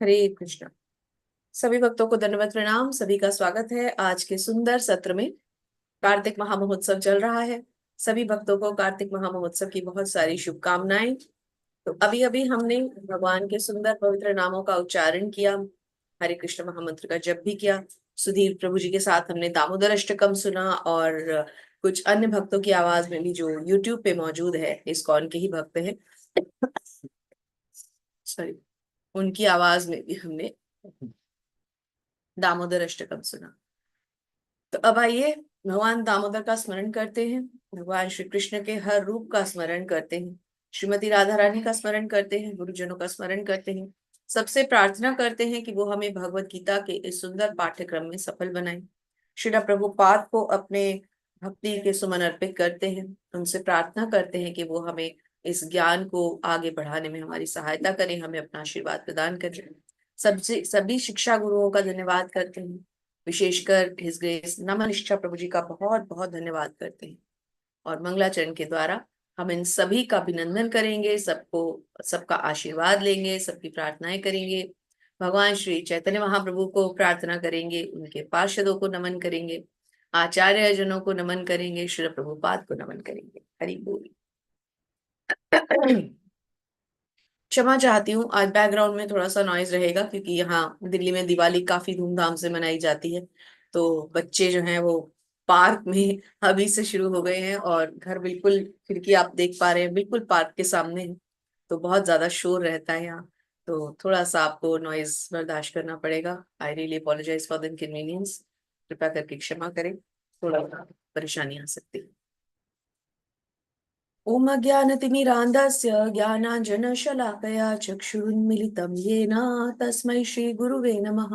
हरे कृष्णा। सभी भक्तों को दंडवत प्रणाम। सभी का स्वागत है आज के सुंदर सत्र में। कार्तिक महामहोत्सव चल रहा है। सभी भक्तों को कार्तिक महामहोत्सव की बहुत सारी शुभकामनाएं। तो अभी अभी हमने भगवान के सुंदर पवित्र नामों का उच्चारण किया, हरे कृष्ण महामंत्र का जप भी किया। सुधीर प्रभु जी के साथ हमने दामोदर अष्टकम सुना और कुछ अन्य भक्तों की आवाज में भी, जो यूट्यूब पे मौजूद है, इस्कॉन के ही भक्त हैं, सॉरी, उनकी आवाज में भी हमने दामोदर अष्टकम सुना। तो अब आइए भगवान दामोदर का स्मरण करते हैं, भगवान श्री कृष्ण के हर रूप का स्मरण करते हैं, श्रीमती राधा रानी का स्मरण करते हैं, गुरुजनों का स्मरण करते हैं। सबसे प्रार्थना करते हैं कि वो हमें भगवत गीता के इस सुंदर पाठ्यक्रम में सफल बनाएं। श्रील प्रभुपाद को अपने भक्ति के सुमन अर्पित करते हैं। उनसे प्रार्थना करते हैं कि वो हमें इस ज्ञान को आगे बढ़ाने में हमारी सहायता करें, हमें अपना आशीर्वाद प्रदान करें। सबसे सभी शिक्षा गुरुओं का धन्यवाद करते हैं, विशेषकर हिज ग्रेस नमन निष्ठा प्रभु जी का बहुत बहुत धन्यवाद करते हैं। और मंगलाचरण के द्वारा हम इन सभी का अभिनंदन करेंगे, सबको सबका आशीर्वाद लेंगे, सबकी प्रार्थनाएं करेंगे। भगवान श्री चैतन्य महाप्रभु को प्रार्थना करेंगे, उनके पार्षदों को नमन करेंगे, आचार्य जनों को नमन करेंगे, श्री प्रभुपाद को नमन करेंगे। हरि बोल। क्षमा चाहती हूँ, आज बैकग्राउंड में थोड़ा सा नॉइज रहेगा क्योंकि यहाँ दिल्ली में दिवाली काफी धूमधाम से मनाई जाती है। तो बच्चे जो हैं वो पार्क में अभी से शुरू हो गए हैं और घर बिल्कुल, खिड़की आप देख पा रहे हैं, बिल्कुल पार्क के सामने है। तो बहुत ज्यादा शोर रहता है यहाँ। तो थोड़ा सा आपको नॉइज बर्दाश्त करना पड़ेगा। I really apologise for the inconvenience. कृपया करके क्षमा करें, थोड़ा परेशानी आ सकती है। ओम ज्ञानतिमिरान्धस्य ज्ञानाञ्जनशलाकया चक्षुरुन्मिलितं येन तस्मै श्रीगुरुवे नमः।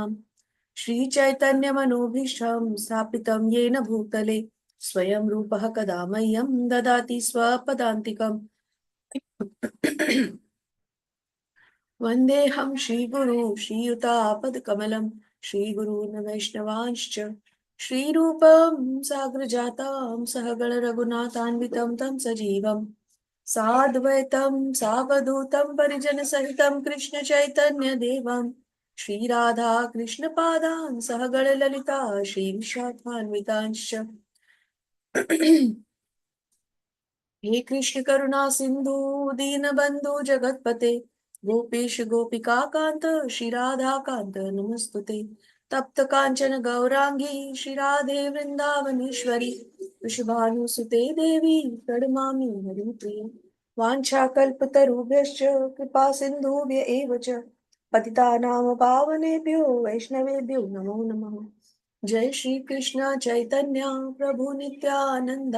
श्रीचैतन्यमनोभीष्टं स्थापितं येन भूतले स्वयं रूपः कदा मह्यं ददाति स्वपदान्तिकम्। वन्देऽहं श्रीगुरु श्रीयुतापदकमलं श्रीगुरून् वैष्णवांश्च श्रीरूपं साग्रजातं सहगण रघुनाथान्वितं तं सजीवम् साद्वैतं सावधूतं परिजनसहितं कृष्ण चैतन्य देवं श्रीराधा कृष्णपादान् सहगण ललिता श्रीविशाखान्वितांश्च। हे कृष्ण करुणा सिंधु दीनबंधु जगतपते गोपेश गोपिका कांत श्री राधा कांत नमस्तुते। तप्त कांचन गौरांगी श्री राधे वृंदावनेश्वरी वृषभानुसुते देवी प्रणमामि हरिप्रिय। वाञ्छाकल्पतरुभ्यश्च कृपा सिन्धुभ्य एव च पतितानां पावनेभ्यो वैष्णवेभ्यो नमो नमः। जय श्री कृष्ण चैतन्य प्रभु नित्यानंद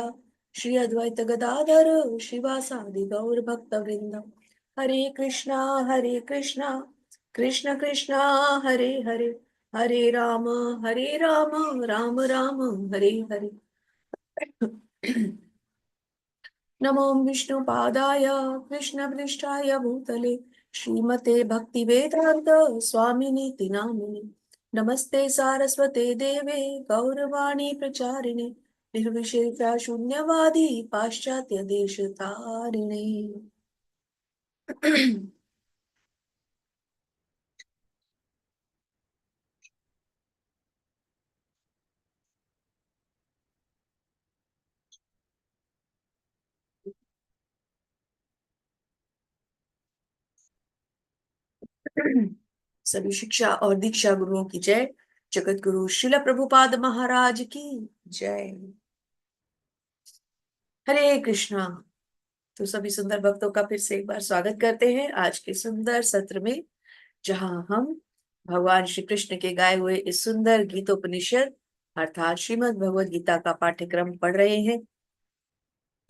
श्री अद्वैत गदाधर श्रीवासादि गौर भक्त वृंद। हरे कृष्णा कृष्ण कृष्णा हरे हरे, हरे राम राम राम हरे हरे। नमो विष्णुपादाय कृष्णपृष्ठाय भूतले श्रीमते भक्तिवेदान्त स्वामिनीति नामिने। नमस्ते सारस्वते देवे गौरवाणी प्रचारिणे निर्विशेषा शून्यवादी पाश्चात्य देश तारिणे। सभी शिक्षा और दीक्षा गुरुओं की जय। जगत गुरु श्रील प्रभुपाद महाराज की जय। हरे कृष्णा। तो सभी सुंदर भक्तों का फिर से एक बार स्वागत करते हैं आज के सुंदर सत्र में, जहां हम भगवान श्री कृष्ण के गाए हुए इस सुंदर गीतोपनिषद अर्थात श्रीमद् भगवद गीता का पाठ्यक्रम पढ़ रहे हैं।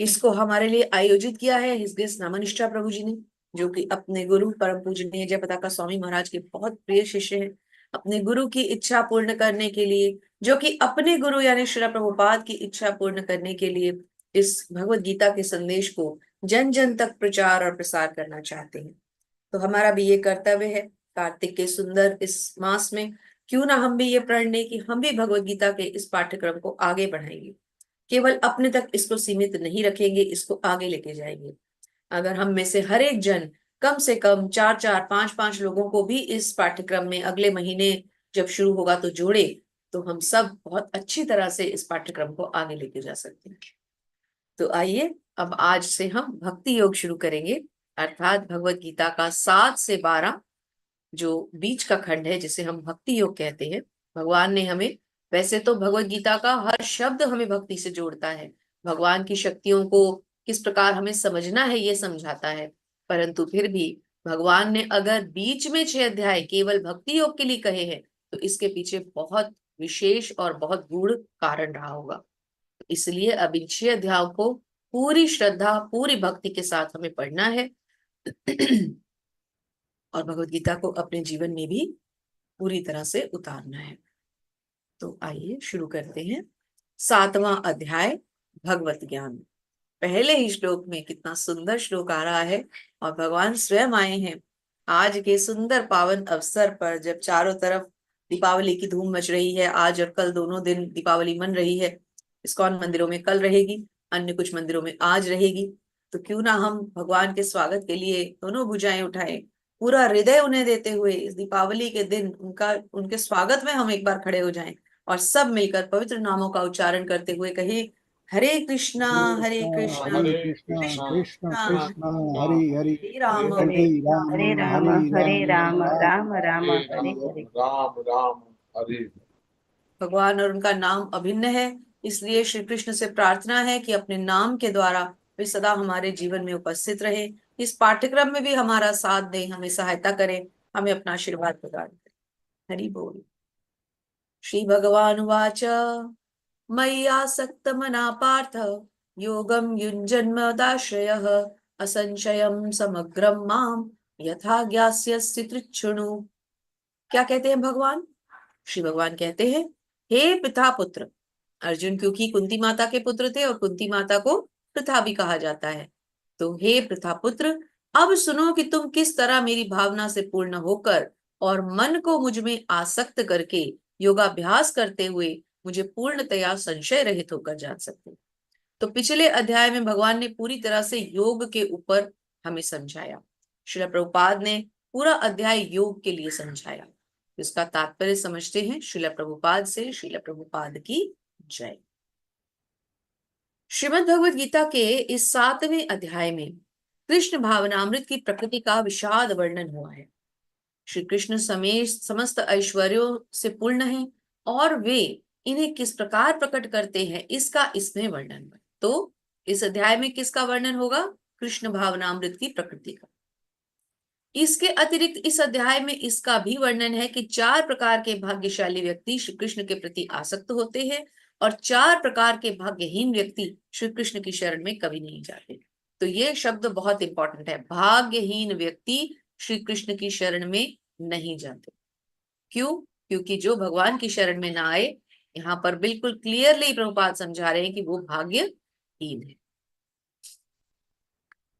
इसको हमारे लिए आयोजित किया है हिज ग्रेस नामनिष्ठा प्रभु जी ने, जो कि अपने गुरु परम पूजनीय जय पताका स्वामी महाराज के बहुत प्रिय शिष्य हैं। अपने गुरु की इच्छा पूर्ण करने के लिए, जो कि अपने गुरु यानी श्रील प्रभुपाद की इच्छा पूर्ण करने के लिए इस भगवत गीता के संदेश को जन जन तक प्रचार और प्रसार करना चाहते हैं। तो हमारा भी ये कर्तव्य है, कार्तिक के सुंदर इस मास में क्यों ना हम भी ये प्रण लें कि हम भी भगवत गीता के इस पाठ्यक्रम को आगे बढ़ाएंगे। केवल अपने तक इसको सीमित नहीं रखेंगे, इसको आगे लेके जाएंगे। अगर हम में से हर एक जन कम से कम 4-4, 5-5 लोगों को भी इस पाठ्यक्रम में अगले महीने जब शुरू होगा तो जोड़े, तो हम सब बहुत अच्छी तरह से इस पाठ्यक्रम को आगे लेके जा सकते हैं। तो आइए अब आज से हम भक्ति योग शुरू करेंगे, अर्थात भगवत गीता का 7 से 12 जो बीच का खंड है जिसे हम भक्ति योग कहते हैं। भगवान ने हमें, वैसे तो भगवत गीता का हर शब्द हमें भक्ति से जोड़ता है, भगवान की शक्तियों को किस प्रकार हमें समझना है ये समझाता है, परंतु फिर भी भगवान ने अगर बीच में 6 अध्याय केवल भक्ति योग के लिए कहे हैं तो इसके पीछे बहुत विशेष और बहुत गूढ़ कारण रहा होगा। इसलिए अब इन 6 अध्यायों को पूरी श्रद्धा, पूरी भक्ति के साथ हमें पढ़ना है और भगवत गीता को अपने जीवन में भी पूरी तरह से उतारना है। तो आइए शुरू करते हैं। 7वां अध्याय, भगवत ज्ञान। पहले ही श्लोक में कितना सुंदर श्लोक आ रहा है और भगवान स्वयं आए हैं आज के सुंदर पावन अवसर पर, जब चारों तरफ दीपावली की धूम मच रही है। आज और कल दोनों दिन दीपावली मन रही है। इस्कॉन मंदिरों में कल रहेगी, अन्य कुछ मंदिरों में आज रहेगी। तो क्यों ना हम भगवान के स्वागत के लिए दोनों भुजाएं उठाएं, पूरा हृदय उन्हें देते हुए इस दीपावली के दिन उनके स्वागत में हम एक बार खड़े हो जाएं और सब मिलकर पवित्र नामों का उच्चारण करते हुए कहे, हरे कृष्णा हरे कृष्णा हरे कृष्णा कृष्ण कृष्ण कृष्णा कृष्ण हरि हरि हरे राम हरे राम हरे राम हरे हरे राम राम राम राम राम हरे हरे। राम राम हरे। भगवान और उनका नाम अभिन्न है, इसलिए श्री कृष्ण से प्रार्थना है कि अपने नाम के द्वारा वे सदा हमारे जीवन में उपस्थित रहे, इस पाठ्यक्रम में भी हमारा साथ दें, हमें सहायता करें, हमें अपना आशीर्वाद प्रदान करें। हरि बोल। श्री भगवान वाच, मय्यासक्त मना पार्थ, योगम युञ्जन्मदाश्रयः, असंशयं समग्रं माम यथा ज्ञास्यसि तृच्छृणु। क्या कहते हैं भगवान? श्री भगवान कहते हैं, हे पिता पुत्र अर्जुन, क्योंकि कुंती माता के पुत्र थे और कुंती माता को पृथा भी कहा जाता है, तो हे पृथा पुत्र, अब सुनो कि तुम किस तरह मेरी भावना से पूर्ण होकर और मन को मुझ में आसक्त करके योगाभ्यास करते हुए मुझे पूर्णतया संशय रहित होकर जान सकते हो। तो पिछले अध्याय में भगवान ने पूरी तरह से योग के ऊपर हमें समझाया। श्रील प्रभुपाद ने पूरा अध्याय योग के लिए समझाया। इसका तात्पर्य समझते हैं श्रील प्रभुपाद से। श्रील प्रभुपाद की जय। श्रीमद् भगवद गीता के इस 7वें अध्याय में कृष्ण भावनामृत की प्रकृति का विषाद वर्णन हुआ है। श्री कृष्ण समेत समस्त ऐश्वर्यों से पूर्ण है और वे इन्हें किस प्रकार प्रकट करते हैं इसका इसमें वर्णन हुआ। तो इस अध्याय में किसका वर्णन होगा? कृष्ण भावनामृत की प्रकृति का। इसके अतिरिक्त इस अध्याय में इसका भी वर्णन है कि 4 प्रकार के भाग्यशाली व्यक्ति श्री कृष्ण के प्रति आसक्त होते हैं और 4 प्रकार के भाग्यहीन व्यक्ति श्री कृष्ण की शरण में कभी नहीं जाते। तो ये शब्द बहुत इंपॉर्टेंट है, भाग्यहीन व्यक्ति श्री कृष्ण की शरण में नहीं जाते। क्यों? क्योंकि जो भगवान की शरण में ना आए, यहाँ पर बिल्कुल क्लियरली प्रभुपाद समझा रहे हैं कि वो भाग्यहीन है।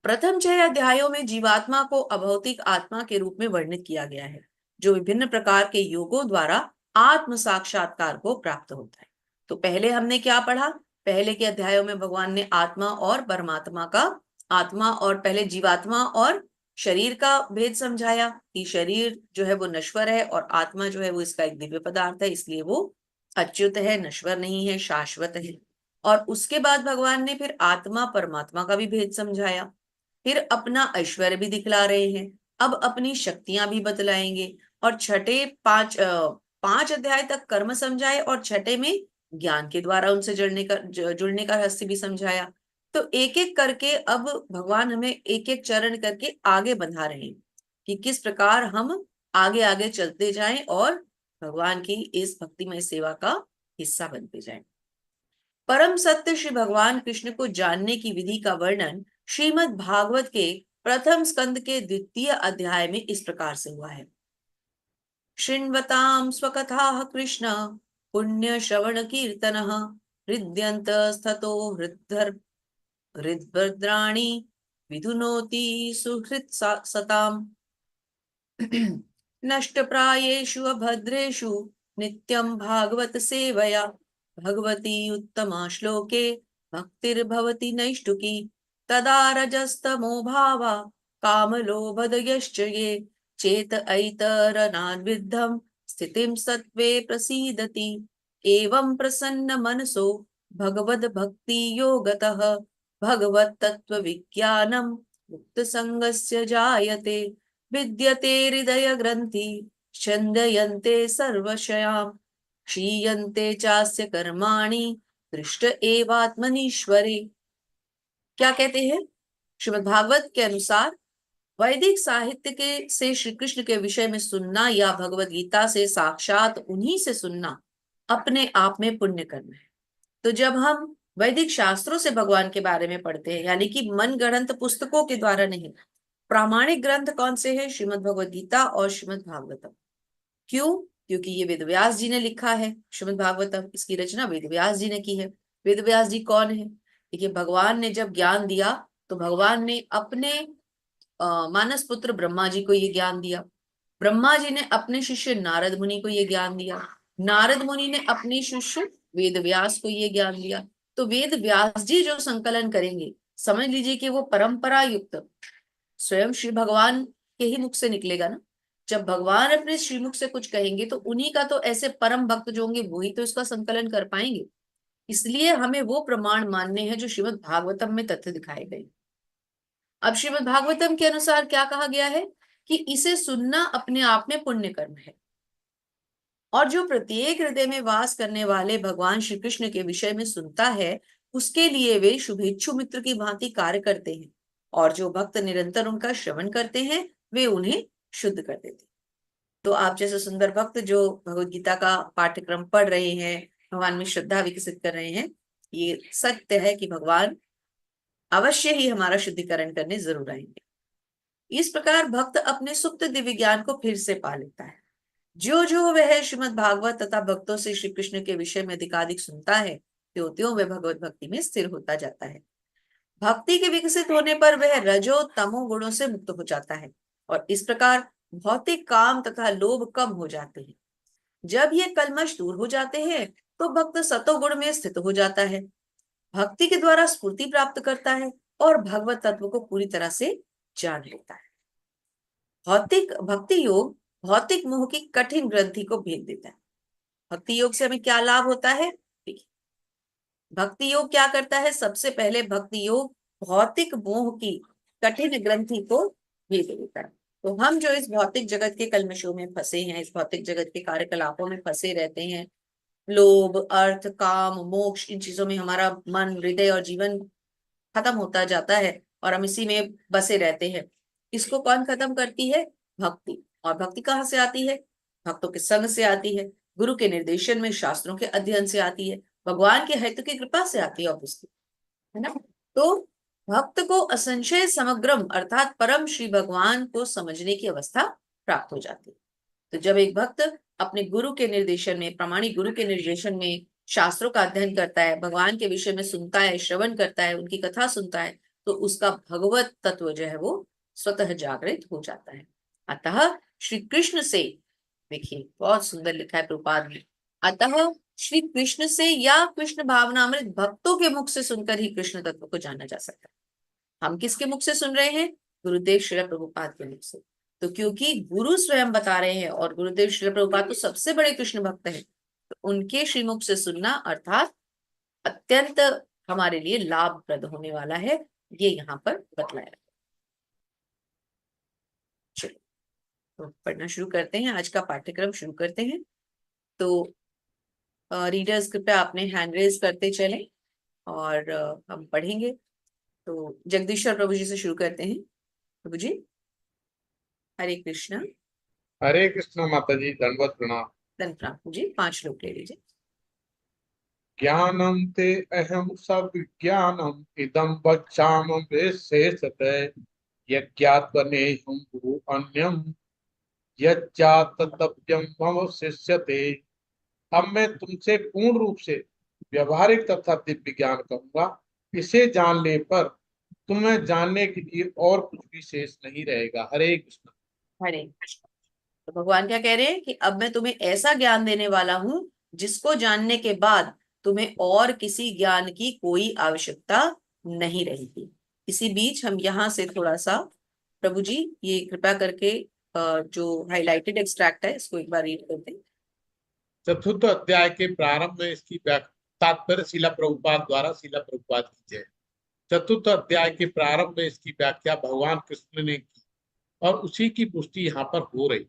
प्रथम 6 अध्यायों में जीवात्मा को अभौतिक आत्मा के रूप में वर्णित किया गया है, जो विभिन्न प्रकार के योगों द्वारा आत्म साक्षात्कार को प्राप्त होता है। तो पहले हमने क्या पढ़ा? पहले के अध्यायों में भगवान ने आत्मा और परमात्मा का, आत्मा और पहले जीवात्मा और शरीर का भेद समझाया कि शरीर जो है वो नश्वर है और आत्मा जो है वो इसका एक दिव्य पदार्थ है, इसलिए वो अच्युत है, नश्वर नहीं है, शाश्वत है। और उसके बाद भगवान ने फिर आत्मा परमात्मा का भी भेद समझाया, फिर अपना ऐश्वर्य भी दिखला रहे हैं, अब अपनी शक्तियां भी बतलाएंगे और छठे 5 अध्याय तक कर्म समझाए और छठे में ज्ञान के द्वारा उनसे जुड़ने का रहस्य भी समझाया। तो एक एक करके अब भगवान हमें एक एक चरण करके आगे बढ़ा रहे हैं कि किस प्रकार हम आगे आगे चलते जाएं और भगवान की इस भक्तिमय सेवा का हिस्सा बनते जाएं। परम सत्य श्री भगवान कृष्ण को जानने की विधि का वर्णन श्रीमद् भागवत के प्रथम स्कंद के 2 अध्याय में इस प्रकार से हुआ है। शृण्वतां स्वकथाः कृष्ण पुण्य श्रवण कीर्तनः हृद्यन्त स्थतो हृद्भद्राणि विधुनोति सुहृत् सताम् नष्टप्रायेषु अभद्रेषु नित्यं भागवत सेवया भगवती उत्तमा श्लोके भक्तिर्भवति नैष्टुकी तदा रजस्तमो भावा कामलोभदयश्च ये चेत ऐतरनाद्विद्धं स्थितिं सत्त्वे प्रसीदति। एवं प्रसन्न मनसो भगवद भक्ति योगतः भगवत्तत्त्वविज्ञानं मुक्त संगस्य जायते। विद्यते हृदय ग्रंथि छन्दयन्ते सर्वशयां क्षीयन्ते चास्य कर्माणि दृष्ट एवात्मनीश्वरे। क्या कहते हैं? श्रीमद् भागवत के अनुसार वैदिक साहित्य के से श्री कृष्ण के विषय में सुनना या भगवत गीता से साक्षात उन्हीं से सुनना अपने आप में पुण्य कर्म है। तो जब हम वैदिक शास्त्रों से भगवान के बारे में पढ़ते हैं, यानी कि मन गढ़ंत पुस्तकों के द्वारा नहीं, प्रामाणिक ग्रंथ कौन से हैं? श्रीमद् भगवत गीता और श्रीमद् भागवतम। क्यों? क्योंकि ये वेद व्यास जी ने लिखा है। श्रीमद् भागवतम, इसकी रचना वेद व्यास जी ने की है। वेद व्यास जी कौन है? देखिए, भगवान ने जब ज्ञान दिया तो भगवान ने अपने मानस पुत्र ब्रह्मा जी को ये ज्ञान दिया। ब्रह्मा जी ने अपने शिष्य नारद मुनि को ये ज्ञान दिया। नारद मुनि ने अपने शिष्य वेद व्यास को ये ज्ञान दिया। तो वेद व्यास जी जो संकलन करेंगे, समझ लीजिए कि वो परंपरा युक्त स्वयं श्री भगवान के ही मुख से निकलेगा ना। जब भगवान अपने श्रीमुख से कुछ कहेंगे तो उन्हीं का तो ऐसे परम भक्त जो होंगे वही तो इसका संकलन कर पाएंगे। इसलिए हमें वो प्रमाण मानने हैं जो श्रीमद् भागवतम में तथ्य दिखाए गए। अब श्रीमद् भागवतम के अनुसार क्या कहा गया है कि इसे सुनना अपने आप में पुण्य कर्म है, और जो प्रत्येक हृदय में वास करने वाले भगवान श्री कृष्ण के विषय में सुनता है उसके लिए वे शुभेच्छु मित्र की भांति कार्य करते हैं, और जो भक्त निरंतर उनका श्रवण करते हैं वे उन्हें शुद्ध कर देते हैं। तो आप जैसे सुंदर भक्त जो भगवत गीता का पाठ्यक्रम पढ़ रहे हैं, भगवान में श्रद्धा विकसित कर रहे हैं, ये सत्य है कि भगवान अवश्य ही हमारा शुद्धिकरण करने जरूर आएंगे। इस प्रकार भक्त अपने सुप्त दिव्य ज्ञान को फिर से पा लेता है। जो जो वह श्रीमद् भागवत तथा भक्तों से श्री कृष्ण के विषय में अधिकाधिक सुनता है, त्यों त्यों वह भगवत भक्ति में स्थिर होता जाता है। भक्ति के विकसित होने पर वह रजो तमो गुणों से मुक्त हो जाता है, और इस प्रकार भौतिक काम तथा लोभ कम हो जाते हैं। जब ये कलमश दूर हो जाते हैं तो भक्त सतोगुण में स्थित हो जाता है, भक्ति के द्वारा स्फूर्ति प्राप्त करता है और भगवत तत्व को पूरी तरह से जान लेता है। भौतिक भक्ति योग भौतिक मोह की कठिन ग्रंथि को भेद देता है। भक्ति योग से हमें क्या लाभ होता है? भक्ति योग क्या करता है? सबसे पहले भक्ति योग भौतिक मोह की कठिन ग्रंथि को भेद देता है। तो हम जो इस भौतिक जगत के कलमशों में फंसे हैं, इस भौतिक जगत के कार्यकलापों में फंसे रहते हैं, लोभ, अर्थ, काम, मोक्ष, इन चीजों में हमारा मन, हृदय और जीवन खत्म होता जाता है और हम इसी में बसे रहते हैं। इसको कौन खत्म करती है? भक्ति। और भक्ति कहाँ से आती है? भक्तों के संग से आती है, गुरु के निर्देशन में, शास्त्रों के अध्ययन से आती है, भगवान के हेतु की कृपा से आती है ऑब्वियसली, है ना। तो भक्त को असंशय समग्रम अर्थात परम श्री भगवान को समझने की अवस्था प्राप्त हो जाती है। तो जब एक भक्त अपने गुरु के निर्देशन में, प्रामाणिक गुरु के निर्देशन में शास्त्रों का अध्ययन करता है, भगवान के विषय में सुनता है, श्रवण करता है, उनकी कथा सुनता है, तो उसका भगवत तत्व जो है वो स्वतः जागृत हो जाता है। अतः श्री कृष्ण से, देखिए बहुत सुंदर लिखा है प्रभुपाद ने, अतः श्री कृष्ण से या कृष्ण भावनामृत भक्तों के मुख से सुनकर ही कृष्ण तत्व को जाना जा सकता है। हम किसके मुख से सुन रहे हैं? गुरुदेव श्री प्रभुपाद के मुख से। तो क्योंकि गुरु स्वयं बता रहे हैं और गुरुदेव श्री प्रभुपाद तो सबसे बड़े कृष्ण भक्त हैं, तो उनके श्रीमुख से सुनना अर्थात अत्यंत हमारे लिए लाभप्रद होने वाला है, ये यहाँ पर बतलाया। चलो तो पढ़ना शुरू करते हैं, आज का पाठ्यक्रम शुरू करते हैं। तो रीडर्स कृपया अपने हैंड रेज करते चलें और हम पढ़ेंगे। तो जगदीश्वर प्रभु जी से शुरू करते हैं। प्रभु जी, हरे कृष्ण। हरे कृष्ण माता जी, दंडवत प्रणाम। प्रभु जी 5 लोग ले लीजिए। ज्ञानम ते अहम सब ज्ञानम इदम बच्चाम शेषतः यज्ञात्मनेहं गुरु अन्यम यज्ञातव्यम मम शिष्यते। अब मैं तुमसे पूर्ण रूप से व्यवहारिक तथा दिव्य ज्ञान कहूंगा, इसे जानने पर तुम्हें जानने के लिए और कुछ भी शेष नहीं रहेगा। हरे कृष्ण। हरे कृष्ण। तो भगवान क्या कह रहे हैं कि अब मैं तुम्हें ऐसा ज्ञान देने वाला हूं जिसको जानने के बाद तुम्हें और किसी ज्ञान की कोई आवश्यकता नहीं रहेगी। इसी बीच हम यहाँ से थोड़ा सा प्रभु जी ये कृपया करके जो हाइलाइटेड एक्सट्रैक्ट है इसको एक बार रीड करते हैं। चतुर्थ अध्याय के प्रारंभ में इसकी तात्पर्य शिला प्रभुपाद द्वारा शिला प्रभुपाद की है। चतुर्थ अध्याय के प्रारंभ में इसकी व्याख्या भगवान कृष्ण ने की और उसी की पुष्टि यहाँ पर हो रही।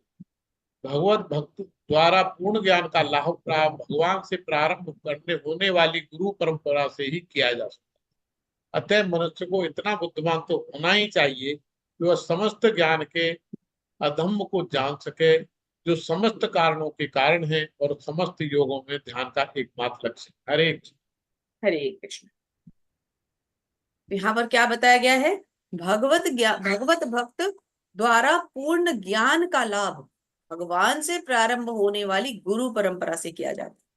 भगवत भक्त द्वारा पूर्ण ज्ञान का लाभ प्राप्त भगवान से प्रारंभ करने होने वाली गुरु परंपरा से ही किया जा सकता है। अतः मनुष्य को इतना बुद्धिमान तो होना ही चाहिए कि वह समस्त ज्ञान के अधम्म को जान सके, जो समस्त कारणों के कारण है और समस्त योगों में ध्यान का एकमात्र लक्ष्य। हरे कृष्ण। हरे कृष्ण। यहाँ पर क्या बताया गया है? भगवत भक्त द्वारा पूर्ण ज्ञान का लाभ भगवान से प्रारंभ होने वाली गुरु परंपरा से किया जाता है।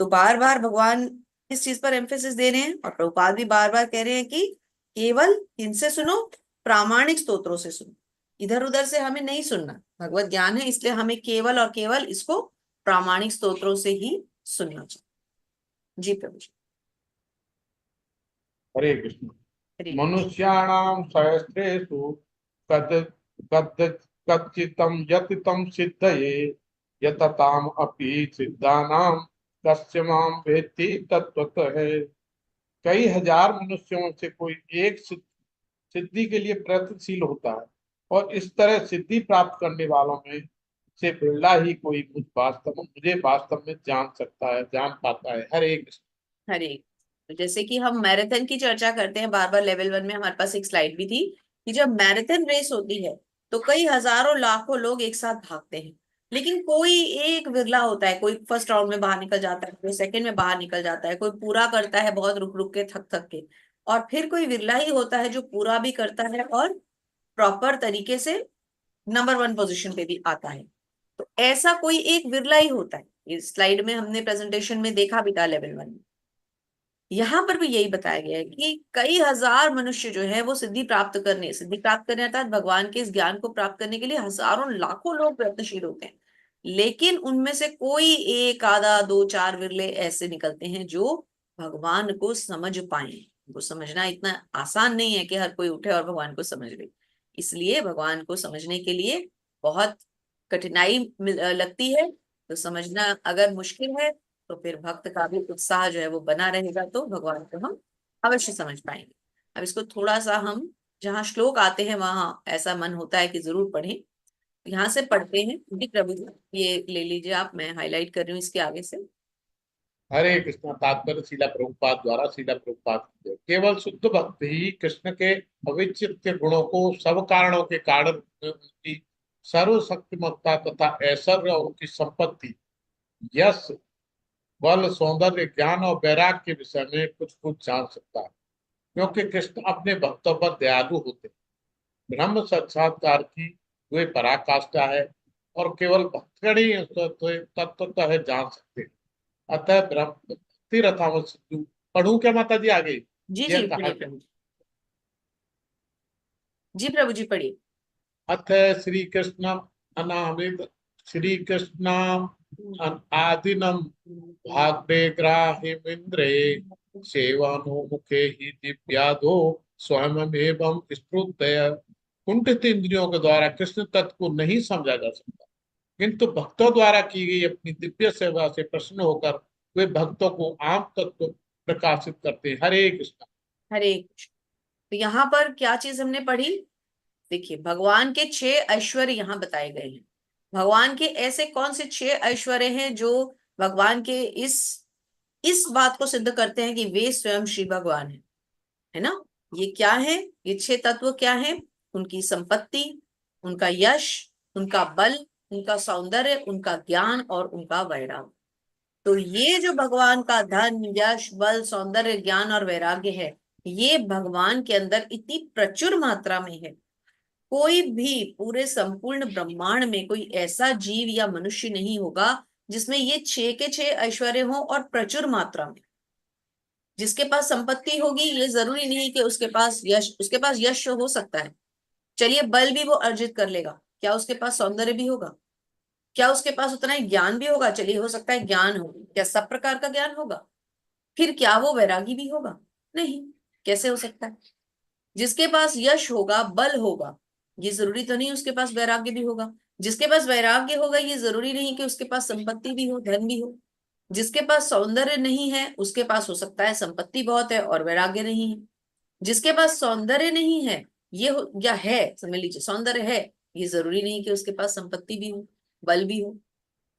तो बार बार भगवान इस चीज पर एम्फेसिस दे रहे हैं और प्रभुपाद भी बार बार कह रहे हैं कि केवल इनसे सुनो, प्रामाणिक स्तोत्रों से सुनो, इधर उधर से हमें नहीं सुनना। भगवत ज्ञान है इसलिए हमें केवल और केवल इसको प्रामाणिक स्तोत्रों से ही सुनना चाहिए। जी प्रभु जी। हरे कृष्ण। हरे कृष्ण। मनुष्याणां सहस्रेषु कद कद कच्चितं यतितं सिद्धये यतताम अपि सिद्धानां कस्य मां वेत्ति तत्त्वतः। कई हजार मनुष्यों से कोई एक सिद्धि के लिए प्रयत्नशील होता है और इस तरह सिद्धि प्राप्त करने वालों में से बिरला ही कोई मुझे वास्तव में जान सकता है, जान पाता है। हरे कृष्ण। हरे। तो जैसे कि हम मैराथन की चर्चा करते हैं बार बार, लेवल 1 में हमारे पास एक स्लाइड भी थी कि जब मैराथन रेस होती है तो कई हजारों लाखों लोग एक साथ भागते हैं, लेकिन कोई एक विरला होता है, कोई फर्स्ट राउंड में बाहर निकल जाता है, कोई सेकंड में बाहर निकल जाता है, कोई पूरा करता है बहुत रुक रुक के, थक थक के, और फिर कोई विरला ही होता है जो पूरा भी करता है और प्रॉपर तरीके से नंबर 1 पोजीशन पे भी आता है। तो ऐसा कोई एक विरला ही होता है। इस स्लाइड में हमने प्रेजेंटेशन में देखा भी था लेवल 1 में। यहाँ पर भी यही बताया गया है कि कई हजार मनुष्य जो है वो सिद्धि प्राप्त करने अर्थात भगवान के इस ज्ञान को प्राप्त करने के लिए हजारों लाखों लोग प्रयत्नशील होते हैं, लेकिन उनमें से कोई एक आधा दो चार विरले ऐसे निकलते हैं जो भगवान को समझ पाए। उनको समझना इतना आसान नहीं है कि हर कोई उठे और भगवान को समझ ले। इसलिए भगवान को समझने के लिए बहुत कठिनाई लगती है। तो समझना अगर मुश्किल है तो फिर भक्त का भी उत्साह जो है वो बना रहेगा, तो भगवान को हम अवश्य समझ पाएंगे। अब इसको थोड़ा सा हम, जहाँ श्लोक आते हैं वहां ऐसा मन होता है कि जरूर पढ़ें। यहाँ से पढ़ते हैं। जी प्रभु जी ये ले लीजिए आप, मैं हाईलाइट कर रही हूँ इसके आगे से। हरे कृष्ण। तात्पर्य शिला प्रभुपाद द्वारा शिला प्रभुपाद की जय। केवल शुद्ध भक्त ही कृष्ण के अविचित्य गुणों को सब कारणों के कारण उनकी सर्वशक्तिमत्ता तथा ऐश्वर्य और उनकी संपत्ति, यश, बल, सौंदर्य, ज्ञान और वैराग्य के विषय में कुछ कुछ जान सकता है, क्योंकि कृष्ण अपने भक्तों पर दयालु होते हैं। ब्रह्म साक्षात्कार की वे पराकाष्ठा है और केवल भक्तगण ही तत्वतः जान सकते हैं। अतः ब्रह्म रथावत सिद्धू। पढ़ू क्या माता जी आगे? जी जी यह कहा पढ़िए प्रभु जी। जी प्रभु जी पढ़िए। अथ श्री कृष्ण अनामित श्री कृष्ण आदिनम भाग्ने ग्राहिमिंद्रे सेवानो मुखे ही दिव्यादो स्वयं एवं स्फुटतया। कुंठित इंद्रियों के द्वारा कृष्ण तत्व को नहीं समझा जा सकता, किंतु भक्तों द्वारा की गई अपनी दिव्य सेवा से प्रसन्न होकर वे भक्तों को आम तत्व प्रकाशित करते हैं। हरे कृष्ण। हरे कृष्ण। तो यहाँ पर क्या चीज हमने पढ़ी? देखिए भगवान के 6 ऐश्वर्य यहाँ बताए गए हैं। भगवान के ऐसे कौन से 6 ऐश्वर्य हैं जो भगवान के इस बात को सिद्ध करते हैं कि वे स्वयं श्री भगवान है ना? ये क्या है? ये 6 तत्व क्या है? उनकी संपत्ति, उनका यश, उनका बल, उनका सौंदर्य, उनका ज्ञान और उनका वैराग्य। तो ये जो भगवान का धन, यश, बल, सौंदर्य, ज्ञान और वैराग्य है, ये भगवान के अंदर इतनी प्रचुर मात्रा में है। कोई भी पूरे संपूर्ण ब्रह्मांड में कोई ऐसा जीव या मनुष्य नहीं होगा जिसमें ये 6 के 6 ऐश्वर्य हो और प्रचुर मात्रा में। जिसके पास संपत्ति होगी ये जरूरी नहीं कि उसके पास यश हो सकता है, चलिए बल भी वो अर्जित कर लेगा, क्या उसके पास सौंदर्य भी होगा? क्या उसके पास उतना ही ज्ञान भी होगा? चलिए हो सकता है ज्ञान हो, क्या सब प्रकार का ज्ञान होगा? फिर क्या वो वैरागी भी होगा? नहीं। कैसे हो सकता है? जिसके पास यश होगा, बल होगा, ये जरूरी तो नहीं उसके पास वैराग्य भी होगा। जिसके पास वैराग्य होगा ये जरूरी नहीं कि उसके पास संपत्ति भी हो, धन भी हो। जिसके पास सौंदर्य नहीं है उसके पास हो सकता है संपत्ति बहुत है और वैराग्य नहीं है। जिसके पास सौंदर्य नहीं है या है, समझ लीजिए सौंदर्य है, ये जरूरी नहीं कि उसके पास संपत्ति भी हो, बल भी हो।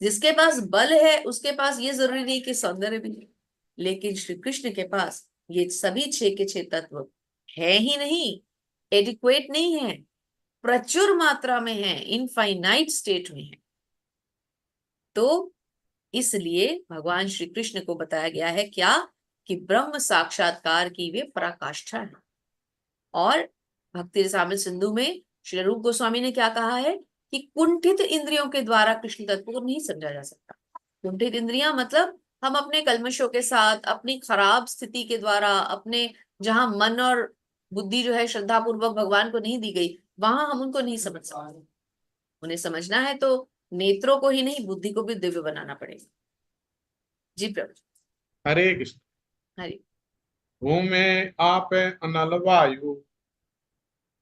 जिसके पास बल है उसके पास ये जरूरी नहीं कि सौंदर्य भी हो। लेकिन श्री कृष्ण के पास ये सभी छह के छह तत्व है ही नहीं, एडिक्वेट नहीं है, प्रचुर मात्रा में है, इनफाइनाइट स्टेट में है। तो इसलिए भगवान श्री कृष्ण को बताया गया है क्या, कि ब्रह्म साक्षात्कार की वे पराकाष्ठा है। और भक्ति रसामृत सिंधु में श्री रूप गोस्वामी ने क्या कहा है कि कुंठित इंद्रियों के द्वारा कृष्ण तत्व को नहीं समझा जा सकता। कुंठित इंद्रियां मतलब हम अपने कल्मशों के साथ, अपनी खराब स्थिति के द्वारा, अपने जहां मन और बुद्धि जो है श्रद्धा पूर्वक भगवान को नहीं दी गई, वहां हम उनको नहीं समझ सकते। उन्हें समझना है तो नेत्रों को ही नहीं, बुद्धि को भी दिव्य बनाना पड़ेगा। जी प्रभु। हरे कृष्ण। हरि। भूमे आप अनल वायु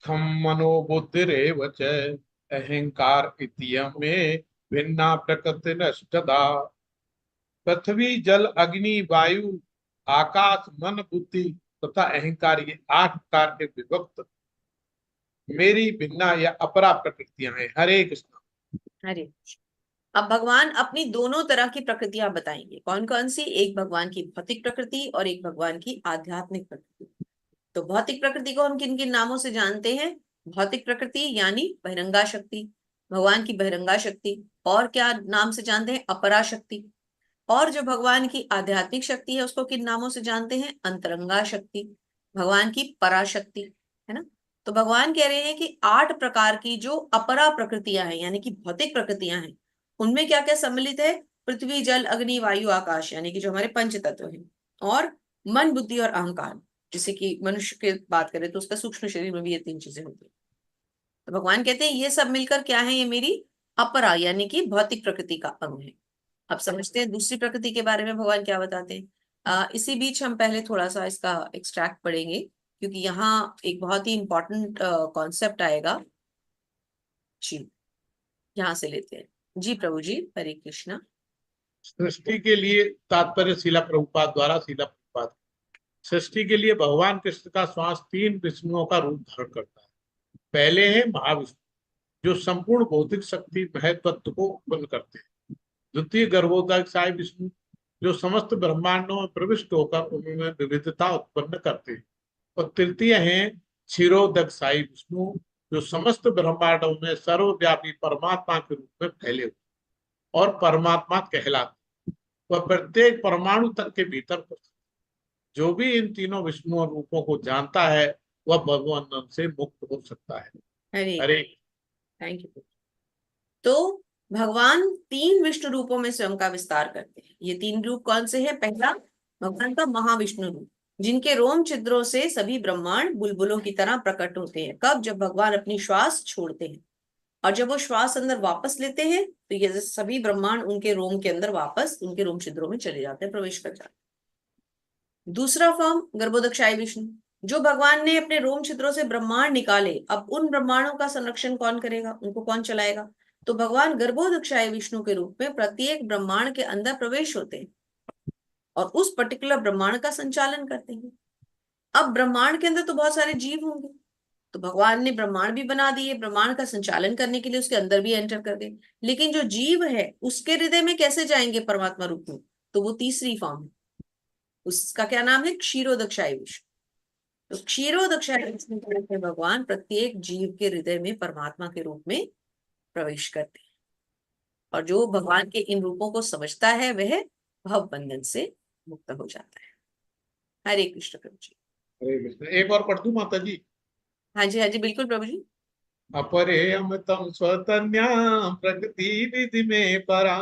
खम मनो बुद्धिरेव च अहंकार इत्ययं मे भिन्ना प्रकृति नष्टदा। पृथ्वी जल अग्नि वायु आकाश मन बुद्धि तथा अहंकार, ये 8 प्रकार के विभक्त मेरी भिन्ना या अपरा प्रकृतियां हैं। हरे कृष्ण। हरि। अब भगवान अपनी दोनों तरह की प्रकृतियां बताएंगे। कौन कौन सी? एक भगवान की भौतिक प्रकृति और एक भगवान की आध्यात्मिक प्रकृति। तो भौतिक प्रकृति को हम किन किन नामों से जानते हैं? भौतिक प्रकृति यानी बहिरंगा शक्ति, भगवान की बहिरंगा शक्ति। और क्या नाम से जानते हैं? अपरा शक्ति। और जो भगवान की आध्यात्मिक शक्ति है उसको किन नामों से जानते हैं? अंतरंगा शक्ति, भगवान की पराशक्ति, है ना। तो भगवान कह रहे हैं कि 8 प्रकार की जो अपरा प्रकृतियां हैं यानी कि भौतिक प्रकृतियां हैं, उनमें क्या क्या सम्मिलित है? पृथ्वी जल अग्नि वायु आकाश, यानी कि जो हमारे पंच तत्व हैं। और मन बुद्धि और अहंकार, जैसे कि मनुष्य की बात करें तो उसका सूक्ष्म शरीर में भी ये 3 चीजें होती है। तो भगवान कहते हैं ये सब मिलकर क्या है? ये मेरी अपरा यानी कि भौतिक प्रकृति का अंग है। अब समझते हैं दूसरी प्रकृति के बारे में भगवान क्या बताते हैं। इसी बीच हम पहले थोड़ा सा इसका एक्सट्रैक्ट पढ़ेंगे, क्योंकि यहाँ एक बहुत ही इंपॉर्टेंट कॉन्सेप्ट आएगा। जी, यहाँ से लेते हैं। जी प्रभु जी, हरे कृष्णा। सृष्टि के लिए तात्पर्य शिला प्रभुपाद द्वारा, शिला प्रभुपाद। सृष्टि के लिए भगवान कृष्ण का श्वास 3 विष्णुओं का रूप धारण करता है। पहले है महाविष्णु जो संपूर्ण भौतिक शक्ति महत्त्व को उत्पन्न करते हैं। द्वितीय गर्भोदकशाही विष्णु जो समस्त ब्रह्मांडों में प्रविष्ट होकर उनमें विविधता उत्पन्न करते हैं। और तृतीय है क्षीरोदकशाही विष्णु जो समस्त ब्रह्मांडों में सर्वव्यापी परमात्मा के रूप में फैले हुए और परमात्मा कहलाते। वह प्रत्येक परमाणु तक के भीतर, जो भी इन तीनों विष्णु रूपों को जानता है वह भगवान से मुक्त हो सकता है। हरे। हरे। Thank you. तो भगवान 3 विष्णु रूपों में स्वयं का विस्तार करते हैं। ये 3 रूप कौन से हैं? पहला भगवान का महाविष्णु रूप, जिनके रोम छिद्रों से सभी ब्रह्मांड बुलबुलों की तरह प्रकट होते हैं। कब? जब भगवान अपनी श्वास छोड़ते हैं, और जब वो श्वास अंदर वापस लेते हैं तो ये सभी ब्रह्मांड उनके रोम के अंदर वापस उनके रोम छिद्रों में चले जाते हैं, प्रवेश कर जाते हैं। दूसरा फॉर्म गर्भोदकशाही विष्णु, जो भगवान ने अपने रोम छिद्रों से ब्रह्मांड निकाले। अब उन ब्रह्मांडों का संरक्षण कौन करेगा? उनको कौन चलाएगा? तो भगवान गर्भोदकशाही विष्णु के रूप में प्रत्येक ब्रह्मांड के अंदर प्रवेश होते हैं और उस पर्टिकुलर ब्रह्मांड का संचालन करते हैं। अब ब्रह्मांड के अंदर तो बहुत सारे जीव होंगे, तो भगवान ने ब्रह्मांड भी बना दिए, ब्रह्मांड का संचालन करने के लिए उसके अंदर भी एंटर कर गए। लेकिन जो जीव है उसके हृदय में कैसे जाएंगे परमात्मा रूप में? तो वो तीसरी फॉर्म है, उसका क्या नाम है? क्षीरोदकशाही विष्णु। तो क्षीरोदकशाही विष्णु के रूप में भगवान प्रत्येक जीव के हृदय में परमात्मा के रूप में प्रवेश करते हैं। और जो भगवान के इन रूपों को समझता है वह भव बंधन से मुक्त हो जाता है। हरे कृष्ण प्रभु जी। हरे कृष्ण। एक और पढ़ दूं माता जी? हाँ जी, हाँ जी, बिल्कुल प्रभु जी। अपरेयम तम स्वतन्या प्रकृति विधि में परा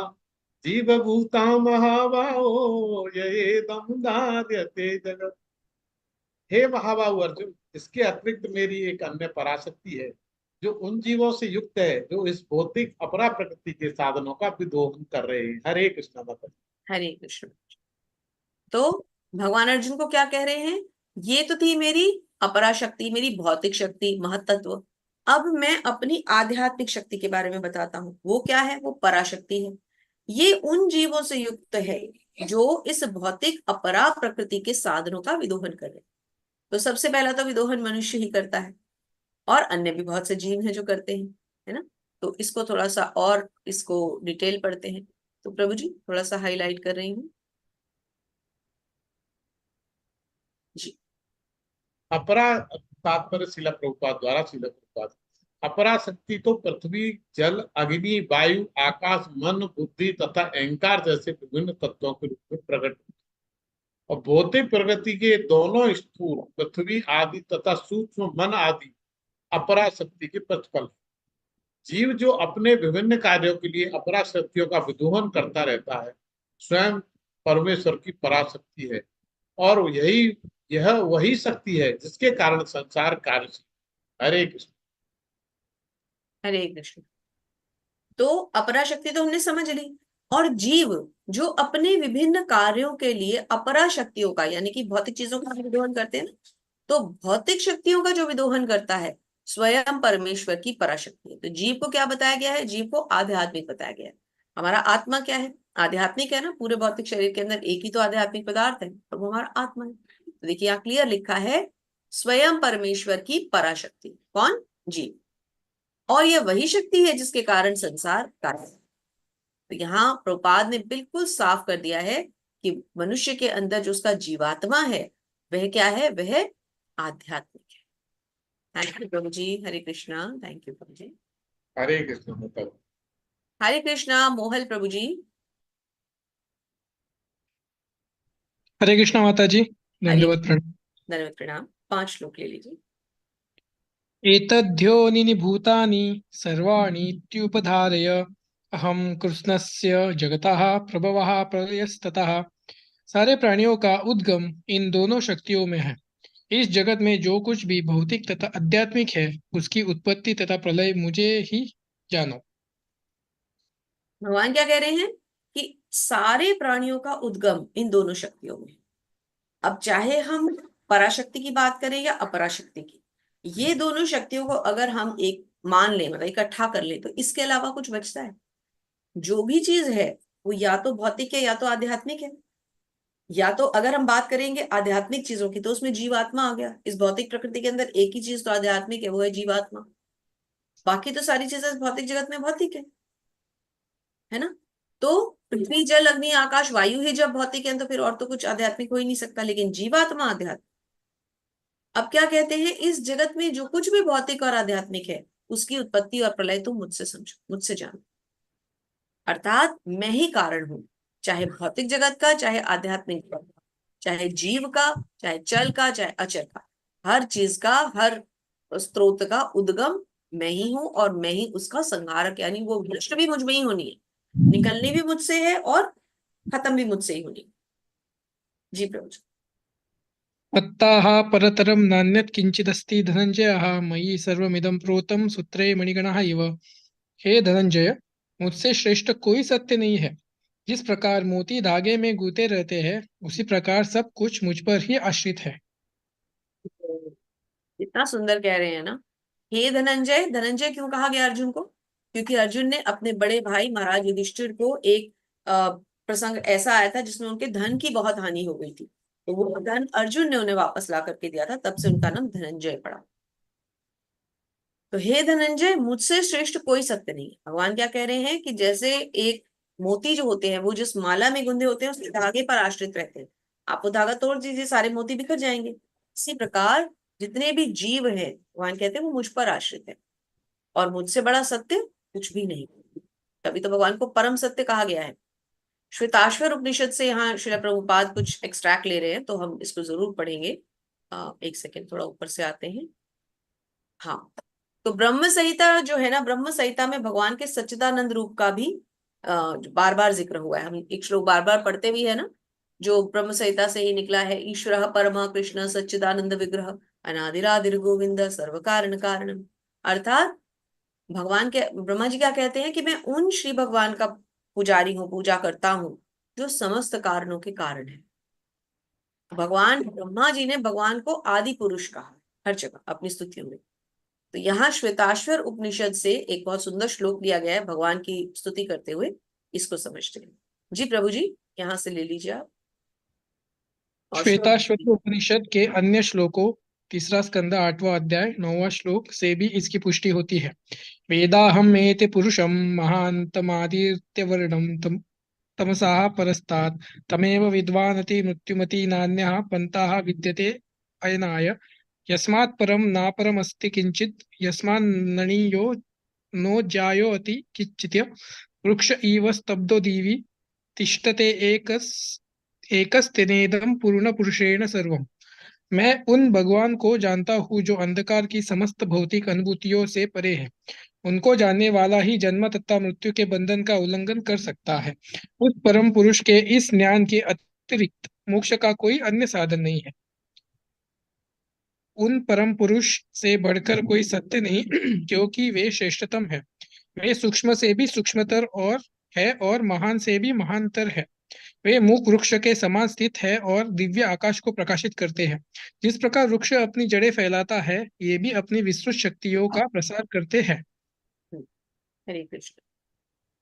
जीव भूता महाबाहो ये दम दाद्यते जगत। हे महाबाहु अर्जुन, इसके अतिरिक्त मेरी एक अन्य पराशक्ति है जो उन जीवों से युक्त है जो इस भौतिक अपरा प्रकृति के साधनों का विदोहन कर रहे हैं। हरे कृष्ण माता जी। हरे कृष्ण। तो भगवान अर्जुन को क्या कह रहे हैं? ये तो थी मेरी अपरा शक्ति, मेरी भौतिक शक्ति, महतत्व। अब मैं अपनी आध्यात्मिक शक्ति के बारे में बताता हूँ। वो क्या है? वो पराशक्ति है। ये उन जीवों से युक्त है जो इस भौतिक अपरा प्रकृति के साधनों का विदोहन कर रहे हैं। तो सबसे पहला तो विदोहन मनुष्य ही करता है, और अन्य भी बहुत से जीव हैं जो करते हैं, है ना। तो इसको थोड़ा सा और इसको डिटेल पढ़ते हैं। तो प्रभु जी थोड़ा सा हाईलाइट कर रही हूँ जी। अपरा तात्पर्य शिला प्रभुपाद द्वारा, शिला प्रभुपाद। अपरा शक्ति तो पृथ्वी, जल, अग्नि, वायु, आकाश, मन, बुद्धि तथा अहंकार जैसे विभिन्न तत्वों के रूप में प्रकट होती है। और भौतिक प्रगति के दोनों स्थूल पृथ्वी आदि तथा सूक्ष्म मन आदि अपरा शक्ति के प्रतिफल। जीव जो अपने विभिन्न कार्यों के लिए अपरा शक्तियों का विदोहन करता रहता है, स्वयं परमेश्वर की पराशक्ति है। और यह वही शक्ति है जिसके कारण संसार कार्यशील। हरे कृष्ण। हरे कृष्ण। तो अपरा शक्ति तो हमने समझ ली, और जीव जो अपने विभिन्न कार्यों के लिए अपरा शक्तियों का, यानी कि भौतिक चीजों का विदोहन करते हैं ना, तो भौतिक शक्तियों का जो विदोहन करता है स्वयं परमेश्वर की पराशक्ति है। तो जीव को क्या बताया गया है? जीव को आध्यात्मिक बताया गया है। हमारा आत्मा क्या है? आध्यात्मिक है ना। पूरे भौतिक शरीर के अंदर एक ही तो आध्यात्मिक पदार्थ है, तो वो हमारा आत्मा है। तो देखिए यहाँ क्लियर लिखा है स्वयं परमेश्वर की पराशक्ति। कौन? जीव। और यह वही शक्ति है जिसके कारण संसार कार्य है। तो यहाँ प्रभुपाद ने बिल्कुल साफ कर दिया है कि मनुष्य के अंदर जो उसका जीवात्मा है वह क्या है? वह आध्यात्मिक है। थैंक यू प्रभु जी। हरे कृष्णा। थैंक यू प्रभु जी। हरे कृष्ण। मतलब हरे कृष्णा। मोहल प्रभु जी। हरे कृष्णा माता जी। हरे दंडवत प्रणाम। धन्यवाद प्रणाम। 5 श्लोक ले लीजिए। एतद्योनीनि भूतानि सर्वाणि इत्युपधारय अहं कृष्णस्य जगतः प्रभवः प्रलयस्ततः। सारे प्राणियों का उद्गम इन दोनों शक्तियों में है। इस जगत में जो कुछ भी भौतिक तथा आध्यात्मिक है उसकी उत्पत्ति तथा प्रलय मुझे ही जानो। भगवान क्या कह रहे हैं कि सारे प्राणियों का उद्गम इन दोनों शक्तियों में है। अब चाहे हम पराशक्ति की बात करें या अपराशक्ति की, ये दोनों शक्तियों को अगर हम एक मान लें, मतलब इकट्ठा कर लें, तो इसके अलावा कुछ बचता है? जो भी चीज है वो या तो भौतिक है या तो आध्यात्मिक है। या तो अगर हम बात करेंगे आध्यात्मिक चीजों की तो उसमें जीवात्मा आ गया। इस भौतिक प्रकृति के अंदर एक ही चीज तो आध्यात्मिक है, वो है जीवात्मा। बाकी तो सारी चीजें भौतिक जगत में भौतिक है ना। तो पृथ्वी, जल, अग्नि, आकाश, वायु ही जब भौतिक है तो फिर और तो कुछ आध्यात्मिक हो ही नहीं सकता, लेकिन जीवात्मा आध्यात्मिक। अब क्या कहते हैं? इस जगत में जो कुछ भी भौतिक और आध्यात्मिक है उसकी उत्पत्ति और प्रलय तुम मुझसे समझो, मुझसे जानो। अर्थात मैं ही कारण हूं, चाहे भौतिक जगत का, चाहे आध्यात्मिक जगत का, चाहे जीव का, चाहे चल का, चाहे अचल का। हर चीज का, हर स्रोत का उद्गम मैं ही हूं, और मैं ही उसका संहारक, यानी वो भ्रष्ट भी मुझ में ही होनी है, निकलनी भी मुझसे है, और खत्म भी मुझसे ही होनी है। जी प्रभु जी। मत्ताः परतरं नान्यत् किंचिदस्ति धनंजयः मयि सर्वमिदं प्रोतं सूत्रे मणिगणः इव। हे धनंजय, मुझसे श्रेष्ठ कोई सत्य नहीं है। जिस प्रकार मोती धागे में गूंथे रहते हैं उसी प्रकार सब कुछ मुझ पर ही आश्रित है। इतना सुंदर कह रहे हैं ना। हे धनंजय। धनंजय क्यों कहा गया अर्जुन को? क्योंकि अर्जुन ने अपने बड़े भाई महाराज युधिष्ठिर को एक प्रसंग ऐसा आया था जिसमें उनके धन की बहुत हानि हो गई थी, तो वो धन अर्जुन ने उन्हें वापस ला करके दिया था, तब से उनका नाम धनंजय पड़ा। तो हे धनंजय, मुझसे श्रेष्ठ कोई सत्य नहीं है। भगवान क्या कह रहे हैं कि जैसे एक मोती जो होते हैं वो जिस माला में गुंदे होते हैं उसके धागे पर आश्रित रहते हैं, आप वो धागा तोड़ दीजिए सारे मोती बिखर जाएंगे। इसी प्रकार जितने भी जीव हैं भगवान कहते हैं वो मुझ पर आश्रित है, और मुझसे बड़ा सत्य कुछ भी नहीं। तभी तो भगवान को परम सत्य कहा गया है। श्वेताश्वर उपनिषद से यहाँ श्रील प्रभुपाद कुछ एक्सट्रैक्ट ले रहे हैं, तो हम इसको जरूर पढ़ेंगे। एक सेकेंड, थोड़ा ऊपर से आते हैं। हाँ, तो ब्रह्म संहिता जो है ना, ब्रह्म संहिता में भगवान के सच्चिदानंद रूप का भी बार बार जिक्र हुआ है। हम एक श्लोक बार बार पढ़ते भी है ना, जो ब्रह्म संहिता से ही निकला है। ईश्वर परम कृष्ण सच्चिदानंद विग्रह अनादिरादिर गोविंद सर्व कारण कारणम। अर्थात भगवान के, ब्रह्मा जी क्या कहते हैं कि मैं उन श्री भगवान का पुजारी हूँ, पूजा करता हूँ जो समस्त कारणों के कारण है। भगवान ब्रह्मा जी ने भगवान को आदि पुरुष कहा हर जगह अपनी स्तुतियों में। तो यहाँ श्वेताश्वर उपनिषद से एक बहुत सुंदर श्लोक लिया गया है भगवान की स्तुति करते हुए, इसको समझते हैं। जी प्रभु जी, यहाँ से ले लीजिए आप। और श्वेताश्वतर उपनिषद के अन्य श्लोकों, तीसरा स्कंद 8वां अध्याय 9वां श्लोक से भी इसकी पुष्टि होती है। वेदाहम एते पुरुषम महान्तमादित्यवर्णम तमसाः परस्तात् तमेव विद्वानति मृत्युमति नान्यः पन्थाः विद्यते अयनाय यस्मात् परं नापरमस्ति किंचित् यस्मान्नणीयो नो ज्यायोऽति किच्चित् वृक्ष इव स्तब्धो दिवि तिष्ठते एकस्तेनेदं पूर्ण पुरुषेण सर्वम्। मैं उन भगवान को जानता हूँ जो अंधकार की समस्त भौतिक अनुभूतियों से परे है। उनको जानने वाला ही जन्म तथा मृत्यु के बंधन का उल्लंघन कर सकता है। उस परम पुरुष के इस ज्ञान के अतिरिक्त मोक्ष का कोई अन्य साधन नहीं है। उन परम पुरुष से बढ़कर कोई सत्य नहीं क्योंकि वे श्रेष्ठतम है। वे सूक्ष्म से भी सूक्ष्मतर और महान से भी महानतर है। वे मुख वृक्ष के समान स्थित है और दिव्य आकाश को प्रकाशित करते हैं। जिस प्रकार वृक्ष अपनी जड़ें फैलाता है, ये भी अपनी विस्तृत शक्तियों का प्रसार करते हैं। हरे कृष्ण।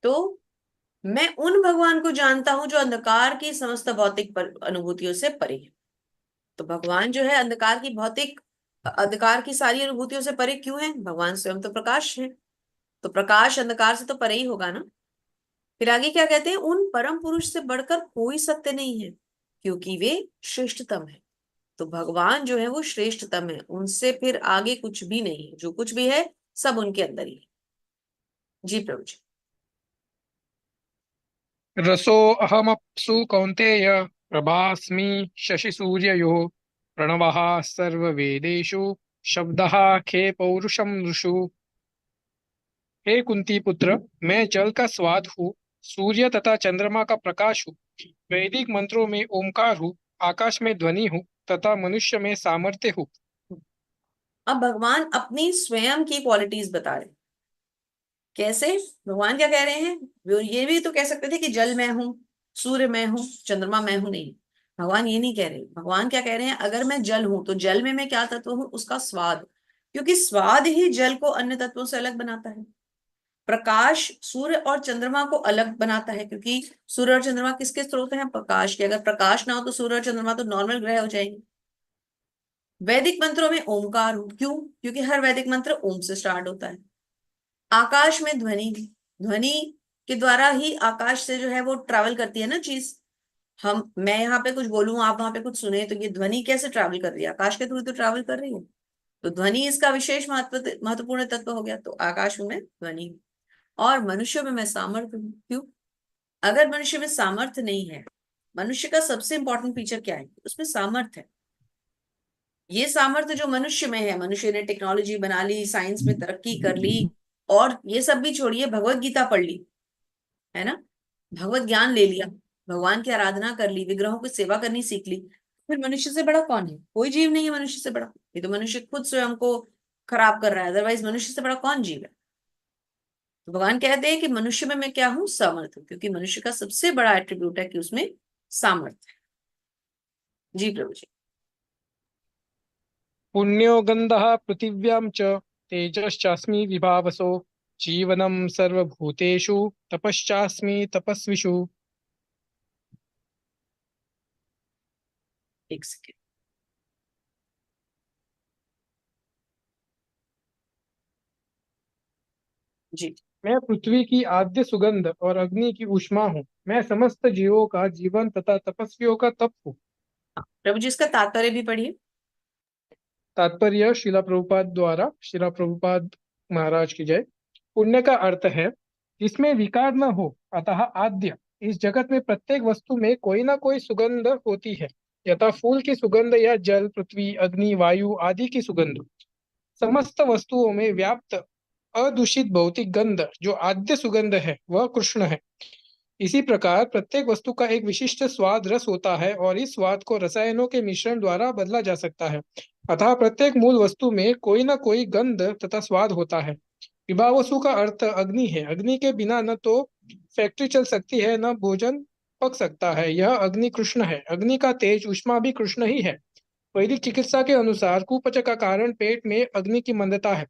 तो मैं उन भगवान को जानता हूं जो अंधकार की समस्त भौतिक अनुभूतियों से परे है। तो भगवान जो है अंधकार की सारी अनुभूतियों से परे क्यों है? भगवान स्वयं तो प्रकाश है, तो प्रकाश अंधकार से तो परे ही होगा ना। फिर आगे क्या कहते हैं? उन परम पुरुष से बढ़कर कोई सत्य नहीं है क्योंकि वे श्रेष्ठतम है। तो भगवान जो है वो श्रेष्ठतम है, उनसे फिर आगे कुछ भी नहीं है। जो कुछ भी है सब उनके अंदर ही है। जी प्रभु जी। रसो अहमप्सु कौन्तेय प्रभास्मि शशि सूर्ययोः प्रणवः सर्ववेदेषु शब्दः खे पौरुषम नृषु। हे कुंती पुत्र, मैं जल का स्वाद हूँ, सूर्य तथा चंद्रमा का प्रकाश हूँ, वैदिक मंत्रों में ओमकार हूँ, आकाश में ध्वनि हूँ तथा मनुष्य में सामर्थ्य हूँ। अब भगवान अपनी स्वयं की क्वालिटीज बता रहे हैं। कैसे? भगवान क्या कह रहे हैं? वो ये भी तो कह सकते थे कि जल मैं हूं, सूर्य मैं हूं, चंद्रमा मैं हूं। नहीं, भगवान ये नहीं कह रहे। भगवान क्या कह रहे हैं? अगर मैं जल हूं तो जल में मैं क्या तत्व हूं? उसका स्वाद, क्योंकि स्वाद ही जल को अन्य तत्वों से अलग बनाता है। प्रकाश सूर्य और चंद्रमा को अलग बनाता है, क्योंकि सूर्य और चंद्रमा किसके स्रोत हैं? प्रकाश के। अगर प्रकाश ना हो तो सूर्य और चंद्रमा तो नॉर्मल ग्रह हो जाएंगे। वैदिक मंत्रों में ओमकार हूं, क्यों? क्योंकि हर वैदिक मंत्र ओम से स्टार्ट होता है। आकाश में ध्वनि, ध्वनि के द्वारा ही आकाश से जो है वो ट्रैवल करती है ना चीज। मैं यहाँ पे कुछ बोलूं, आप वहां पे कुछ सुने, तो ये ध्वनि कैसे ट्रैवल कर रही है? आकाश के थ्रू तो ट्रैवल कर रही है। तो ध्वनि इसका विशेष महत्वपूर्ण तत्व हो गया। तो आकाश में ध्वनि, और मनुष्य में मैं सामर्थ्य हूँ। क्यों? अगर मनुष्य में सामर्थ्य नहीं है, मनुष्य का सबसे इंपॉर्टेंट फीचर क्या है? उसमें सामर्थ्य है। ये सामर्थ्य जो मनुष्य में है, मनुष्य ने टेक्नोलॉजी बना ली, साइंस में तरक्की कर ली, और ये सब भी छोड़िए, भगवत गीता पढ़ ली, है ना, भगवत ज्ञान ले लिया, भगवान की आराधना कर ली, विग्रहों की सेवा करनी सीख ली, फिर मनुष्य से बड़ा कौन है? कोई जीव नहीं है मनुष्य से बड़ा। ये तो मनुष्य खुद स्वयं को खराब कर रहा है, अदरवाइज मनुष्य से बड़ा कौन जीव है? तो भगवान कहते हैं कि मनुष्य में मैं क्या हूं? समर्थ हूं, क्योंकि मनुष्य का सबसे बड़ा एट्रीब्यूट है कि उसमें सामर्थ्य है। जी प्रभु जी। पुण्यो गंधः पृथिव्यां च तेजश्चास्मि विभावसो जीवनं सर्वभूतेषु तपश्चास्मि तपस्विषु। एक सेकेंड। जी। मैं पृथ्वी की आद्य सुगंध और अग्नि की ऊष्मा हूँ। मैं समस्त जीवों का जीवन तथा तपस्वियों का तप हूँ। हाँ, प्रभु जी इसका तात्पर्य भी पढ़िए। तात्पर्य शिला प्रभुपाद द्वारा, शिला प्रभुपाद महाराज की जय। पुण्य का अर्थ है जिसमें विकार न हो, अतः आद्य। इस जगत में प्रत्येक वस्तु में कोई ना कोई सुगंध होती है, यथा फूल की सुगंध या जल, पृथ्वी, अग्नि, वायु आदि की सुगंध। समस्त वस्तुओं में व्याप्त अदूषित भौतिक गंध जो आद्य सुगंध है वह कृष्ण है। इसी प्रकार प्रत्येक वस्तु का एक विशिष्ट स्वाद रस होता है और इस स्वाद को रसायनों के मिश्रण द्वारा बदला जा सकता है। अतः प्रत्येक मूल वस्तु में कोई न कोई गंध तथा स्वाद होता है। विभावसु का अर्थ अग्नि है। अग्नि के बिना न तो फैक्ट्री चल सकती है, न भोजन पक सकता है। यह अग्नि कृष्ण है। अग्नि का तेज ऊष्मा भी कृष्ण ही है। वैदिक चिकित्सा के अनुसार कुपच का कारण पेट में अग्नि की मंदता है।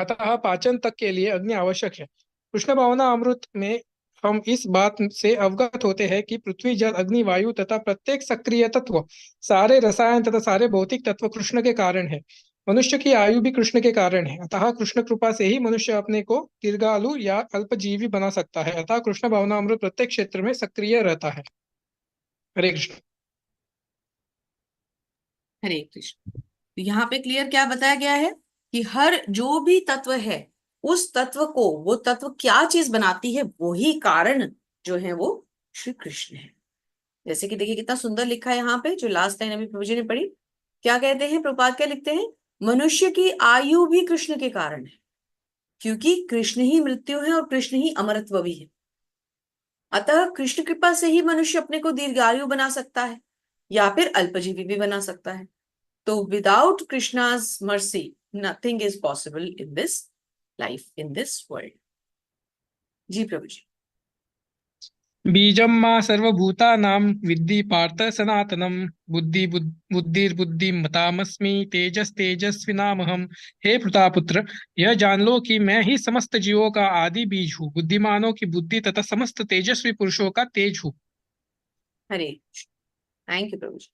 अतः पाचन तक के लिए अग्नि आवश्यक है। कृष्ण भावना अमृत में हम इस बात से अवगत होते हैं कि पृथ्वी, जल, अग्नि, वायु तथा प्रत्येक सक्रिय तत्व, सारे रसायन तथा सारे भौतिक तत्व कृष्ण के कारण है। मनुष्य की आयु भी कृष्ण के कारण है। अतः कृष्ण कृपा से ही मनुष्य अपने को दीर्घायु या अल्पजीवी बना सकता है। अतः कृष्ण भावना अमृत प्रत्येक क्षेत्र में सक्रिय रहता है। हरे कृष्ण। हरे कृष्ण। तो यहाँ पे क्लियर क्या बताया गया है कि हर जो भी तत्व है, उस तत्व को वो तत्व क्या चीज बनाती है, वही कारण जो है वो श्री कृष्ण है। जैसे कि देखिए कितना सुंदर लिखा है यहाँ पे, जो लास्ट लाइन अभी प्रभु जी ने पढ़ी। क्या कहते हैं प्रभुपाद, क्या लिखते हैं? मनुष्य की आयु भी कृष्ण के कारण है, क्योंकि कृष्ण ही मृत्यु है और कृष्ण ही अमरत्व भी है। अतः कृष्ण कृपा से ही मनुष्य अपने को दीर्घायु बना सकता है या फिर अल्पजीवी भी बना सकता है। तो without Krishna's mercy nothing is possible in this life, in this world. जी प्रभु जी। बीजं मा सर्वभूतानां विद्धि पार्थ सनातनम। बुद्धिर्बुद्धिमतामस्मि, तेजस तेजस्विनामहम। हे प्रतापुत्र, यह जान लो कि मैं ही समस्त जीवों का आदि बीज हूँ, बुद्धिमानों की बुद्धि तथा समस्त तेजस्वी पुरुषों का तेज हूँ। हरे थैंक यू प्रभु जी।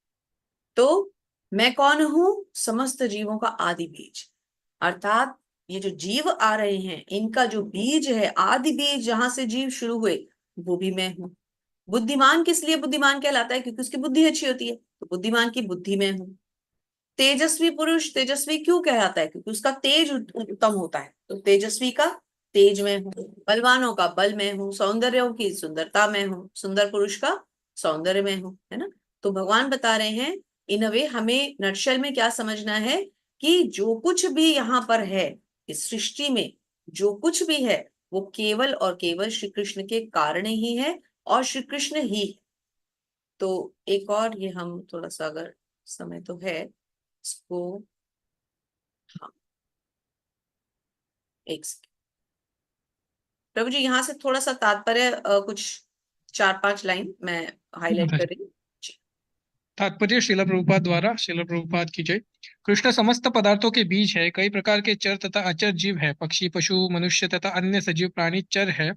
तो मैं कौन हूं? समस्त जीवों का आदि बीज। अर्थात ये जो जीव आ रहे हैं, इनका जो बीज है, आदि बीज जहां से जीव शुरू हुए, वो भी मैं हूं। बुद्धिमान किस लिए बुद्धिमान कहलाता है? क्योंकि उसकी बुद्धि अच्छी होती है, तो बुद्धिमान की बुद्धि में हूं। तेजस्वी पुरुष तेजस्वी क्यों कहलाता है? क्योंकि उसका तेज उत्तम होता है, तो तेजस्वी का तेज में हूं। बलवानों का बल में हूं। सौंदर्यों की सुंदरता में हूं। सुंदर पुरुष का सौंदर्य में हूं, है ना? तो भगवान बता रहे हैं इन अ वे, हमें नटशल में क्या समझना है कि जो कुछ भी यहाँ पर है, इस सृष्टि में जो कुछ भी है, वो केवल और केवल श्री कृष्ण के कारण ही है और श्री कृष्ण ही है। तो एक और ये हम थोड़ा सा, अगर समय तो है इसको, हाँ एक सेकंड प्रभु जी, यहाँ से थोड़ा सा तात्पर्य कुछ 4-5 लाइन मैं हाईलाइट कर रही हूँ जी। तात्पर्य शिला प्रभुपाद द्वारा। शिला प्रभुपाद की जय। कृष्ण समस्त पदार्थों के बीज है। कई प्रकार के चर तथा अचर जीव है। पक्षी, पशु, मनुष्य तथा अन्य सजीव प्राणी चर है।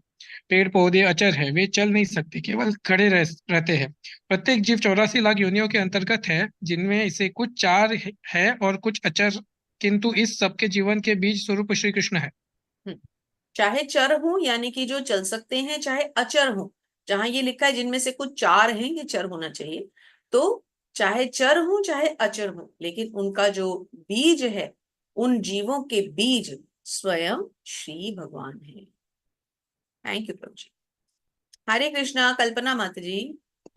पेड़ पौधे अचर है, वे चल नहीं सकते, केवल खड़े रहते हैं। प्रत्येक जीव 84 लाख योनियों के अंतर्गत है, जिनमें से कुछ चार है और कुछ अचर, किंतु इस सबके जीवन के बीज स्वरूप श्री कृष्ण है। चाहे चर हो यानी कि जो चल सकते हैं, चाहे अचर हो, जहां ये लिखा है जिनमें से कुछ चार हैं, ये चर होना चाहिए। तो चाहे चर हो चाहे अचर हो, लेकिन उनका जो बीज है, उन जीवों के बीज स्वयं श्री भगवान है। थैंक यू प्रभु जी। हरे कृष्णा। कल्पना माता जी,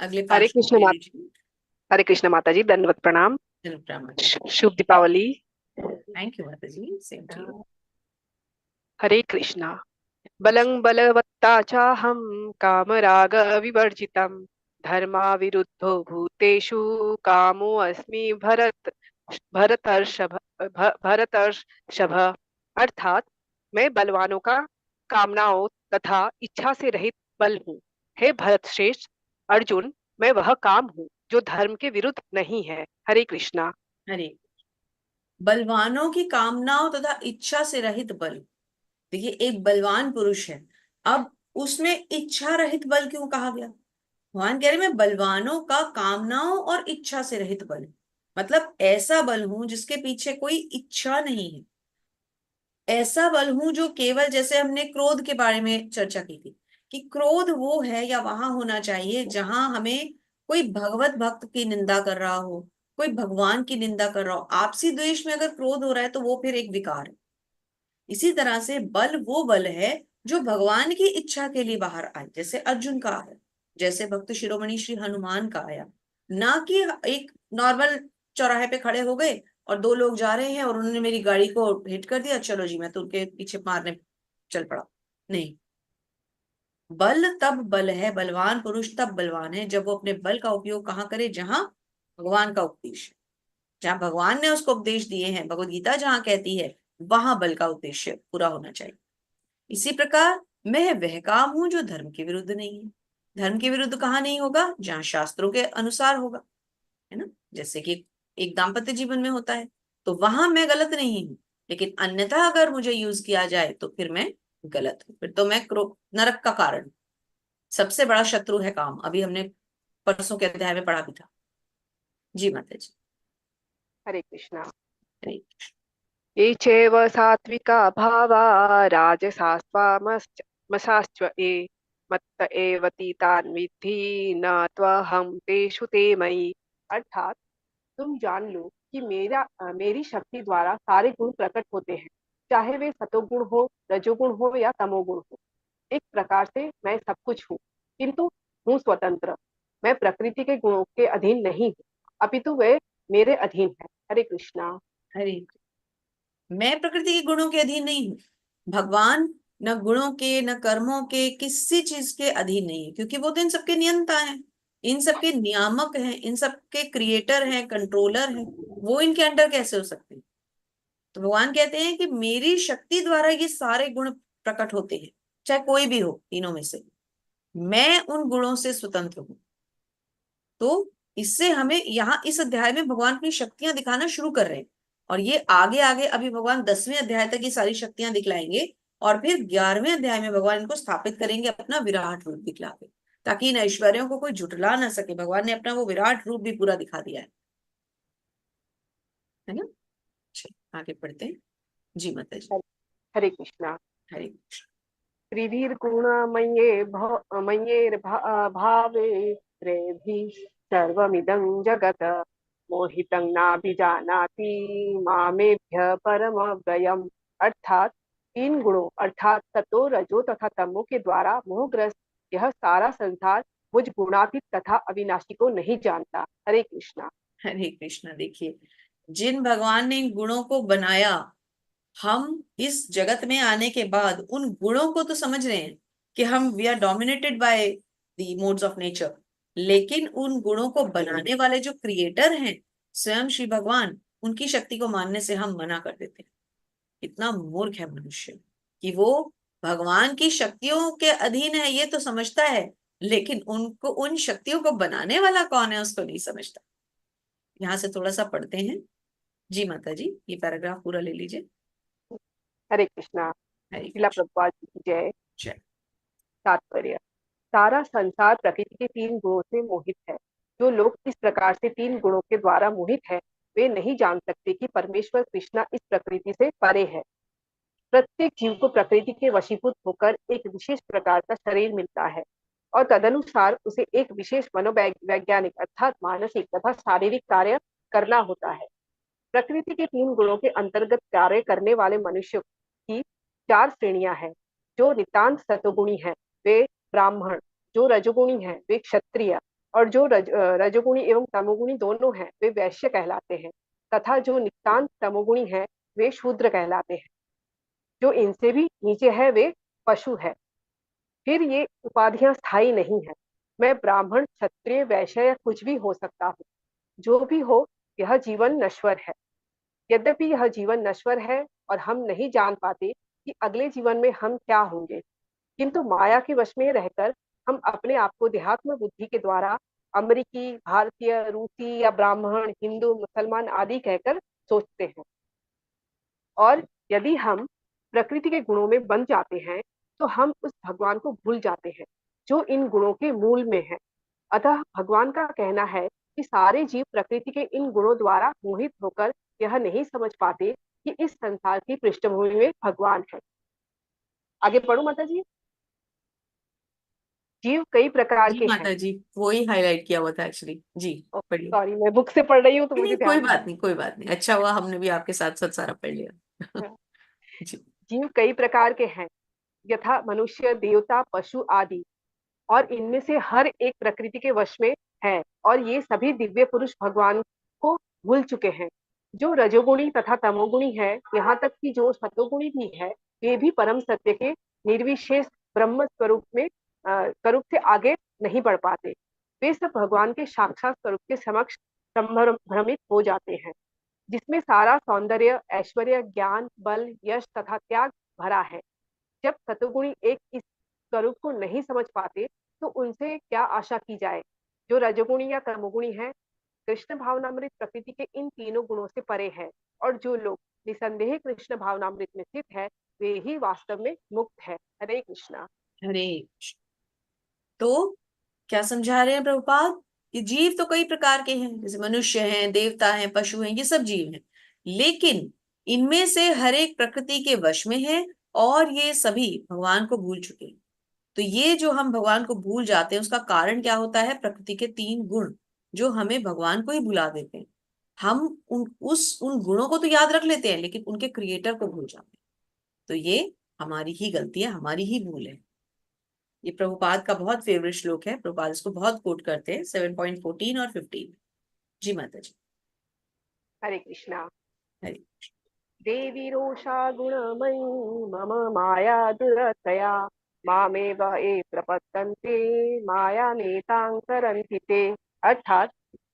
अगले हरे 5 कृष्ण ले माता। लीजिए। हरे कृष्ण माता जी, दंडवत प्रणाम। चलो माता जी। शुभ दीपावली। थैंक यू माता जी, सेम टू यू। हरे कृष्णा। बलं बलवत्ता चाहं कामराग विवर्जितं, धर्मा विरुद्धो भूतेषु कामो अस्मि भरतर्षभ। अर्थात मैं बलवानों का कामनाओं तथा इच्छा से रहित बल हूँ। हे भरत श्रेष्ठ अर्जुन, मैं वह काम हूँ जो धर्म के विरुद्ध नहीं है। हरे कृष्णा। हरे। बलवानों की कामनाओं तथा इच्छा से रहित बल। देखिए एक बलवान पुरुष है, अब उसमें इच्छा रहित बल क्यों कहा गया? भगवान कह रहे मैं बलवानों का कामनाओं और इच्छा से रहित बल, मतलब ऐसा बल हूं जिसके पीछे कोई इच्छा नहीं है। ऐसा बल हूं जो केवल, जैसे हमने क्रोध के बारे में चर्चा की थी, कि क्रोध वो है या वहां होना चाहिए जहां हमें कोई भगवत भक्त की निंदा कर रहा हो, कोई भगवान की निंदा कर रहा हो। आपसी द्वेष में अगर क्रोध हो रहा है तो वो फिर एक विकार है। इसी तरह से बल वो बल है जो भगवान की इच्छा के लिए बाहर आए, जैसे अर्जुन का आया, जैसे भक्त शिरोमणि श्री हनुमान का आया। ना कि एक नॉर्मल चौराहे पे खड़े हो गए और दो लोग जा रहे हैं और उन्होंने मेरी गाड़ी को हिट कर दिया, चलो जी मैं तो उनके पीछे मारने चल पड़ा। नहीं, बल तब बल है, बलवान पुरुष तब बलवान है जब वो अपने बल का उपयोग कहाँ करे? जहां भगवान का उपदेश है, जहां भगवान ने उसको उपदेश दिए हैं, भगवत गीता जहां कहती है, वहां बल का उद्देश्य पूरा होना चाहिए। इसी प्रकार मैं वह काम हूं जो धर्म के विरुद्ध नहीं है। धर्म के विरुद्ध कहाँ नहीं होगा? जहां शास्त्रों के अनुसार होगा, है ना? जैसे कि एक दाम्पत्य जीवन में होता है, तो वहां मैं गलत नहीं हूं। लेकिन अन्यथा अगर मुझे यूज किया जाए तो फिर मैं गलत हूँ, फिर तो मैं नरक का कारण हूं। सबसे बड़ा शत्रु है काम, अभी हमने परसों के अध्याय में पढ़ा भी था। जी माता जी। हरे कृष्णा। हरे कृष्ण। ये चैव सात्विका भावा राजसास्त्वामश्च ये मत्त एव तीतान् विद्धि न त्वहं तेषु ते मयि। अर्थात तुम जान लो कि मेरी शक्ति द्वारा सारे गुण प्रकट होते हैं, चाहे वे सतोगुण हो, रजोगुण हो या तमोगुण हो। एक प्रकार से मैं सब कुछ हूँ, किंतु हूँ स्वतंत्र। मैं प्रकृति के गुणों के अधीन नहीं हूँ, अपितु वे मेरे अधीन है। हरे कृष्णा। हरे, मैं प्रकृति के गुणों के अधीन नहीं हूँ। भगवान न गुणों के न कर्मों के किसी चीज के अधीन नहीं है, क्योंकि वो तो इन सबके नियंता हैं, इन सबके नियामक हैं, इन सबके क्रिएटर हैं, कंट्रोलर हैं। वो इनके अंडर कैसे हो सकते हैं? तो भगवान कहते हैं कि मेरी शक्ति द्वारा ये सारे गुण प्रकट होते हैं, चाहे कोई भी हो तीनों में से। मैं उन गुणों से स्वतंत्र हूँ। तो इससे हमें यहाँ इस अध्याय में भगवान अपनी शक्तियां दिखाना शुरू कर रहे हैं, और ये आगे आगे अभी भगवान 10वें अध्याय तक ये सारी शक्तियां दिखलाएंगे, और फिर 11वें अध्याय में भगवान इनको स्थापित करेंगे अपना विराट रूप दिखला के, ताकि इन ऐश्वर्यों को कोई जुटला ना सके। भगवान ने अपना वो विराट रूप भी पूरा दिखा दिया है ना। चलिए, आगे पढ़ते हैं। जी माता जी। हरे कृष्णा। हरे कृष्ण। त्रिभिर्गुणमये भावे त्रिभिः सर्वमिदं जगत् मोहितं नाभिजानाति मामेभ्य परमव्ययम्। अर्थात तीन गुणों अर्थात सतो रजो तथा तमो के द्वारा मोहग्रस्त यह सारा संसार मुझ गुणातीत तथा अविनाशी को नहीं जानता। हरे कृष्णा। हरे कृष्ण। देखिए, जिन भगवान ने इन गुणों को बनाया, हम इस जगत में आने के बाद उन गुणों को तो समझ रहे हैं कि हम we are dominated by the modes of nature, लेकिन उन गुणों को बनाने वाले जो क्रिएटर हैं, स्वयं श्री भगवान, उनकी शक्ति को मानने से हम मना कर देते हैं। इतना मूर्ख है मनुष्य कि वो भगवान की शक्तियों के अधीन है ये तो समझता है, लेकिन उनको उन शक्तियों को बनाने वाला कौन है उसको नहीं समझता। यहाँ से थोड़ा सा पढ़ते हैं। जी माता जी, ये पैराग्राफ पूरा ले लीजिए। हरे कृष्णा। हरे शिला कृष्ण। प्रभुपाद जी की जय। जय। तात्पर्य। सारा संसार प्रकृति के तीन गुणों से मोहित है। जो लोग इस प्रकार से तीन गुणों के द्वारा मोहित है, वे नहीं जान सकते कि परमेश्वर कृष्णा इस प्रकृति से परे है। प्रत्येक जीव को प्रकृति के वशीभूत होकर एक विशेष प्रकार का शरीर मिलता है, और तदनुसार उसे एक विशेष मनोवैज्ञानिक अर्थात मानसिक तथा शारीरिक कार्य करना होता है। प्रकृति के तीन गुणों के अंतर्गत कार्य करने वाले मनुष्य की चार श्रेणियां हैं। जो नितांत सतोगुणी है वे ब्राह्मण, जो रजोगुणी है वे क्षत्रिय, और जो रजोगुणी एवं तमोगुणी दोनों हैं वे वैश्य कहलाते हैं, तथा जो नितांत तमोगुणी है वे शूद्र कहलाते हैं। जो इनसे भी नीचे है वे पशु है। फिर ये उपाधियां स्थायी नहीं है। मैं ब्राह्मण, क्षत्रिय, वैश्य या कुछ भी हो सकता हूँ। जो भी हो, यह जीवन नश्वर है। यद्यपि यह जीवन नश्वर है और हम नहीं जान पाते कि अगले जीवन में हम क्या होंगे, किंतु माया के वश में रहकर हम अपने आप को देहात्म बुद्धि के द्वारा अमेरिकी, भारतीय, रूसी या ब्राह्मण, हिंदू, मुसलमान आदि कहकर सोचते हैं। और यदि हम प्रकृति के गुणों में बंध जाते हैं तो हम उस भगवान को भूल जाते हैं जो इन गुणों के मूल में है। अतः भगवान का कहना है कि सारे जीव प्रकृति के इन गुणों द्वारा मोहित होकर यह नहीं समझ पाते कि इस संसार की पृष्ठभूमि में भगवान है। आगे पढ़ो माता जी। जीव कई प्रकार जी के हैं। माता जी, वो ही हाईलाइट किया हुआ था एक्चुअली। जी, पढ़िए। सॉरी, मैं बुक से पढ़ रही हूँ तो नहीं मुझे नहीं, कोई ध्यान बात नहीं, कोई बात नहीं, अच्छा हुआ हमने भी आपके साथ साथ सारा पढ़ लिया। नहीं। जी। जीव कई प्रकार के हैं, यथा मनुष्य, देवता, पशु आदि, और इनमें से हर एक प्रकृति के वश में है, और ये सभी दिव्य पुरुष भगवान को भूल चुके हैं। जो रजोगुणी तथा तमोगुणी है, यहाँ तक कि जो सतोगुणी भी है, वे भी परम सत्य के निर्विशेष ब्रह्म स्वरूप में स्वरूप से आगे नहीं बढ़ पाते। वे सब भगवान के साक्षात स्वरूप के समक्ष भ्रमित हो जाते हैं, जिसमें सारा सौंदर्य, ऐश्वर्य, ज्ञान, बल, यश तथा त्याग भरा है। जब सतोगुणी एक इस स्वरूप को नहीं समझ पाते तो उनसे क्या आशा की जाए। जो रजोगुणी या तमोगुणी है, कृष्ण भावनामृत प्रकृति के इन तीनों गुणों से परे है, और जो लोग निसंदेह कृष्ण भावनामृत में स्थित है, वे ही वास्तव में मुक्त है। हरे कृष्णा। हरे कृष्ण। तो क्या समझा रहे हैं प्रभुपाद कि जीव तो कई प्रकार के हैं, जैसे मनुष्य हैं, देवता हैं, पशु हैं, ये सब जीव हैं, लेकिन इनमें से हर एक प्रकृति के वश में है और ये सभी भगवान को भूल चुके हैं। तो ये जो हम भगवान को भूल जाते हैं उसका कारण क्या होता है? प्रकृति के 3 गुण जो हमें भगवान को ही भुला देते हैं। हम उन गुणों को तो याद रख लेते हैं लेकिन उनके क्रिएटर को भूल जाते हैं। तो ये हमारी ही गलती है, हमारी ही भूल है। ये प्रभुपाद का बहुत फेवरेट श्लोक है, प्रभुपाद इसको बहुत कोट करते हैं 7.14 और 15। जी माता जी। हरे कृष्णा। हरे देवी रोषा गुणमयी मम माया दुरतया मामेव ये प्रपद्यन्ते माया नेतां तरन्ति ते। अर्थात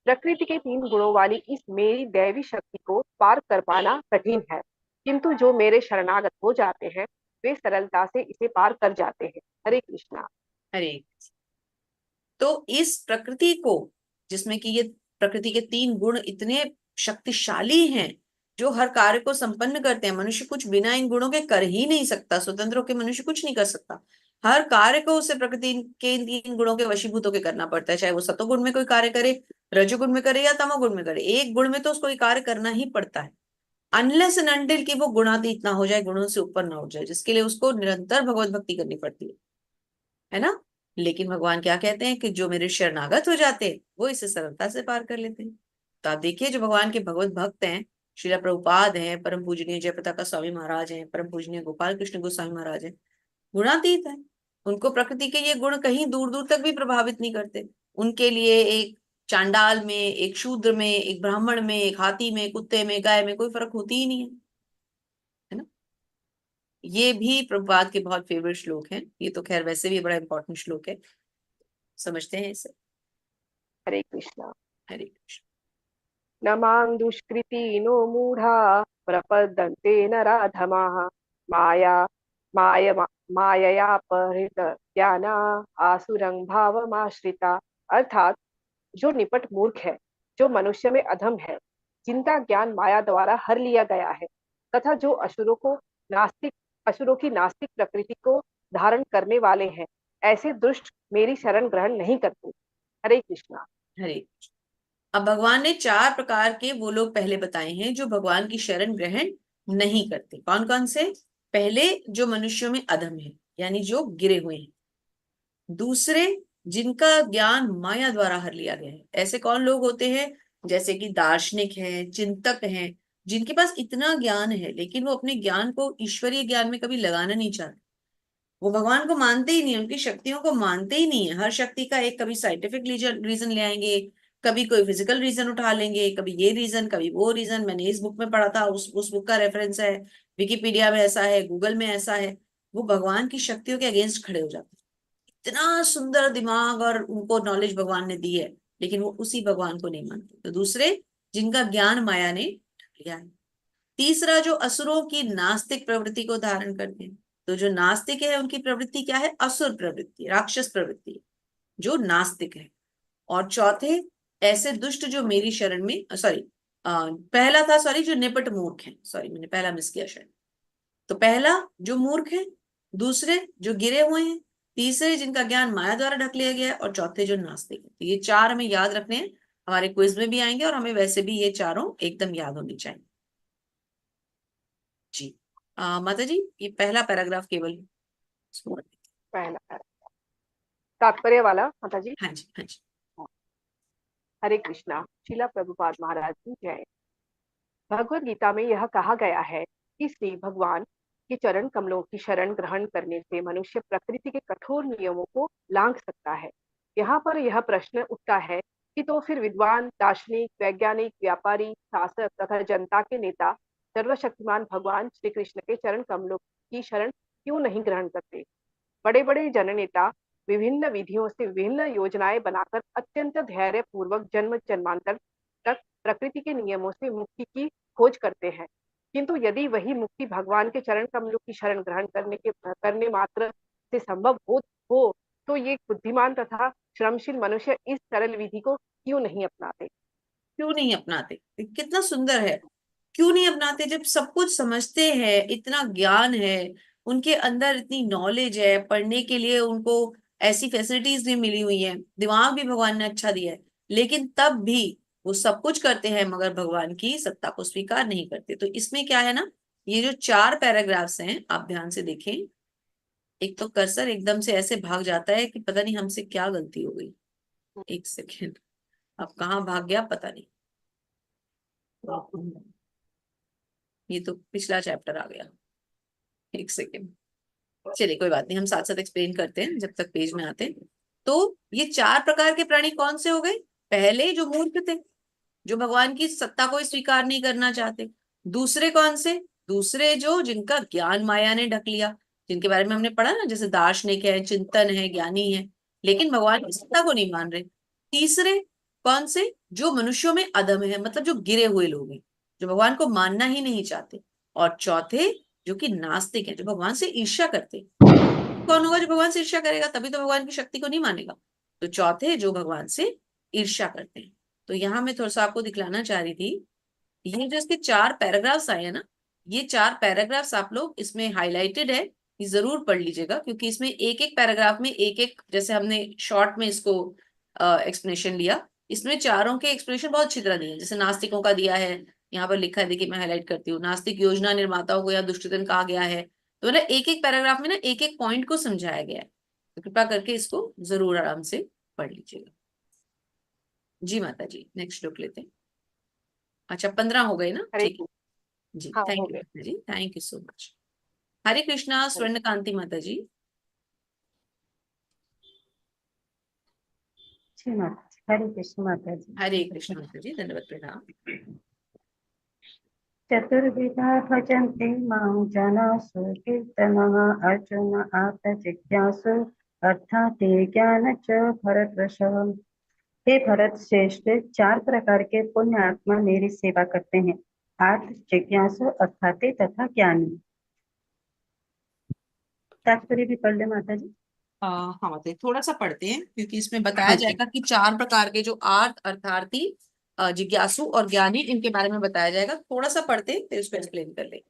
प्रकृति के 3 गुणों वाली इस मेरी दैवी शक्ति को पार कर पाना कठिन है, किंतु जो मेरे शरणागत हो जाते हैं वे सरलता से इसे पार कर जाते हैं। हरे कृष्णा। हरे। तो इस प्रकृति को, जिसमें कि ये प्रकृति के 3 गुण इतने शक्तिशाली हैं जो हर कार्य को संपन्न करते हैं, मनुष्य कुछ बिना इन गुणों के कर ही नहीं सकता, स्वतंत्र होकर मनुष्य कुछ नहीं कर सकता। हर कार्य को उसे प्रकृति के इन 3 गुणों के वशीभूत होकर करना पड़ता है, चाहे वो सतोगुण में कोई कार्य करे, रजोगुण में करे या तमोगुण में करे, एक गुण में तो उसको ये कार्य करना ही पड़ता है, अनलेस एंड अनटिल कि वो गुणातीत ना हो जाए, गुणों से ऊपर ना हो जाए, जिसके लिए उसको निरंतर भगवत भक्ति करनी पड़ती है ना। लेकिन भगवान क्या कहते हैं कि जो मेरे शरणागत हो जाते हैं वो इसे सरलता से पार कर लेते हैं। तो आप देखिए, जो भगवान के भगवत भक्त हैं, श्रीला प्रभुपाद हैं, परम पूजनीय जयप्रताप स्वामी महाराज हैं, परम पूजनीय गोपाल कृष्ण गोस्वामी महाराज हैं, गुणातीत है। उनको प्रकृति के ये गुण कहीं दूर दूर तक भी प्रभावित नहीं करते। उनके लिए एक चांडाल में, एक शूद्र में, एक ब्राह्मण में, एक हाथी में, कुत्ते में, गाय में कोई फर्क होती ही नहीं है ना। ये भी प्रभुपाद के बहुत फेवरेट श्लोक हैं। ये तो खैर वैसे भी बड़ा इंपॉर्टेंट श्लोक है, समझते हैं इसे। हरे कृष्णा। हरे कृष्ण। न मां दुष्कृतिनो मूढ़ा प्रपद्यन्ते नराधमाः माया माय माययापहृत ज्ञाना आसुरं भावमाश्रिता। अर्थात जो निपट मूर्ख है, जो मनुष्य में अधम है, जिनका ज्ञान माया द्वारा हर लिया गया है, तथा जो असुरों की नास्तिक प्रकृति को धारण करने वाले हैं, ऐसे दुष्ट मेरी शरण ग्रहण नहीं करते। हरे कृष्णा। हरे कृष्ण। अब भगवान ने 4 प्रकार के वो लोग पहले बताए हैं जो भगवान की शरण ग्रहण नहीं करते। कौन कौन से? पहले, जो मनुष्यों में अधम है, यानी जो गिरे हुए हैं। दूसरे, जिनका ज्ञान माया द्वारा हर लिया गया है। ऐसे कौन लोग होते हैं? जैसे कि दार्शनिक हैं, चिंतक हैं, जिनके पास इतना ज्ञान है लेकिन वो अपने ज्ञान को ईश्वरीय ज्ञान में कभी लगाना नहीं चाहते। वो भगवान को मानते ही नहीं, उनकी शक्तियों को मानते ही नहीं है। हर शक्ति का एक कभी साइंटिफिक रीजन ले आएंगे, कभी कोई फिजिकल रीजन उठा लेंगे, कभी ये रीजन, कभी वो रीजन। मैंने इस बुक में पढ़ा था, उस बुक का रेफरेंस है, विकिपीडिया में ऐसा है, गूगल में ऐसा है। वो भगवान की शक्तियों के अगेंस्ट खड़े हो जाते हैं। इतना सुंदर दिमाग और उनको नॉलेज भगवान ने दी है, लेकिन वो उसी भगवान को नहीं मानते। तो दूसरे, जिनका ज्ञान माया ने लिया है। तीसरा, जो असुरों की नास्तिक प्रवृत्ति को धारण करते हैं। तो जो नास्तिक है उनकी प्रवृत्ति क्या है? असुर प्रवृत्ति, राक्षस प्रवृत्ति है, जो नास्तिक है। और चौथे, ऐसे दुष्ट जो मेरी शरण में, सॉरी पहला था, सॉरी, जो निपट मूर्ख है, सॉरी मैंने पहला मिस किया शायद। तो पहला जो मूर्ख है, दूसरे जो गिरे हुए हैं, तीसरे जिनका ज्ञान माया द्वारा ढक लिया गया है, और चौथे जो नास्तिक है। तो ये 4 हमें याद रखने हैं, हमारे क्विज में भी आएंगे और हमें वैसे भी ये चारों एकदम याद होनी चाहिए। जी माता जी, ये पहला पैराग्राफ केवल पहला है तात्पर्य वाला माता जी। हाँ जी, हाँ जी। हरे कृष्णा। शिला प्रभुपाद महाराज की जय। भगवत गीता में यह कहा गया है कि श्री भगवान के चरण कमलों की शरण ग्रहण करने से मनुष्य प्रकृति के कठोर नियमों को लांघ सकता है। यहाँ पर यह प्रश्न उठता है कि तो फिर विद्वान, दार्शनिक, वैज्ञानिक, व्यापारी, शासक तथा जनता के नेता सर्वशक्तिमान भगवान श्री कृष्ण के चरण कमलों की शरण क्यों नहीं ग्रहण करते? बड़े बड़े जननेता विभिन्न विधियों से विभिन्न योजनाएं बनाकर अत्यंत धैर्य पूर्वक जन्म जन्मांतर तक प्रकृति के नियमों से मुक्ति की खोज करते हैं, किंतु यदि वही मुक्ति भगवान के चरण कमलों की शरण ग्रहण करने मात्र से संभव हो तो ये बुद्धिमान तथा श्रमशील मनुष्य इस सरल विधि को क्यों नहीं अपनाते? क्यों नहीं अपनाते? कितना सुंदर है क्यों नहीं अपनाते? जब सब कुछ समझते हैं, इतना ज्ञान है, उनके अंदर इतनी नॉलेज है, पढ़ने के लिए उनको ऐसी फैसिलिटीज भी मिली हुई है, दिमाग भी भगवान ने अच्छा दिया है, लेकिन तब भी वो सब कुछ करते हैं मगर भगवान की सत्ता को स्वीकार नहीं करते। तो इसमें क्या है ना, ये जो 4 पैराग्राफ्स हैं आप ध्यान से देखें। एक तो कर्सर एकदम से ऐसे भाग जाता है कि पता नहीं हमसे क्या गलती हो गई। एक सेकेंड, अब कहाँ भाग गया पता नहीं। ये तो पिछला चैप्टर आ गया। एक सेकेंड, चलिए कोई बात नहीं, हम साथ साथ एक्सप्लेन करते हैं जब तक पेज में आते हैं। तो ये 4 प्रकार के प्राणी कौन से हो गए? पहले जो मूर्ख थे, जो भगवान की सत्ता को स्वीकार नहीं करना चाहते। दूसरे कौन से? दूसरे जो जिनका ज्ञान माया ने ढक लिया, जिनके बारे में हमने पढ़ा ना, जैसे दार्शनिक है, चिंतन है, ज्ञानी है, लेकिन भगवान की सत्ता को नहीं मान रहे। तीसरे कौन से? जो मनुष्यों में अधम है, मतलब जो गिरे हुए लोग हैं, जो भगवान को मानना ही नहीं चाहते। और चौथे जो कि नास्तिक है, जो भगवान से ईर्ष्या करते। कौन होगा जो भगवान से ईर्ष्या करेगा? तभी तो भगवान की शक्ति को नहीं मानेगा। तो चौथे जो भगवान से ईर्ष्या करते हैं। तो यहाँ मैं थोड़ा सा आपको दिखलाना चाह रही थी, ये जो इसके 4 पैराग्राफ्स आए हैं ना, ये 4 पैराग्राफ्स आप लोग इसमें हाईलाइटेड है, ये जरूर पढ़ लीजिएगा, क्योंकि इसमें एक एक पैराग्राफ में एक एक, जैसे हमने शॉर्ट में इसको एक्सप्लेनेशन लिया, इसमें चारों के एक्सप्लेनेशन बहुत अच्छी तरह दिए हैं। जैसे नास्तिकों का दिया है, यहाँ पर लिखा है, देखिए मैं हाईलाइट करती हूँ, नास्तिक योजना निर्माताओं को या दुष्टचेतन कहा गया है। तो मतलब एक एक पैराग्राफ में ना एक एक पॉइंट को समझाया गया है। तो कृपा करके इसको जरूर आराम से पढ़ लीजिएगा। जी माता जी, नेक्स्ट श्लोक लेते हैं। अच्छा 15 हो गए ना, हरे ठीक है जी, हाँ थैंक हो यू गए। माता जी, थैंक यू सो मच। हरे कृष्णा स्वर्ण कांति माता जी। जी माता जी, हरे कृष्ण माता जी। हरे कृष्ण माता जी, दंडवत प्रणाम। चतुर्विधा भजन्ते मां जनासु कीर्तनः अर्जुन आत्म जिज्ञासु अर्थाते ज्ञान च भरतर्षभ। हे भरत श्रेष्ठ, 4 प्रकार के पुण्य आत्मा मेरी सेवा करते हैं, आत्म जिज्ञासु अर्थाते तथा ज्ञानी। तात्पर्य भी पढ़ ले माता जी। हाँ माता जी, थोड़ा सा पढ़ते हैं, क्योंकि इसमें बताया हाँ जी, जाएगा कि 4 प्रकार के जो आर्थ अर्थार्थी जिज्ञासु और ज्ञानी, इनके बारे में बताया जाएगा। थोड़ा सा पढ़ते हैं फिर उसको एक्सप्लेन कर लेंगे।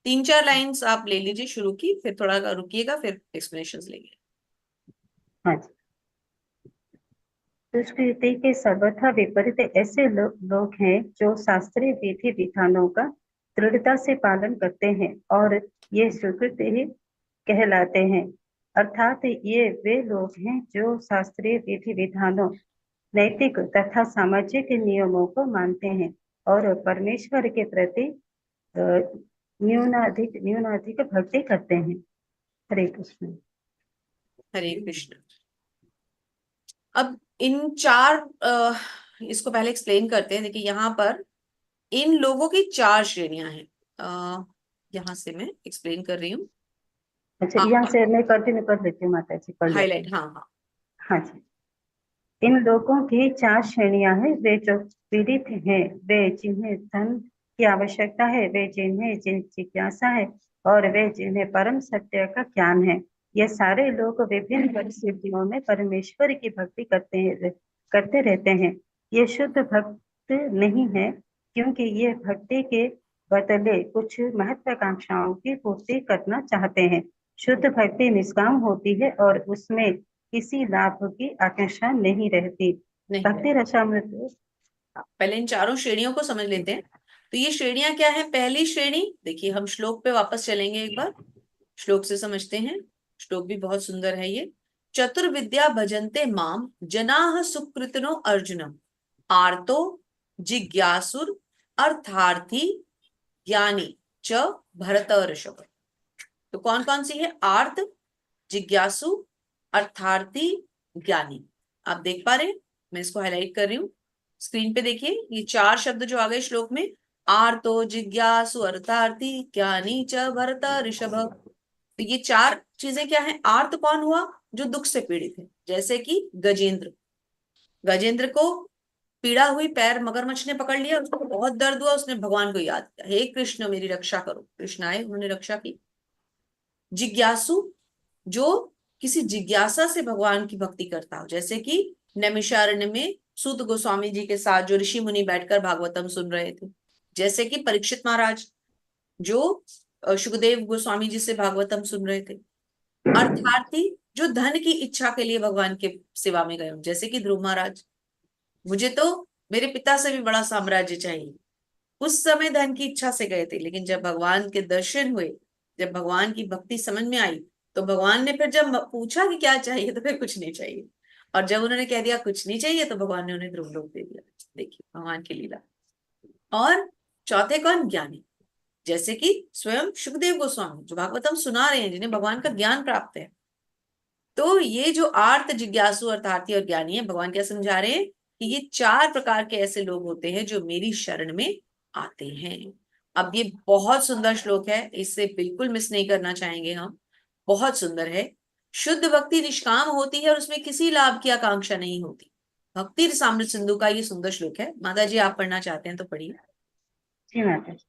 3-4 लाइंस आप ले लीजिए शुरू की, फिर थोड़ा रुकिएगा, फिर एक्सप्लेनेशन लेंगे। हाँ जी। दुष्कृति के सर्वथा विपरीत ऐसे लोग हैं जो शास्त्रीय विधि विधानों का दृढ़ता से पालन करते हैं और ये सुकृत ही कहलाते हैं। अर्थात ये वे लोग हैं जो शास्त्रीय विधि विधानों, नैतिक तथा सामाजिक नियमों को मानते हैं और परमेश्वर के प्रति अ, न्यूनाधिक भक्ति करते हैं। हरे कृष्ण। हरे कृष्ण। अब इन 4 इसको पहले एक्सप्लेन करते हैं। देखिए यहाँ पर इन लोगों की 4 श्रेणियां हैं। यहाँ से मैं एक्सप्लेन कर रही हूँ। अच्छा, यहाँ से मैं कंटिन्यू कर देती हूँ माता जी, पढ़ लेते हाईलाइट, हैं। हाँ हाँ। हाँ जी। इन लोगों की 4 श्रेणियां हैं। वे जो पीड़ित हैं, वे जिन्हें धन की आवश्यकता है, वे जिन्हें जिज्ञासा है और वे जिन्हें परम सत्य का ज्ञान है। ये सारे लोग विभिन्न परिस्थितियों में परमेश्वर की भक्ति करते रहते हैं। ये शुद्ध भक्त नहीं है, क्योंकि ये भक्ति के बदले कुछ महत्वाकांक्षाओं की पूर्ति करना चाहते हैं। शुद्ध भक्ति निष्काम होती है और उसमें किसी लाभ की आकांक्षा नहीं रहती। नहीं, भक्ति रसामृत। पहले इन 4 श्रेणियों को समझ लेते हैं। तो ये श्रेणियां क्या है? पहली श्रेणी, देखिए हम श्लोक पे वापस चलेंगे, एक बार श्लोक से समझते हैं। श्लोक भी बहुत सुंदर है ये। चतुर्विद्या भजन्ते माम जनाः सुकृतिनो अर्जुनम आर्तो जिज्ञासुर अर्थार्थी ज्ञानी च भरतर्षभ। तो कौन कौन सी है? आर्त, जिज्ञासु, अर्थार्थी, ज्ञानी। आप देख पा रहे हैं, मैं इसको हाईलाइट कर रही हूँ। स्क्रीन पे देखिए, ये 4 शब्द जो आ गए श्लोक में, आर्तो जिज्ञासु अर्थार्थी ज्ञानी च भरत ऋषभ। तो ये 4 चीजें क्या है? आर्त कौन हुआ? जो दुख से पीड़ित है, जैसे कि गजेंद्र। गजेंद्र को पीड़ा हुई, पैर मगरमच्छ ने पकड़ लिया, उसको बहुत दर्द हुआ, उसने भगवान को याद किया, हे कृष्ण मेरी रक्षा करो। कृष्ण आए, उन्होंने रक्षा की। जिज्ञासु, जो किसी जिज्ञासा से भगवान की भक्ति करता हो, जैसे कि नैमिषारण्य में सूत गोस्वामी जी के साथ जो ऋषि मुनि बैठकर भागवतम सुन रहे थे, जैसे कि परीक्षित महाराज जो सुखदेव गोस्वामी जी से भागवतम सुन रहे थे, अर्थार्थी जो धन की इच्छा के लिए भगवान के सेवा में गए, जैसे कि ध्रुव महाराज, मुझे तो मेरे पिता से भी बड़ा साम्राज्य चाहिए, उस समय धन की इच्छा से गए थे, लेकिन जब भगवान के दर्शन हुए, जब भगवान की भक्ति समझ में आई, तो भगवान ने फिर जब पूछा कि क्या चाहिए, तो फिर कुछ नहीं चाहिए, और जब उन्होंने कह दिया कुछ नहीं चाहिए, तो भगवान ने उन्हें ध्रुव लोक दे दिया। देखिए भगवान की लीला। और चौथे कौन? ज्ञानी, जैसे कि स्वयं सुखदेव गोस्वामी जो भागवतम सुना रहे हैं, जिन्हें भगवान का ज्ञान प्राप्त है। तो ये जो आर्त, जिज्ञासु, अर्थार्थी और ज्ञानी है, भगवान क्या समझा रहे हैं कि ये 4 प्रकार के ऐसे लोग होते हैं जो मेरी शरण में आते हैं। अब ये बहुत सुंदर श्लोक है, इससे बिल्कुल मिस नहीं करना चाहेंगे हम, बहुत सुंदर है। शुद्ध भक्ति निष्काम होती है और उसमें किसी लाभ की आकांक्षा नहीं होती। भक्ति रसामृत सिंधु का ये सुंदर श्लोक है। माता जी आप पढ़ना चाहते हैं तो पढ़िए। जी माता जी।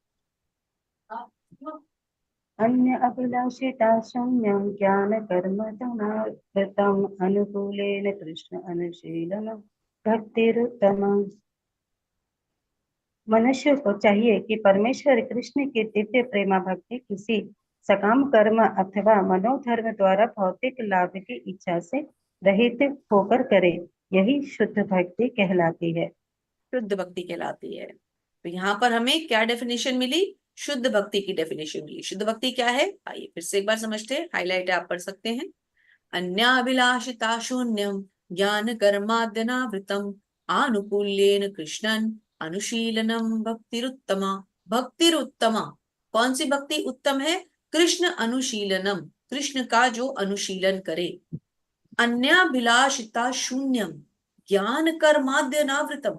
अन्य अभिलाषिता शून्यं ज्ञान कर्म धनार्थम अनुकूलेन कृष्ण अनुशीलन भक्तिरुत्तम। मनुष्य को चाहिए कि परमेश्वर कृष्ण की दिव्य प्रेमा भक्ति किसी सकाम कर्म अथवा मनोधर्म द्वारा भौतिक लाभ की इच्छा से रहित होकर करे, यही शुद्ध भक्ति कहलाती है। शुद्ध भक्ति कहलाती है। तो यहाँ पर हमें क्या डेफिनेशन मिली? शुद्ध भक्ति की डेफिनेशन मिली। शुद्ध भक्ति क्या है? आइए फिर से एक बार समझते हैं, हाईलाइट आप पढ़ सकते हैं। अन्याभिलाषिता शून्यम ज्ञान कर्माद्यनावृतम आनुकूल्येन कृष्णन अनुशीलनम भक्तिरुत्तमा। भक्तिरुत्तमा, कौन सी भक्ति उत्तम है? कृष्ण अनुशीलनम, कृष्ण का जो अनुशीलन करे। अन्याभिलाषिता शून्यम ज्ञान कर्माद्यनावृतम,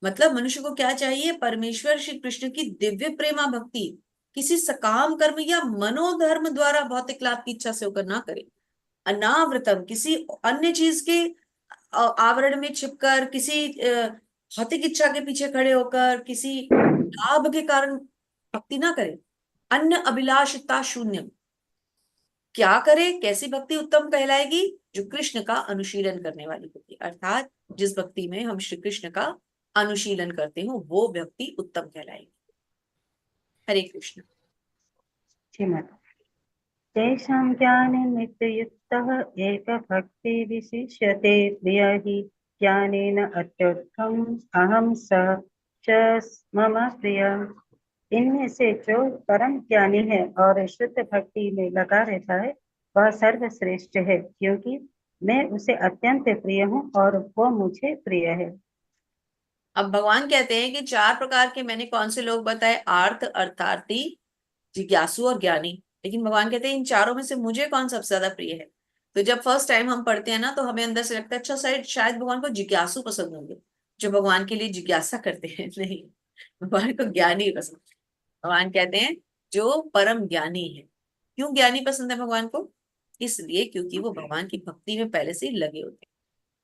मतलब मनुष्य को क्या चाहिए? परमेश्वर श्री कृष्ण की दिव्य प्रेमा भक्ति किसी सकाम कर्म या मनोधर्म द्वारा भौतिक लाभ की इच्छा से होकर ना करे। अनावृतम, किसी अन्य चीज के आवरण में छिपकर, किसी भौतिक इच्छा के पीछे खड़े होकर, किसी लाभ के कारण भक्ति ना करे। अन्य अभिलाषिता शून्यम, क्या करे? कैसी भक्ति उत्तम कहलाएगी? जो कृष्ण का अनुशीलन करने वाली भक्ति, अर्थात जिस भक्ति में हम श्री कृष्ण का अनुशीलन करते हो वो भक्ति उत्तम कहलाएगी। हरे कृष्ण। जी माता। तेषां ज्ञाने नित्ययुक्तः एक भक्ति विशिष्यते प्रिय हि ज्ञानेन अत्यर्थम अहम च मम प्रिय। इनमें से जो परम ज्ञानी है और शुद्ध भक्ति में लगा रहता है वह सर्वश्रेष्ठ है, क्योंकि मैं उसे अत्यंत प्रिय हूँ और वो मुझे प्रिय है। अब भगवान कहते हैं कि 4 प्रकार के मैंने कौन से लोग बताए? आर्थ, अर्थार्थी, जिज्ञासु और ज्ञानी। लेकिन भगवान कहते हैं इन चारों में से मुझे कौन सबसे ज्यादा प्रिय है? तो जब फर्स्ट टाइम हम पढ़ते हैं ना, तो हमें अंदर से लगता है अच्छा शायद भगवान को जिज्ञासु पसंद होंगे, जो भगवान के लिए जिज्ञासा करते हैं। नहीं, भगवान को ज्ञानी पसंद। भगवान कहते हैं जो परम ज्ञानी है। क्यों ज्ञानी पसंद है भगवान को? इसलिए क्योंकि वो भगवान की भक्ति में पहले से ही लगे होते हैं।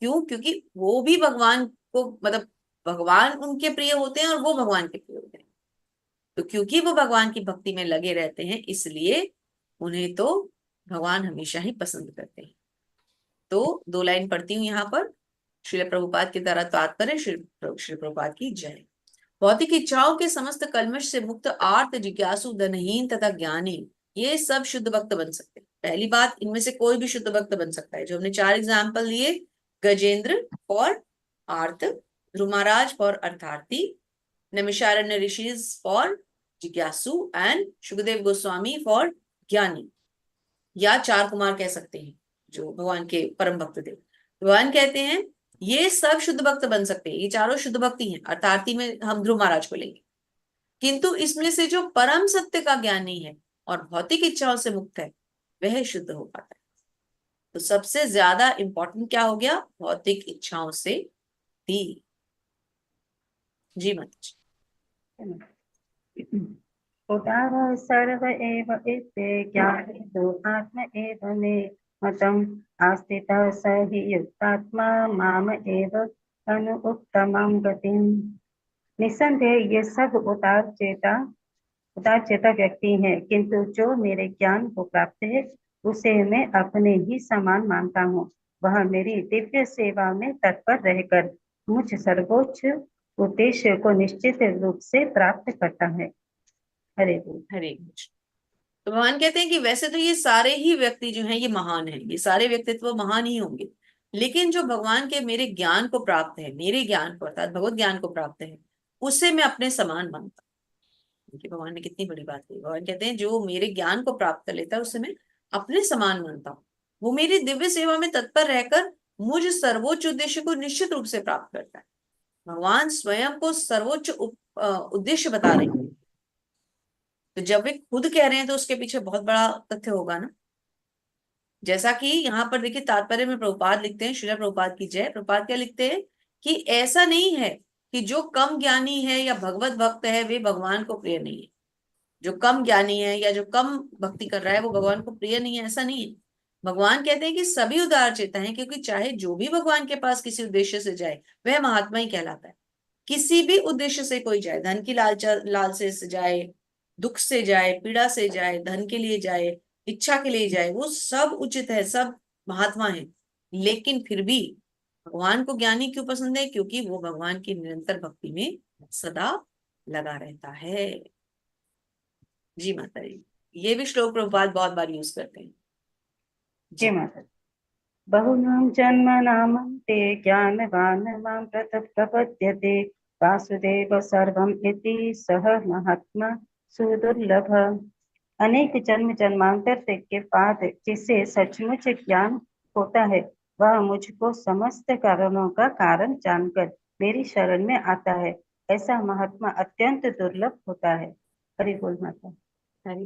क्यों? क्योंकि वो भी भगवान को, मतलब भगवान उनके प्रिय होते हैं और वो भगवान के प्रिय होते हैं। तो क्योंकि वो भगवान की भक्ति में लगे रहते हैं, इसलिए उन्हें तो भगवान हमेशा ही पसंद करते हैं। तो 2 लाइन पढ़ती हूँ यहाँ पर। श्रील प्रभुपाद के द्वारा तात्पर्य। श्री प्रभुपाद की जय। भौतिक इच्छाओं के समस्त कल्मश से मुक्त आर्त, जिज्ञासु, धनहीन तथा ज्ञानी, ये सब शुद्ध भक्त बन सकते हैं। पहली बात, इनमें से कोई भी शुद्ध भक्त बन सकता है। जो हमने 4 एग्जाम्पल दिए, गजेंद्र फॉर आर्त, ध्रुव महाराज फॉर अर्थार्थी, नैमिषारण्य ऋषिज फॉर जिज्ञासु एंड सुखदेव गोस्वामी फॉर ज्ञानी, या 4 कुमार कह सकते हैं जो भगवान के परम भक्त थे। भगवान कहते हैं ये सब शुद्ध भक्त बन सकते हैं, ये चारों शुद्ध भक्ति हैं। अर्थार्थी में हम ध्रुव महाराज को लेंगे। किंतु इसमें से जो परम सत्य का ज्ञानी है और भौतिक इच्छाओं से मुक्त है, वह शुद्ध हो पाता है। तो सबसे ज्यादा इंपॉर्टेंट क्या हो गया? भौतिक इच्छाओं से दी। जी माता जी। उदार सर्व एव इत्ते ज्ञाने तो आत्म एव मे मतम आस्थितः स हि युक्तात्मा माम एव अनुत्तमं गतिम। निस्संदेह ये सब उदार चेता व्यक्ति है, किंतु जो मेरे ज्ञान को प्राप्त है उसे मैं अपने ही समान मानता हूँ। वह मेरी दिव्य सेवा में तत्पर रहकर मुझ सर्वोच्च उद्देश्य को निश्चित रूप से प्राप्त करता है। हरे बोल। हरे कृष्ण। तो भगवान कहते हैं कि वैसे तो ये सारे ही व्यक्ति जो हैं ये महान हैं, ये सारे व्यक्तित्व महान ही होंगे, लेकिन जो भगवान के मेरे ज्ञान को प्राप्त है, मेरे ज्ञान को अर्थात भगवत ज्ञान को प्राप्त है, उसे मैं अपने समान मानता हूँ। क्योंकि भगवान ने कितनी बड़ी बात कही। भगवान कहते हैं जो मेरे ज्ञान को प्राप्त कर लेता है उसे मैं अपने समान मानता हूँ। वो मेरी दिव्य सेवा में तत्पर रहकर मुझ सर्वोच्च उद्देश्य को निश्चित रूप से प्राप्त करता है। भगवान स्वयं को सर्वोच्च उद्देश्य बता रहे हैं। तो जब वे खुद कह रहे हैं तो उसके पीछे बहुत बड़ा तथ्य होगा ना। जैसा कि यहाँ पर देखिए तात्पर्य में प्रभुपाद लिखते हैं, श्रील प्रभुपाद की जय। प्रभुपाद क्या लिखते हैं कि ऐसा नहीं है कि जो कम ज्ञानी है या भगवत भक्त है वे भगवान को प्रिय नहीं है। जो कम ज्ञानी है या जो कम भक्ति कर रहा है वो भगवान को प्रिय नहीं है, ऐसा नहीं है। भगवान कहते हैं कि सभी उदार चेता है, क्योंकि चाहे जो भी भगवान के पास किसी उद्देश्य से जाए वह महात्मा ही कहलाता है। किसी भी उद्देश्य से कोई जाए, धन की लालसे से जाए, दुख से जाए, पीड़ा से जाए, धन के लिए जाए, इच्छा के लिए जाए, वो सब उचित है, सब महात्मा है। लेकिन फिर भी भगवान को ज्ञानी क्यों पसंद है? क्योंकि वो भगवान की निरंतर भक्ति में सदा लगा रहता है। जी माता जी, ये भी श्लोक प्रभुपाद बहुत बार यूज करते हैं। जय माता। बहुनां जन्मनामन्ते ज्ञानवान् मां प्रपद्यते वासुदेव सर्वम् इति सह महात्मा सुदुर्लभ। अनेक जन्म जन्मांतर के बाद जिसे सचमुच ज्ञान होता है वह मुझको समस्त कारणों का कारण जानकर मेरी शरण में आता है। ऐसा महात्मा अत्यंत दुर्लभ होता है। हरि बोल माता। हरि।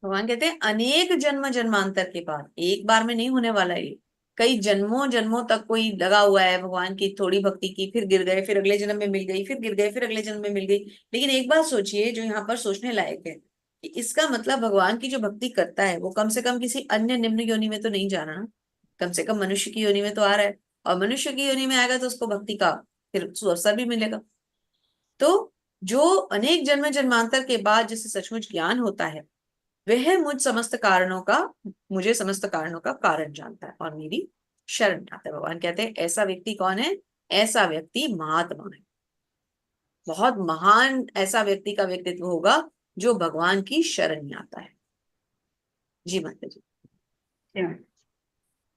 भगवान कहते हैं अनेक जन्म जन्मांतर के बाद, एक बार में नहीं होने वाला ये, कई जन्मों जन्मों तक कोई लगा हुआ है भगवान की, थोड़ी भक्ति की, फिर गिर गए, फिर अगले जन्म में मिल गई, फिर गिर गए, फिर अगले जन्म में मिल गई। लेकिन एक बात सोचिए जो यहाँ पर सोचने लायक है कि इसका मतलब भगवान की जो भक्ति करता है वो कम से कम किसी अन्य निम्न योनि में तो नहीं जा रहा ना, कम से कम मनुष्य की योनि में तो आ रहा है। और मनुष्य की योनि में आएगा तो उसको भक्ति का फिर अवसर भी मिलेगा। तो जो अनेक जन्म जन्मांतर के बाद जिसे सचमुच ज्ञान होता है वह मुझे समस्त कारणों का कारण जानता है और मेरी शरण आता है। भगवान कहते हैं ऐसा व्यक्ति कौन है? ऐसा व्यक्ति महात्मा है। बहुत महान ऐसा व्यक्ति का व्यक्तित्व होगा जो भगवान की शरण में आता है। जी माता जी।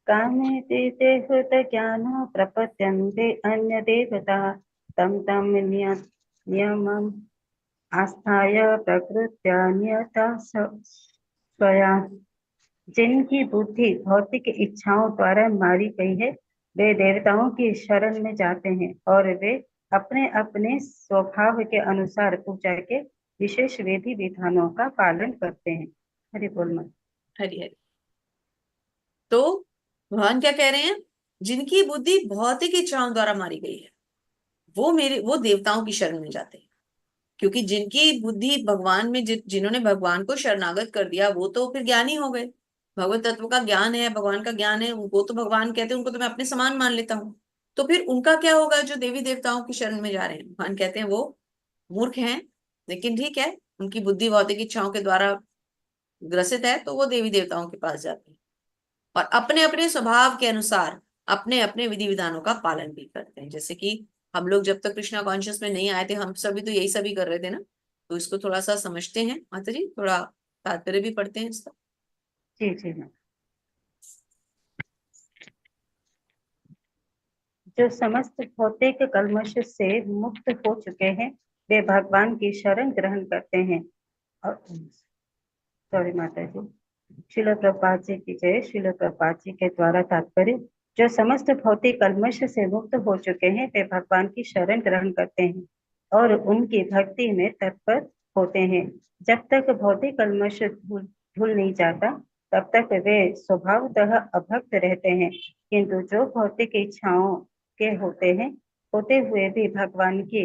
कामे ते हृत ज्ञान प्रपद्यन्ते अन्य देवता तम तम नियमम् आस्थाय प्रकृत्यान्यथा स्वया। जिनकी बुद्धि भौतिक इच्छाओं द्वारा मारी गई है वे देवताओं की शरण में जाते हैं और वे अपने अपने स्वभाव के अनुसार पूजा के विशेष विधि विधानों का पालन करते हैं। हरि बोल माता। हरि हरि। तो भगवान क्या कह रहे हैं? जिनकी बुद्धि भौतिक इच्छाओं द्वारा मारी गई है वो देवताओं की शरण में जाते हैं। क्योंकि जिनकी बुद्धि भगवान में जिन्होंने भगवान को शरणागत कर दिया वो तो फिर ज्ञानी हो गए, भगवत तत्व का ज्ञान है, भगवान का ज्ञान है, उनको तो भगवान कहते हैं, उनको तो मैं अपने समान मान लेता हूँ। तो फिर उनका क्या होगा जो देवी देवताओं की शरण में जा रहे हैं? भगवान कहते हैं वो मूर्ख हैं। लेकिन ठीक है, उनकी बुद्धि भौतिक इच्छाओं के द्वारा ग्रसित है तो वो देवी देवताओं के पास जाते हैं और अपने अपने स्वभाव के अनुसार अपने अपने विधि विधानों का पालन भी करते हैं। जैसे कि हम लोग जब तक कृष्णा कॉन्शियस में नहीं आए थे हम सभी तो यही सभी कर रहे थे ना। तो इसको थोड़ा सा समझते हैं माता जी, थोड़ा तात्पर्य भी पढ़ते हैं इसका। जी जी। जो समस्त भौतिक कल्मश से मुक्त हो चुके हैं वे भगवान की शरण ग्रहण करते हैं। सॉरी माता जी। श्रील प्रभुपाद जी की जय। श्रील प्रभुपाद जी के द्वारा तात्पर्य जो समस्त भौतिक कल्मश से मुक्त हो चुके हैं वे भगवान की शरण ग्रहण करते हैं और उनकी भक्ति में तत्पर होते हैं। जब तक भौतिक कल्मश धुल नहीं जाता तब तक वे स्वभावतः अभक्त रहते हैं, किंतु जो भौतिक इच्छाओं के होते हुए भी भगवान की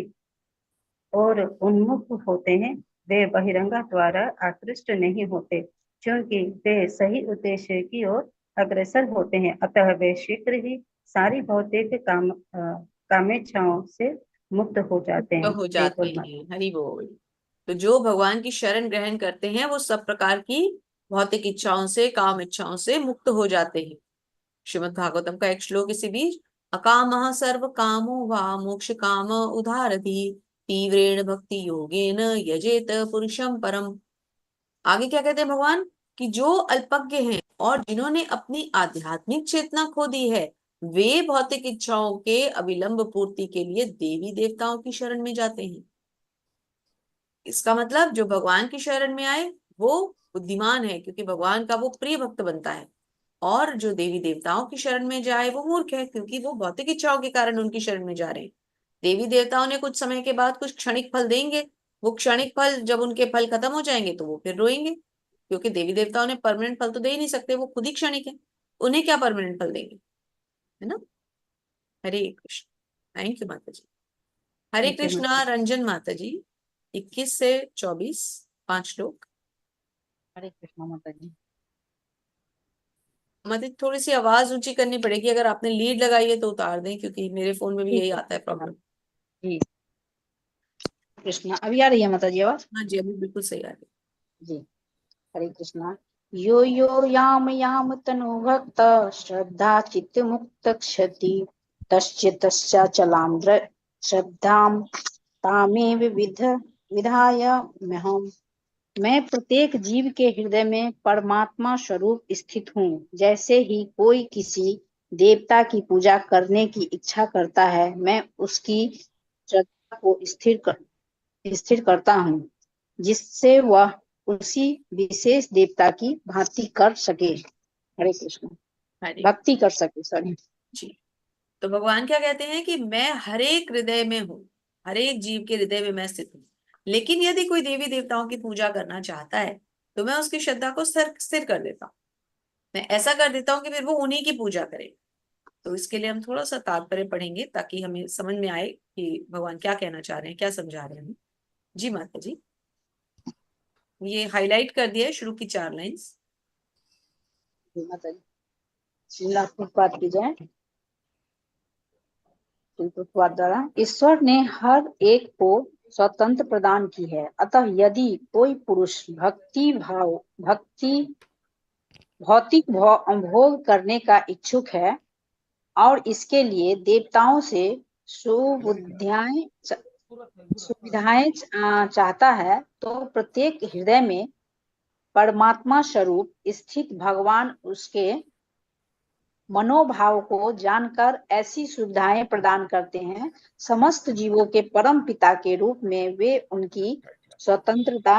और उन्मुख होते हैं वे बहिरंगा द्वारा आकृष्ट नहीं होते, क्योंकि वे सही उद्देश्य की ओर अग्रसर होते हैं। अतः वे शीघ्र ही सारी भौतिक कामेच्छाओं से मुक्त हो जाते तो हैं। हो जाते हैं। हरि बोल। तो जो भगवान की शरण ग्रहण करते हैं वो सब प्रकार की भौतिक इच्छाओं से, काम इच्छाओं से मुक्त हो जाते हैं। श्रीमद् भागवतम का एक श्लोक इसी बीच अकामः सर्व कामो वा मोक्ष काम उदारति तीव्रेण भक्ति योगेन यजेत पुरुषम परम। आगे क्या कहते हैं भगवान कि जो अल्पज्ञ हैं और जिन्होंने अपनी आध्यात्मिक चेतना खो दी है, वे भौतिक इच्छाओं के अविलंब पूर्ति के लिए देवी देवताओं की शरण में जाते हैं। इसका मतलब जो भगवान की शरण में आए वो बुद्धिमान है, क्योंकि भगवान का वो प्रिय भक्त बनता है। और जो देवी देवताओं की शरण में जाए वो मूर्ख है, क्योंकि वो भौतिक इच्छाओं के कारण उनकी शरण में जा रहे हैं। देवी देवताओं ने कुछ समय के बाद कुछ क्षणिक फल देंगे। वो क्षणिक फल जब उनके फल खत्म हो जाएंगे तो वो फिर रोएंगे, क्योंकि देवी देवताओं ने परमानेंट फल तो दे ही नहीं सकते, वो खुद ही क्षणिक है। उन्हें क्या परमानेंट फल देंगे, है ना। हरे कृष्ण। थैंक यू माता जी। हरे ठीक है कृष्णा माता जी। रंजन माता जी। 21 से 24 5 लोग। हरे कृष्णा माता जी। मतलब थोड़ी सी आवाज ऊंची करनी पड़ेगी, अगर आपने लीड लगाई है तो उतार दें, क्योंकि मेरे फोन में भी ठीक यही है आता है प्रॉब्लम। जी। कृष्णा अभी आ रही है माता जी आवाज? हाँ जी, अभी बिल्कुल सही आ रही जी। हरे कृष्णा। यो यो याम याम तनु भक्त श्रद्धा चित्त मुक्त क्षति तश्चाचलाम श्रद्धाम तामे विधाय महम। मैं प्रत्येक जीव के हृदय में परमात्मा स्वरूप स्थित हूँ। जैसे ही कोई किसी देवता की पूजा करने की इच्छा करता है, मैं उसकी श्रद्धा को स्थिर करता हूँ, जिससे वह उसी विशेष देवता की भांति कर सके। हरे कृष्ण। है। हरे भक्ति कर सके, सॉरी। जी। तो भगवान क्या कहते हैं कि मैं हर एक हृदय में हूँ, हर एक जीव के हृदय में मैं स्थित हूँ। लेकिन यदि कोई देवी देवताओं की पूजा करना चाहता है तो मैं उसकी श्रद्धा को स्थिर कर देता हूँ। मैं ऐसा कर देता हूँ कि फिर वो उन्हीं की पूजा करे। तो इसके लिए हम थोड़ा सा तात्पर्य पढ़ेंगे, ताकि हमें समझ में आए कि भगवान क्या कहना चाह रहे हैं, क्या समझा रहे हैं। जी माता जी, ये हाईलाइट कर दिया है शुरू की 4 लाइंस। माता जी श्रीला प्रभुपाद की जय। प्रभुपाद द्वारा ईश्वर ने हर एक को स्वतंत्र प्रदान की है। अतः यदि कोई पुरुष भौतिक भोग करने का इच्छुक है और इसके लिए देवताओं से सुविधाएं चाहता है, तो प्रत्येक हृदय में परमात्मा स्वरूप स्थित भगवान उसके मनोभाव को जानकर ऐसी सुविधाएं प्रदान करते हैं। समस्त जीवों के परम पिता के रूप में वे उनकी स्वतंत्रता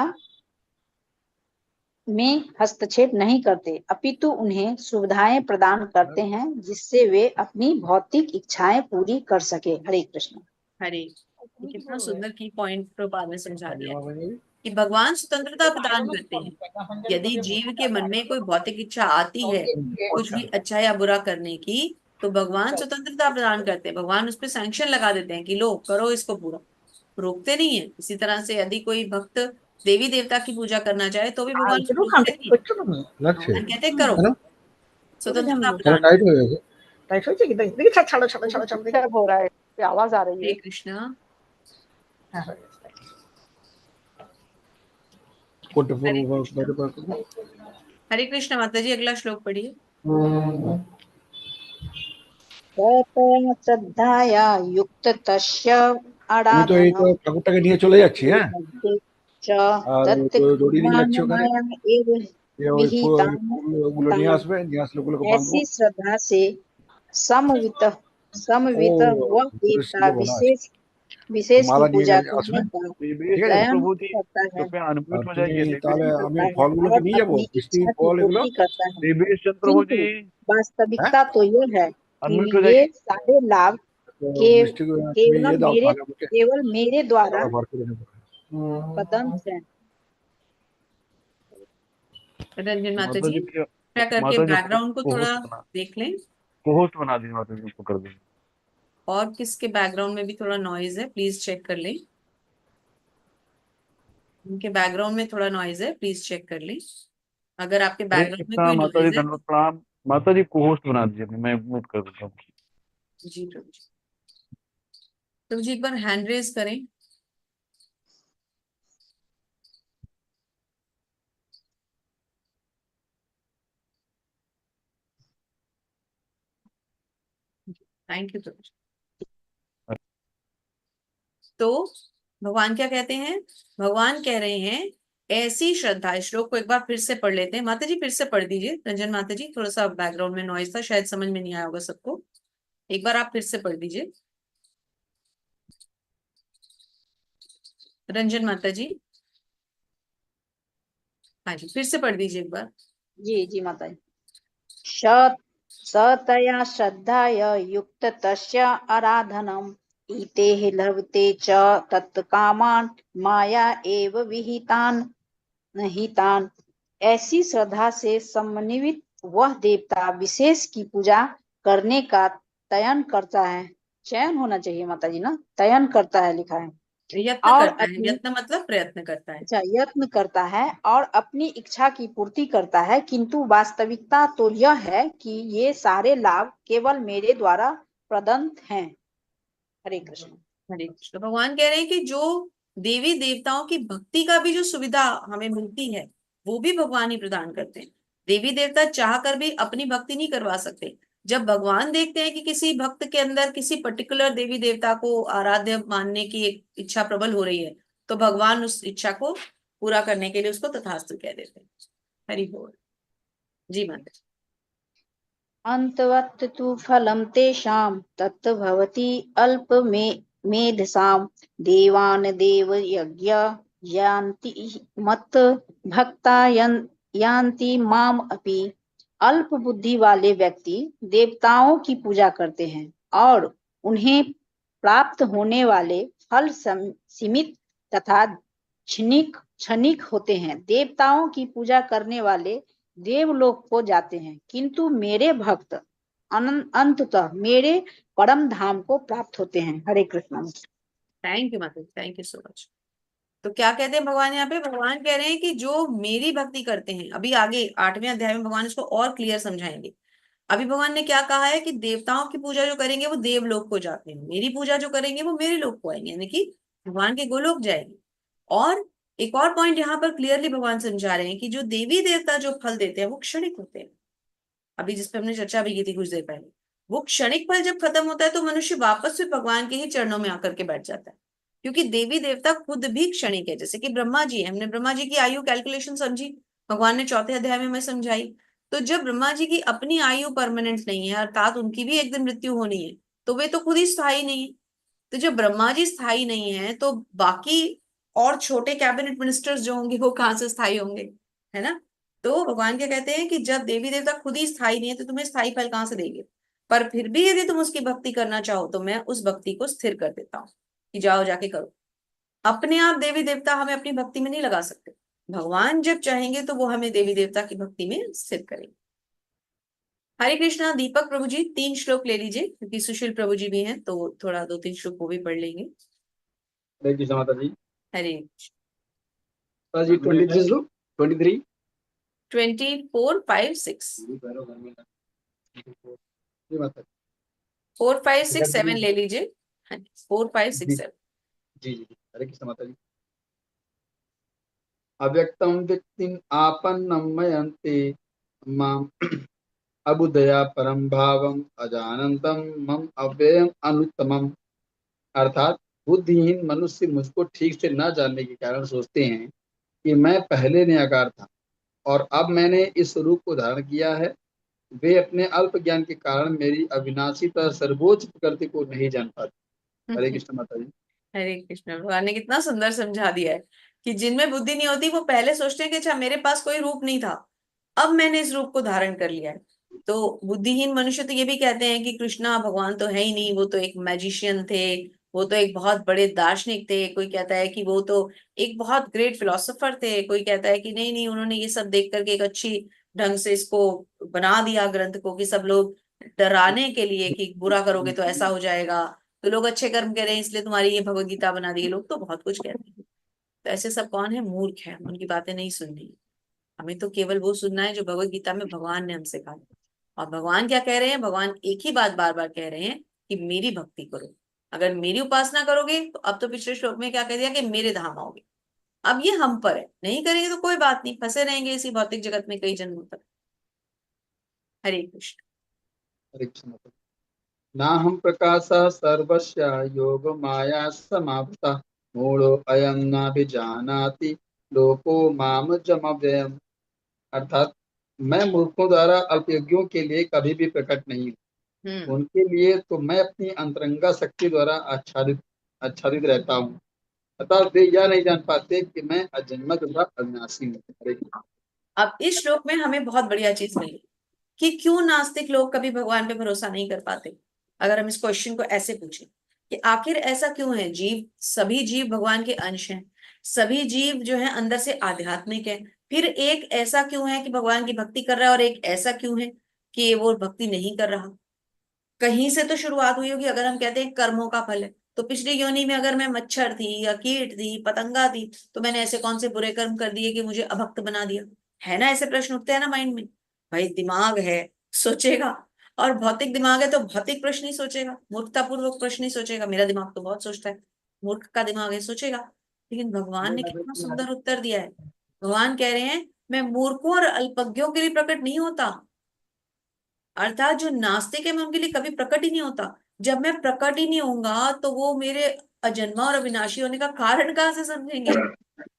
में हस्तक्षेप नहीं करते, अपितु उन्हें सुविधाएं प्रदान करते हैं जिससे वे अपनी भौतिक इच्छाएं पूरी कर सके। हरे कृष्ण। हरे, ये कितना सुंदर की पॉइंट प्रभुपाद ने समझा दिया है कि भगवान स्वतंत्रता प्रदान करते हैं। यदि जीव के मन में कोई भौतिक इच्छा आती है कुछ भी अच्छा या बुरा करने की, तो भगवान स्वतंत्रता प्रदान करते हैं। भगवान उस पर सैंक्शन लगा देते हैं कि लो करो इसको पूरा, रोकते नहीं है। इसी तरह से यदि कोई भक्त देवी देवता की पूजा करना चाहे तो भी भगवान उसको रोकते नहीं है। लक्ष्य भगवान कहते हैं करो, है ना। स्वतंत्रता थोड़ा प्रदान। टाइट हो जाएगा। डिस्टर्ब हो रहा है, आवाज आ रही हरे है। कृष्णा। 44 हरे वर्ष कृष्णा। हरे कृष्णा माता जी, अगला श्लोक पढ़िए। श्रद्धाया युक्त तस्य আমি তো এই তো आराधनम ঠাকুরটাকে নিয়ে চলে যাচ্ছি, হ্যাঁ। च আর तत् তো দড়ি নিয়ে যাচ্ছি ওখানে, माया एव যে ওই विहिताम ফুলগুলো নিয়ে ताम। আসবে, নিয়ে আসলে ওগুলোকে বাঁধবো। ऐसी श्रद्धा से समवित ও समवित वह পুরুষ देवता বলা আছে, विशेष विशेष की মালা নিয়ে पूजा আসবে, करने का ঠিক আছে। प्रयत्न करता है আর তুমি তাহলে আমি करता है ফলগুলো কি और নিয়ে যাবো, अपनी মিষ্টি इच्छा की ফল এগুলো, पूर्ति करता है। किंतु হ্যাঁ। वास्तविकता तो यह है कि ये सारे लाभ তো के মিষ্টি তুমি ইয়ে দাও তাহলে আমাকে, केवल मेरे द्वारा দাঁড়া বার করে নেবো। प्रदत्त है। रंजन माता जी कृपया करके बैकग्राउंड को थोड़ा देख लें, और किसके बैकग्राउंड में भी थोड़ा नॉइज है प्लीज चेक कर लें। उनके बैकग्राउंड में थोड़ा नॉइज है, प्लीज चेक कर लें। अगर आपके बैकग्राउंड में कोई नॉइज है जी प्रभु जी, तो जी एक बार हैंड रेज करें। थैंक यू प्रभु। तो भगवान क्या कहते हैं? भगवान कह रहे हैं ऐसी श्रद्धा। इस श्लोक को एक बार फिर से पढ़ लेते हैं। माता जी फिर से पढ़ दीजिए। रंजन माता जी, थोड़ा सा बैकग्राउंड में नॉइज था, शायद समझ में नहीं आया होगा सबको। एक बार आप फिर से पढ़ दीजिए, रंजन माता जी। हाँ जी, फिर से पढ़ दीजिए एक बार। जी जी माता जी। सतया श्रद्धाय युक्त तस्य आराधनम इते लभते च तत्कामान माया एव विहितान। ऐसी श्रद्धा से समन्वित वह देवता विशेष की पूजा करने का चयन करता है। चयन होना चाहिए माता जी ना, चयन करता है लिखा है। यत्न और करता है, अपनी यत्न मतलब प्रयत्न करता है। अच्छा, यत्न करता है और अपनी इच्छा की पूर्ति करता है, किंतु वास्तविकता तो यह है कि ये सारे लाभ केवल मेरे द्वारा प्रदत्त हैं। हरे कृष्ण। हरे कृष्ण। भगवान कह रहे हैं कि जो देवी देवताओं की भक्ति का भी जो सुविधा हमें मिलती है वो भी भगवान ही प्रदान करते हैं। देवी देवता चाह कर भी अपनी भक्ति नहीं करवा सकते। जब भगवान देखते हैं कि किसी भक्त के अंदर किसी पर्टिकुलर देवी देवता को आराध्य मानने की एक इच्छा प्रबल हो रही है, तो भगवान उस इच्छा को पूरा करने के लिए उसको तथास्तु कह देते हैं। हरि बोल। जी माता जी। अंतवत् तु फलं तेषां तत् भवति अल्प मेधसां देवान् देवयज्ञ यान्ति मत् भक्ता यान्ति माम अपि। अल्प बुद्धि वाले व्यक्ति देवताओं की पूजा करते हैं और उन्हें प्राप्त होने वाले फल सीमित तथा क्षणिक होते हैं। देवताओं की पूजा करने वाले देवलोक को जाते हैं, किंतु मेरे भक्त अंततः मेरे परम धाम को प्राप्त होते हैं। हरे कृष्ण। थैंक यू माता जी, थैंक यू सो मच। तो क्या कहते हैं भगवान यहाँ पे? भगवान कह रहे हैं कि जो मेरी भक्ति करते हैं, अभी आगे 8वें अध्याय में भगवान इसको और क्लियर समझाएंगे। अभी भगवान ने क्या कहा है कि देवताओं की पूजा जो करेंगे वो देवलोक को जाते हैं, मेरी पूजा जो करेंगे वो मेरे लोक को आएंगे, यानी कि भगवान के गोलोक जाएंगे। और एक और पॉइंट यहाँ पर क्लियरली भगवान समझा रहे हैं कि जो देवी देवता जो फल देते हैं वो क्षणिक होते हैं। अभी जिसपे हमने चर्चा भी की थी कुछ देर पहले, वो क्षणिक फल जब खत्म होता है तो मनुष्य वापस से भगवान के ही चरणों में आकर के बैठ जाता है, क्योंकि देवी देवता खुद भी क्षणिक है। जैसे कि ब्रह्मा जी है, हमने ब्रह्मा जी की आयु कैलकुलेशन समझी, भगवान ने 4थे अध्याय में हमें समझाई। तो जब ब्रह्मा जी की अपनी आयु परमानेंट नहीं है, अर्थात उनकी भी एक दिन मृत्यु होनी है, तो वे तो खुद ही स्थायी नहीं है। तो जब ब्रह्मा जी स्थायी नहीं है तो बाकी और छोटे कैबिनेट मिनिस्टर्स जो होंगे वो कहाँ से स्थायी होंगे, है ना? तो भगवान क्या कहते हैं कि जब देवी देवता खुद ही स्थायी नहीं है तो तुम्हें स्थायी फल कहाँ से देंगे? पर फिर भी यदि तुम उसकी भक्ति करना चाहो तो मैं उस भक्ति को स्थिर कर देता हूँ कि जाओ जाके करो। अपने आप देवी देवता हमें अपनी भक्ति में नहीं लगा सकते। भगवान जब चाहेंगे तो वो हमें देवी देवता की भक्ति में स्थिर करेंगे। हरे कृष्णा। दीपक प्रभु जी 3 श्लोक ले लीजिए, क्योंकि सुशील प्रभु जी भी हैं तो थोड़ा 2-3 श्लोक वो भी पढ़ लेंगे। हरे कृष्ण माता जी। हरे माता जी 23 श्लोक 23 24, 5, 6 जी माता 4, 5, 6, 7 जी ले लीजिए। 4, 5, 6, 7। जी जी। हरे कृष्ण माता जी। अव्यक्तं व्यक्तिम् आपन्नं मयन्ते माम अबुदया परम भावम अजानंतम मम अव्ययम अनुत्तमम। अर्थात बुद्धिहीन मनुष्य मुझको ठीक से न जानने के कारण सोचते हैं कि मैं पहले निराकार था और अब मैंने इस रूप को धारण किया है। वे अपने अल्प ज्ञान के कारण मेरी अविनाशी तथा सर्वोच्च प्रकृति को नहीं जान पाते। हरे कृष्ण माता जी। हरे कृष्ण। भगवान ने कितना सुंदर समझा दिया है कि जिनमें बुद्धि नहीं होती वो पहले सोचते हैं कि अच्छा मेरे पास कोई रूप नहीं था, अब मैंने इस रूप को धारण कर लिया है। तो बुद्धिहीन मनुष्य तो ये भी कहते हैं कि कृष्णा भगवान तो है ही नहीं, वो तो एक मैजिशियन थे, वो तो एक बहुत बड़े दार्शनिक थे। कोई कहता है कि वो तो एक बहुत ग्रेट फिलोसोफर थे, कोई कहता है कि नहीं नहीं उन्होंने ये सब देख करके एक अच्छी ढंग से इसको बना दिया ग्रंथ को, कि सब लोग डराने के लिए कि बुरा करोगे तो ऐसा हो जाएगा, तो लोग अच्छे कर्म करें इसलिए तुम्हारी ये भगवत गीता बना दी है। लोग तो बहुत कुछ कहते हैं। तो ऐसे सब कौन है? मूर्ख है, उनकी बातें नहीं सुननी है। हमें तो केवल वो सुनना है जो भगवत गीता में भगवान ने हमसे कहा है। और भगवान क्या कह रहे हैं? भगवान एक ही बात बार बार कह रहे हैं कि मेरी भक्ति करो। अगर मेरी उपासना करोगे तो अब तो पिछले श्लोक में क्या कह दिया कि मेरे धाम आओगे। अब ये हम पर है, नहीं करेंगे तो कोई बात नहीं, फंसे रहेंगे इसी भौतिक जगत में कई जन्मों तक। हरे कृष्ण। हरे कृष्ण माता जी। नाहं प्रकाशः सर्वस्य योगमाया समावृतः मूढ़ो अयं नाभिजानाति लोको माम जमव्ययम्। अर्थात मैं मूर्खों द्वारा अल्पज्ञों के लिए कभी भी प्रकट नहीं हूँ। उनके लिए तो मैं अपनी अंतरंगा शक्ति द्वारा आच्छादित आच्छादित रहता हूँ। अतः वे यह नहीं जान पाते कि मैं अजन्मा तथा अविनाशी हूँ। हरे कृष्ण। अब इस श्लोक में हमें बहुत बढ़िया चीज मिली कि क्यों नास्तिक लोग कभी भगवान पे भरोसा नहीं कर पाते। अगर हम इस क्वेश्चन को ऐसे पूछें कि आखिर ऐसा क्यों है, सभी जीव भगवान के अंश हैं, सभी जीव जो है अंदर से आध्यात्मिक है, फिर एक ऐसा क्यों है कि भगवान की भक्ति कर रहा है और एक ऐसा क्यों है कि वो भक्ति नहीं कर रहा। कहीं से तो शुरुआत हुई होगी। अगर हम कहते हैं कर्मों का फल है, तो पिछली योनि में अगर मैं मच्छर थी या कीट थी, पतंगा थी, तो मैंने ऐसे कौन से बुरे कर्म कर दिए कि मुझे अभक्त बना दिया। है ना, ऐसे प्रश्न उठते हैं ना माइंड में। भाई दिमाग है, सोचेगा। और भौतिक दिमाग है तो भौतिक प्रश्न ही सोचेगा, मूर्खतापूर्वक प्रश्न ही सोचेगा। मेरा दिमाग तो बहुत सोचता है, मूर्ख का दिमाग है, सोचेगा। लेकिन भगवान ने कितना सुंदर उत्तर दिया है। भगवान कह रहे हैं मैं मूर्खों और अल्पज्ञों के लिए प्रकट नहीं होता। अर्थात जो नास्तिक है मैं उनके लिए कभी प्रकट ही नहीं होता। जब मैं प्रकट ही नहीं होऊंगा तो वो मेरे अजन्मा और अविनाशी होने का कारण कहाँ से समझेंगे।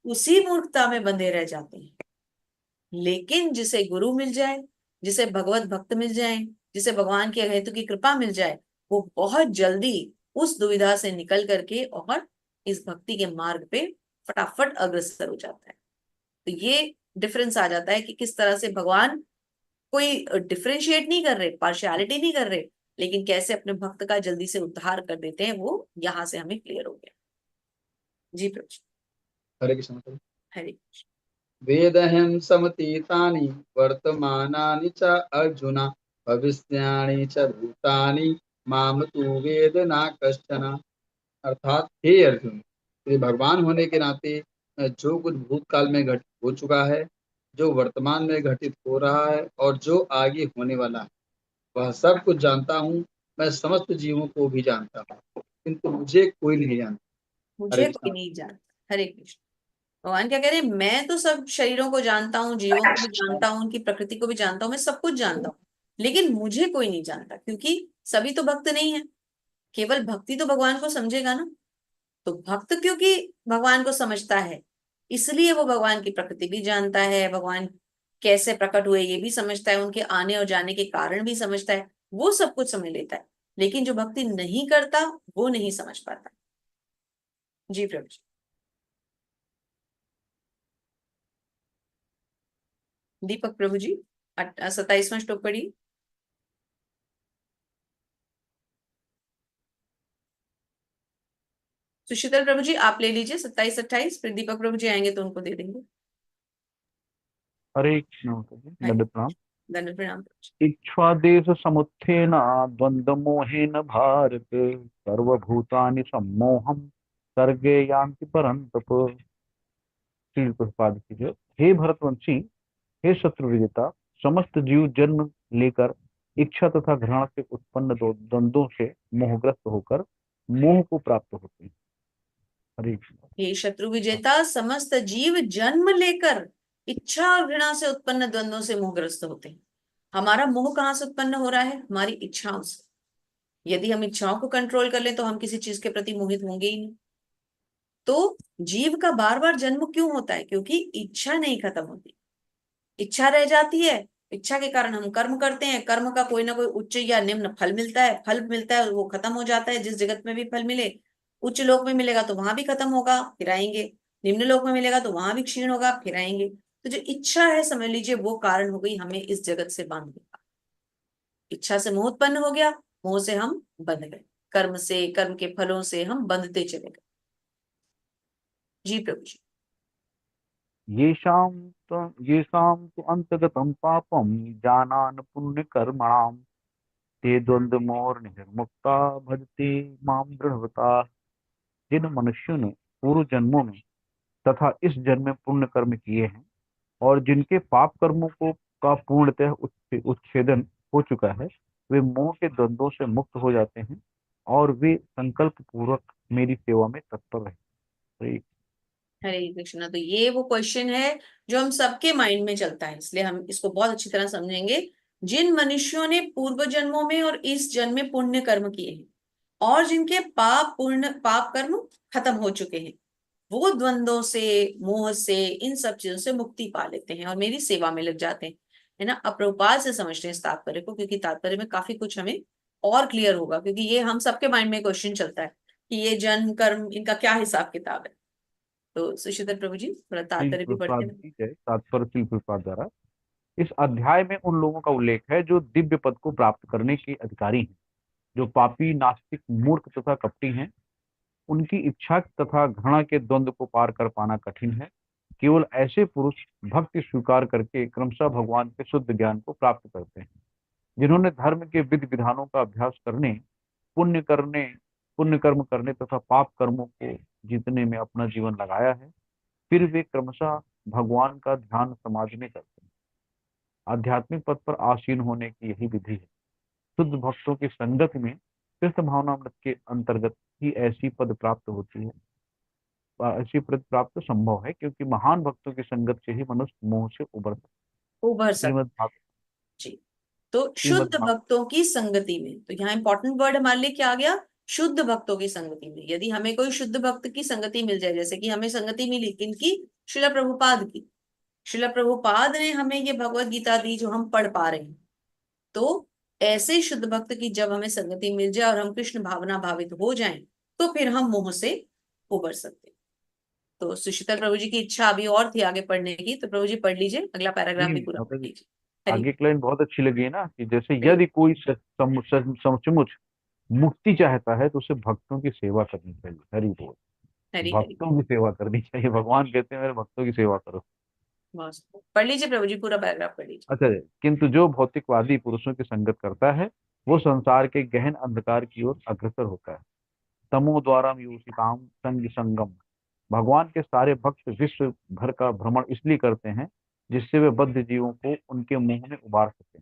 उसी मूर्खता में बंधे रह जाते हैं। लेकिन जिसे गुरु मिल जाए, जिसे भगवत भक्त मिल जाए, जिसे भगवान की अहेतु की कृपा मिल जाए, वो बहुत जल्दी उस दुविधा से निकल करके और इस भक्ति के मार्ग पे फटाफट अग्रसर हो जाता है। तो ये डिफरेंस आ जाता है कि किस तरह से भगवान कोई डिफरेंशिएट नहीं कर रहे, पार्शियलिटी नहीं कर रहे, लेकिन कैसे अपने भक्त का जल्दी से उद्धार कर देते हैं, वो यहां से हमें क्लियर हो गया। जी प्रभु जी। हरे कृष्ण। हरे कृष्ण। वेदहं समतीतानि वर्तमानानि च अर्जुन भविष्याणि च भूतानि माम तु वेद न कश्चन। अर्थात हे अर्जुन, श्री भगवान होने के नाते जो कुछ भूतकाल में घटित हो चुका है, जो वर्तमान में घटित हो रहा है और जो आगे होने वाला है, वह सब कुछ जानता हूँ। मैं समस्त जीवों को भी जानता हूँ, किंतु मुझे कोई नहीं जानता। हरे मुझे कोई कृष्ण। नहीं जानता। हरे कृष्ण। भगवान क्या कह रहे हैं, मैं तो सब शरीरों को जानता हूँ, जीवों को भी जानता हूँ, उनकी प्रकृति को भी जानता हूँ, मैं सब कुछ जानता हूँ। लेकिन मुझे कोई नहीं जानता, क्योंकि सभी तो भक्त नहीं है। केवल भक्ति तो भगवान को समझेगा ना। तो भक्त क्योंकि भगवान को समझता है, इसलिए वो भगवान की प्रकृति भी जानता है, भगवान कैसे प्रकट हुए ये भी समझता है, उनके आने और जाने के कारण भी समझता है, वो सब कुछ समझ लेता है। लेकिन जो भक्ति नहीं करता वो नहीं समझ पाता। जी प्रभु जी। दीपक प्रभु जी 27वां श्लोक पढ़िए। सुशीतल प्रभु जी आप ले लीजिए 27 28, फिर दीपक प्रभु जी आएंगे तो उनको दे देंगे। हरे कृष्ण माता जी, हरे दंड प्रणाम। दंड प्रणाम प्रभु जी। इच्छादेश समुत्थेन द्वंद्व मोहेन भारत सर्वभूतानि सम्मोहम सर्गे यान्ति परन्तप। श्री प्रभुपाद की जय। हे भरतवंशी, हे शत्रु विजेता, समस्त जीव जन्म लेकर इच्छा तथा घृणा से उत्पन्न द्वंद्वों से मोहग्रस्त होकर मोह को प्राप्त होते हैं। हरे कृष्ण। हे शत्रु विजेता, समस्त जीव जन्म लेकर इच्छा और घृणा से उत्पन्न द्वंद्वों से मोहग्रस्त होते हैं। हमारा मोह कहाँ से उत्पन्न हो रहा है, हमारी इच्छाओं से। यदि हम इच्छाओं को कंट्रोल कर ले तो हम किसी चीज के प्रति मोहित होंगे ही नहीं। तो जीव का बार बार जन्म क्यों होता है, क्योंकि इच्छा नहीं खत्म होती, इच्छा रह जाती है। इच्छा के कारण हम कर्म करते हैं, कर्म का कोई ना कोई उच्च या निम्न फल मिलता है, फल मिलता है वो खत्म हो जाता है। जिस जगत में भी फल मिले, उच्च लोक में मिलेगा तो वहां भी खत्म होगा, फिर आएंगे। निम्न लोक में मिलेगा तो वहां भी क्षीण होगा, फिर आएंगे। तो जो इच्छा है समझ लीजिए वो कारण हो गई हमें इस जगत से बांधने का। इच्छा से मोह उत्पन्न हो गया, मोह से हम बंध गए, कर्म से, कर्म के फलों से हम बंधते चले गए। जी प्रभु जी। येषां तु अंतगतं पापं जानान पुण्य कर्मणाम ते द्वंद्व मोह निर्मुक्ता भजते माम दृढ़वता। जिन मनुष्यों ने पूर्व जन्मों में तथा इस जन्म में पुण्य कर्म किए हैं और जिनके पाप कर्मों को का पूर्णतः उच्छेदन हो चुका है, वे मोह के द्वंद्वों से मुक्त हो जाते हैं और वे संकल्प पूर्वक मेरी सेवा में तत्पर रहते हैं। हरे कृष्णा। तो ये वो क्वेश्चन है जो हम सबके माइंड में चलता है, इसलिए हम इसको बहुत अच्छी तरह समझेंगे। जिन मनुष्यों ने पूर्व जन्मों में और इस जन्म में पुण्य कर्म किए हैं और जिनके पाप कर्म खत्म हो चुके हैं, वो द्वंद्वों से, मोह से, इन सब चीजों से मुक्ति पा लेते हैं और मेरी सेवा में लग जाते हैं। है ना। अब प्रभुपाद से समझते हैं इस तात्पर्य को, क्योंकि तात्पर्य में काफी कुछ हमें और क्लियर होगा, क्योंकि ये हम सबके माइंड में क्वेश्चन चलता है कि ये जन्म कर्म इनका क्या हिसाब किताब है। तो सुशीतर प्रभु जी थोड़ा श्रील तात्पर्य भी पढ़ते प्रभुपाद हैं। की जय। तात्पर्य श्रील प्रभुपाद द्वारा इस अध्याय में उन लोगों का उल्लेख है जो दिव्य पद को प्राप्त करने के अधिकारी हैं, जो पापी, नास्तिक, मूर्ख तथा कपटी हैं। उनकी इच्छा तथा घृणा के द्वंद्व को पार कर पाना कठिन है। केवल ऐसे पुरुष भक्ति स्वीकार करके क्रमशः भगवान के शुद्ध ज्ञान को प्राप्त करते हैं, जिन्होंने धर्म के विधि विधानों का अभ्यास करने, पुण्य करने पुण्य कर्म करने तथा पाप कर्मों को जीतने में अपना जीवन लगाया है। फिर वे क्रमशः भगवान का ध्यान समाधि में करते हैं। आध्यात्मिक पद पर आसीन होने की यही विधि है। शुद्ध भक्तों की संगत में कृष्ण भावनामृत के अंतर्गत ही ऐसी पद प्राप्त होती है। ऐसी पद प्राप्त संभव है, क्योंकि महान भक्तों की संगत से ही मनुष्य मोह से उबर सकता उभर है। सकते जी। तो श्रीमद् शुद्ध भक्तों की संगति में, तो यहाँ इंपॉर्टेंट वर्ड हमारे लिए क्या आ गया? शुद्ध भक्तों की संगति में। यदि हमें कोई शुद्ध भक्त की संगति मिल जाए, जैसे कि हमें संगति मिली किनकी? श्रील प्रभुपाद की। श्रील प्रभुपाद ने हमें ये भगवत गीता दी जो हम पढ़ पा रहे हैं। तो ऐसे शुद्ध भक्त की जब हमें संगति मिल जाए और हम कृष्ण भावना भावित हो जाएं, तो फिर हम मोह से उबर सकते हैं। तो सुशीतल प्रभु जी की इच्छा अभी और थी आगे पढ़ने की, तो प्रभु जी पढ़ लीजिए, अगला पैराग्राफ भी पूरा पढ़ माता जी, लीजिए। हरि आगे की लाइन बहुत अच्छी लगी है ना, कि जैसे हरि यदि कोई सचमुच मुक्ति चाहता है तो उसे भक्तों की सेवा करनी चाहिए। हरि बोल। हरि हरि। भक्तों की सेवा करनी चाहिए। भगवान कहते हैं मेरे भक्तों की सेवा करो। बस पढ़ लीजिए प्रभु जी, पूरा पैराग्राफ पढ़ लीजिए। अच्छा जी। किंतु जो भौतिकवादी पुरुषों की संगत करता है वो संसार के गहन अंधकार की ओर अग्रसर होता है। तमो द्वारा यूसिताम संग संगम। भगवान के सारे भक्त विश्व भर का भ्रमण इसलिए करते हैं जिससे वे बद्ध जीवों को उनके मुंह में उबार सकें।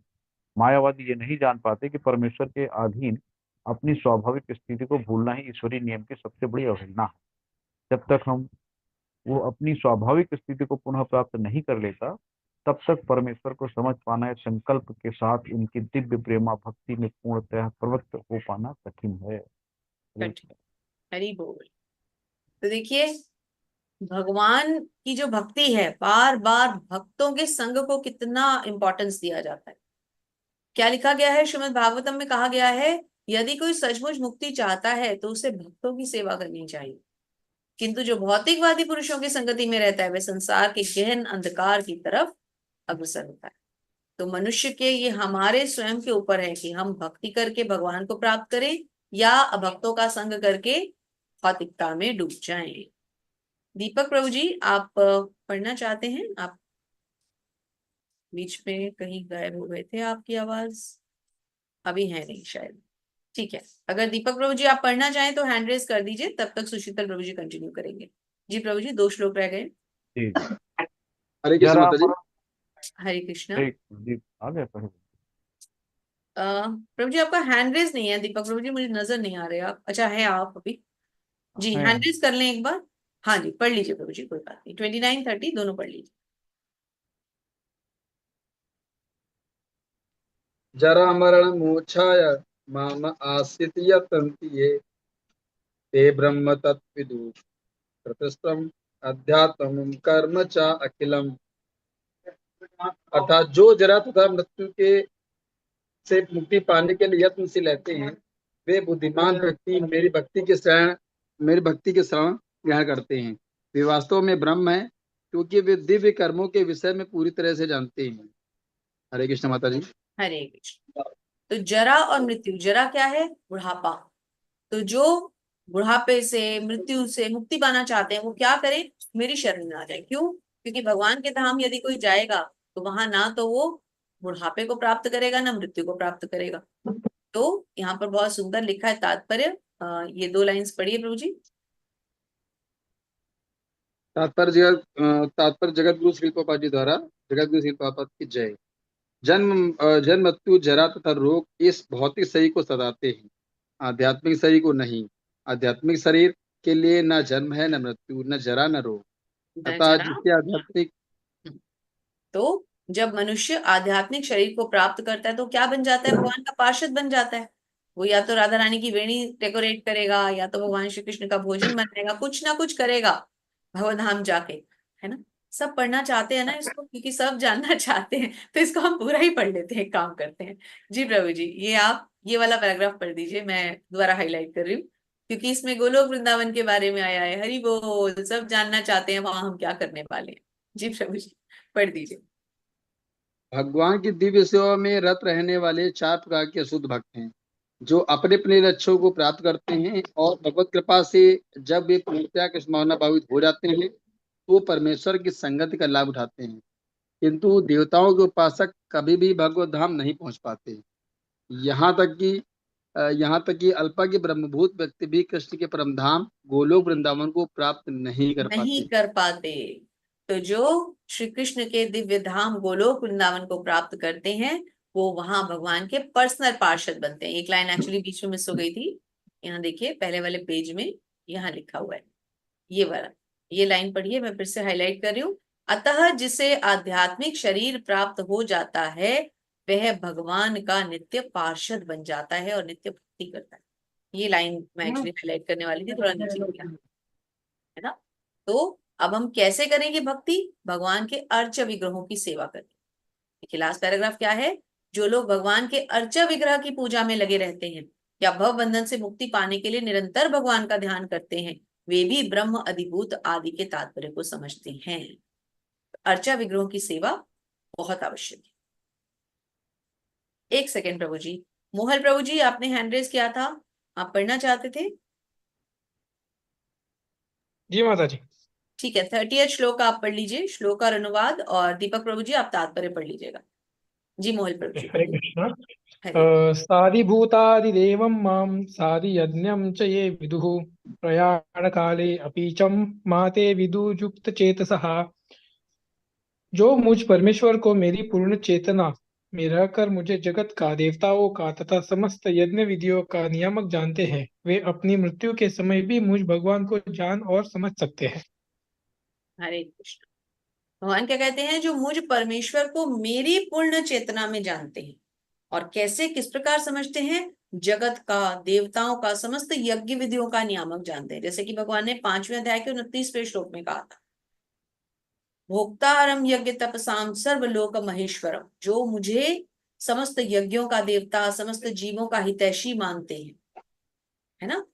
मायावादी ये नहीं जान पाते कि परमेश्वर के अधीन अपनी स्वाभाविक स्थिति को भूलना ही ईश्वरीय नियम की सबसे बड़ी अवहेलना है। जब तक हम वो अपनी स्वाभाविक स्थिति को पुनः प्राप्त नहीं कर लेता, तब तक परमेश्वर को समझ पाना या संकल्प के साथ उनकी दिव्य प्रेमा भक्ति में पूर्णतः प्रवृत्त हो पाना कठिन है। कठिन। हरि बोल। तो देखिए, भगवान की जो भक्ति है, बार बार भक्तों के संग को कितना इंपॉर्टेंस दिया जाता है। क्या लिखा गया है श्रीमद् भागवतम में? कहा गया है यदि कोई सचमुच मुक्ति चाहता है तो उसे भक्तों की सेवा करनी चाहिए। किंतु जो भौतिकवादी पुरुषों की संगति में रहता है वह संसार के गहन अंधकार की तरफ अग्रसर होता है। तो मनुष्य के, ये हमारे स्वयं के ऊपर है कि हम भक्ति करके भगवान को प्राप्त करें या अभक्तों का संग करके भौतिकता में डूब जाएं। दीपक प्रभु जी, आप पढ़ना चाहते हैं? आप बीच में कहीं गायब हो गए थे, आपकी आवाज अभी है नहीं शायद। ठीक है, अगर दीपक प्रभु जी आप पढ़ना चाहें तो हैंड रेज कर दीजिए, तब तक सुशीतल प्रभु जी कंटिन्यू करेंगे। जी प्रभु जी, 2 श्लोक रह गए। जी। हरे कृष्ण जरा माता जी। हरे कृष्णा। जी, आ गया पढ़े। प्रभु जी आपका हैंड रेज नहीं है। दीपक प्रभु जी मुझे नजर नहीं आ रहे आप। अच्छा है आप अभी? जी है। हैंड रेज कर लें एक बार। हाँ जी, पढ़ लीजिए प्रभु जी, कोई बात नहीं। 29 30 दोनों पढ़ लीजिए। जरा मरण मोक्षाय माम आश्रित यतन्ति ये ते ब्रह्म तत्विदु प्रतिष्ठम अध्यात्म कर्म च अखिलम। अर्थात जो जरा तथा मृत्यु के से मुक्ति पाने के लिए यत्नशील रहते हैं, वे बुद्धिमान व्यक्ति मेरी भक्ति के शरण ग्रहण करते हैं। वे वास्तव में ब्रह्म है, क्योंकि वे दिव्य कर्मों के विषय में पूरी तरह से जानते हैं। हरे कृष्ण माता जी। हरे कृष्ण। तो जरा और मृत्यु, जरा क्या है? बुढ़ापा। तो जो बुढ़ापे से, मृत्यु से मुक्ति पाना चाहते हैं वो क्या करें? मेरी शरण में आ जाए। क्यों? क्योंकि भगवान के धाम यदि कोई जाएगा तो वहां ना तो वो बुढ़ापे को प्राप्त करेगा ना मृत्यु को प्राप्त करेगा। तो यहाँ पर बहुत सुंदर लिखा है तात्पर्य। ये 2 लाइन्स पढ़िए प्रभु जी। तात्पर्य जगत गुरु श्री प्रभुपाद जी द्वारा। जगत गुरु श्री प्रभुपाद की जय। जन्म मृत्यु जरा तथा रोग इस भौतिक शरीर को सताते हैं, आध्यात्मिक शरीर को नहीं। आध्यात्मिक शरीर के लिए न जन्म है, न मृत्यु, न जरा, न रोग। न अतः जरा। जिसके आध्यात्मिक तो जब मनुष्य आध्यात्मिक शरीर को प्राप्त करता है तो क्या बन जाता है, भगवान का पार्षद बन जाता है। वो या तो राधा रानी की वेणी डेकोरेट करेगा, या तो भगवान श्री कृष्ण का भोजन बनाएगा, कुछ ना कुछ करेगा भगवत धाम जाके, है ना। सब पढ़ना चाहते हैं ना इसको, क्योंकि सब जानना चाहते हैं, तो इसको हम पूरा ही पढ़ लेते हैं, काम करते हैं। जी प्रभु जी, ये आप ये वाला पैराग्राफ पढ़ दीजिए, मैं दोबारा हाईलाइट कर रही हूँ, क्योंकि इसमें गोलोक वृंदावन के बारे में आया है। हरि बोल, सब जानना चाहते हैं वहां हम क्या करने वाले हैं। जी प्रभु जी, पढ़ दीजिए। भगवान की दिव्य सेवा में रत रहने वाले 4 प्रकार के अशुद्ध भक्त हैं, जो अपने अपने लक्ष्यों को प्राप्त करते हैं और भगवत कृपा से जब वे पूर्णतया कृष्ण भावना भावित हो जाते हैं तो परमेश्वर की संगति का लाभ उठाते हैं। किंतु देवताओं के उपासक कभी भी भगवत धाम नहीं पहुंच पाते। यहाँ तक कि अल्पा के ब्रह्मभूत व्यक्ति भी कृष्ण के परम धाम गोलोक वृंदावन को प्राप्त नहीं कर नहीं पाते। कर पाते। तो जो श्री कृष्ण के दिव्य धाम गोलोक वृंदावन को प्राप्त करते हैं, वो वहां भगवान के पर्सनल पार्षद बनते हैं। एक लाइन एक्चुअली बीच में मिस हो गई थी, यहाँ देखिए पहले वाले पेज में यहाँ लिखा हुआ है, ये वाला, ये लाइन पढ़िए, मैं फिर से हाईलाइट कर रही हूँ। अतः जिसे आध्यात्मिक शरीर प्राप्त हो जाता है वह भगवान का नित्य पार्षद बन जाता है और नित्य भक्ति करता है। ये लाइन मैं एक्चुअली हाईलाइट करने वाली थी, थोड़ा नीचे किया, है ना। तो अब हम कैसे करेंगे भक्ति, भगवान के अर्च विग्रहों की सेवा करके। देखिए लास्ट पैराग्राफ क्या है, जो लोग भगवान के अर्च विग्रह की पूजा में लगे रहते हैं या भव बंधन से मुक्ति पाने के लिए निरंतर भगवान का ध्यान करते हैं, वे भी ब्रह्म अधिभूत आदि के तात्पर्य को समझते हैं। अर्चा विग्रहों की सेवा बहुत आवश्यक है। एक सेकेंड प्रभु जी, मोहन प्रभु जी आपने हैंड रेज किया था, आप पढ़ना चाहते थे। जी माता जी। ठीक है, 30th श्लोक आप पढ़ लीजिए, श्लोक और अनुवाद, और दीपक प्रभु जी आप तात्पर्य पढ़ लीजिएगा। जी मोहन प्रभु जी हरे पढ़िए। कृष्ण। हरे। साधिभूतादिदेवं मां साधियज्ञं च ये विदुः प्रयाणकाले अपि च माते विदुयुक्तचेतसः। जो मुझ परमेश्वर को मेरी पूर्ण चेतना में रहकर मुझे जगत का, देवताओं का तथा समस्त यज्ञ विधियों का नियामक जानते हैं, वे अपनी मृत्यु के समय भी मुझ भगवान को जान और समझ सकते हैं। हरे कृष्ण। भगवान क्या कहते हैं, जो मुझ परमेश्वर को मेरी पूर्ण चेतना में जानते हैं, और कैसे, किस प्रकार समझते हैं, जगत का, देवताओं का, समस्त यज्ञ विधियों का नियामक जानते हैं। जैसे कि भगवान ने 5वें अध्याय के 29वें श्लोक में कहा था, भोक्तारम यज्ञ तपसाम सर्वलोक महेश्वरम, जो मुझे समस्त यज्ञों का देवता, समस्त जीवों का हितैषी मानते हैं, है ना,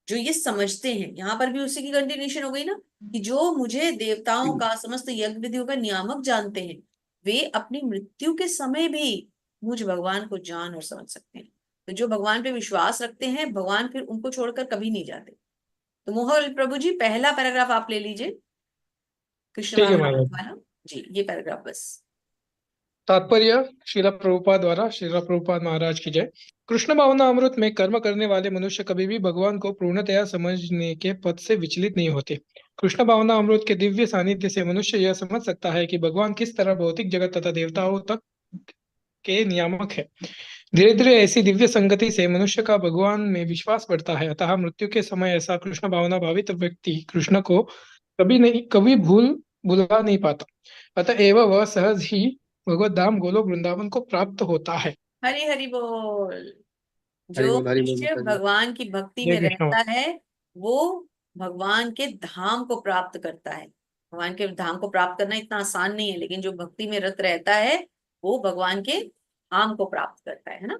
जो ये समझते हैं। यहाँ पर भी उसी की कंटिन्यूशन हो गई ना, कि जो मुझे देवताओं का, समस्त यज्ञ विधियों का नियामक जानते हैं, वे अपनी मृत्यु के समय भी मुझ भगवान को जान और समझ सकते हैं। तो जो भगवान पे विश्वास रखते हैं, भगवान फिर उनको छोड़कर कभी नहीं जाते। तो मोहन प्रभु जी पहला पैराग्राफ आप ले लीजिए, कृष्ण ठीक है भावना महाराज। वाला। जी ये पैराग्राफ बस। तात्पर्य श्रील प्रभुपाद द्वारा, श्रील प्रभुपाद महाराज की जय। कृष्ण भावना अमृत में कर्म करने वाले मनुष्य कभी भी भगवान को पूर्णतया समझने के पथ से विचलित नहीं होते। कृष्ण भावना अमृत के दिव्य सानिध्य से मनुष्य यह समझ सकता है कि भगवान किस तरह भौतिक जगत तथा देवताओं तक के नियामक है। धीरे धीरे ऐसी दिव्य संगति से मनुष्य का भगवान में विश्वास बढ़ता है। अतः मृत्यु के समय ऐसा कृष्ण भावना भावित व्यक्ति कृष्ण को कभी भुला नहीं पाता। अतएव वह सहज ही भगवत धाम गोलोक वृंदावन को प्राप्त होता है। हरि हरि बोल। हरि जो बोल, हरि बोल मनुष्य माता जी। भगवान की भक्ति जय में कृष्ण। रहता है, वो भगवान के धाम को प्राप्त करता है। भगवान के धाम को प्राप्त करना इतना आसान नहीं है, लेकिन जो भक्ति में रत रहता है वो भगवान के धाम को प्राप्त करता है ना।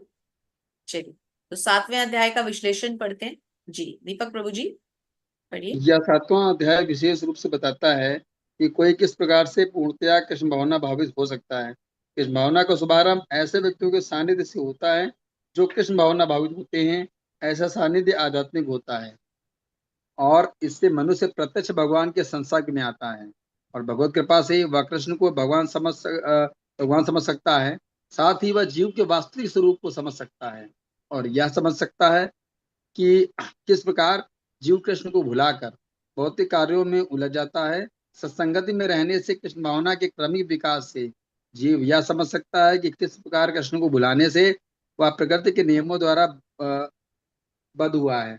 चलिए, तो 7वें अध्याय का विश्लेषण पढ़ते हैं। जी दीपक प्रभु जी पढ़िए। यह 7वां अध्याय विशेष रूप से बताता है कि कोई किस प्रकार से पूर्णतया कृष्ण भावना भावित हो सकता है। कृष्ण भावना का शुभारंभ ऐसे व्यक्तियों के सानिध्य से होता है जो कृष्ण भावना भावित होते हैं। ऐसा सानिध्य आध्यात्मिक होता है और इससे मनुष्य प्रत्यक्ष भगवान के संसर्ग में आता है और भगवत कृपा से वह कृष्ण को भगवान समझ सकता है। साथ ही वह जीव के वास्तविक स्वरूप को समझ सकता है और यह समझ सकता है कि किस प्रकार जीव कृष्ण को भुलाकर भौतिक कार्यों में उलझ जाता है। सत्संगति में रहने से कृष्ण भावना के क्रमिक विकास से जीव यह समझ सकता है कि किस प्रकार कृष्ण को भुलाने से वह प्रकृति के नियमों द्वारा बद्ध हुआ है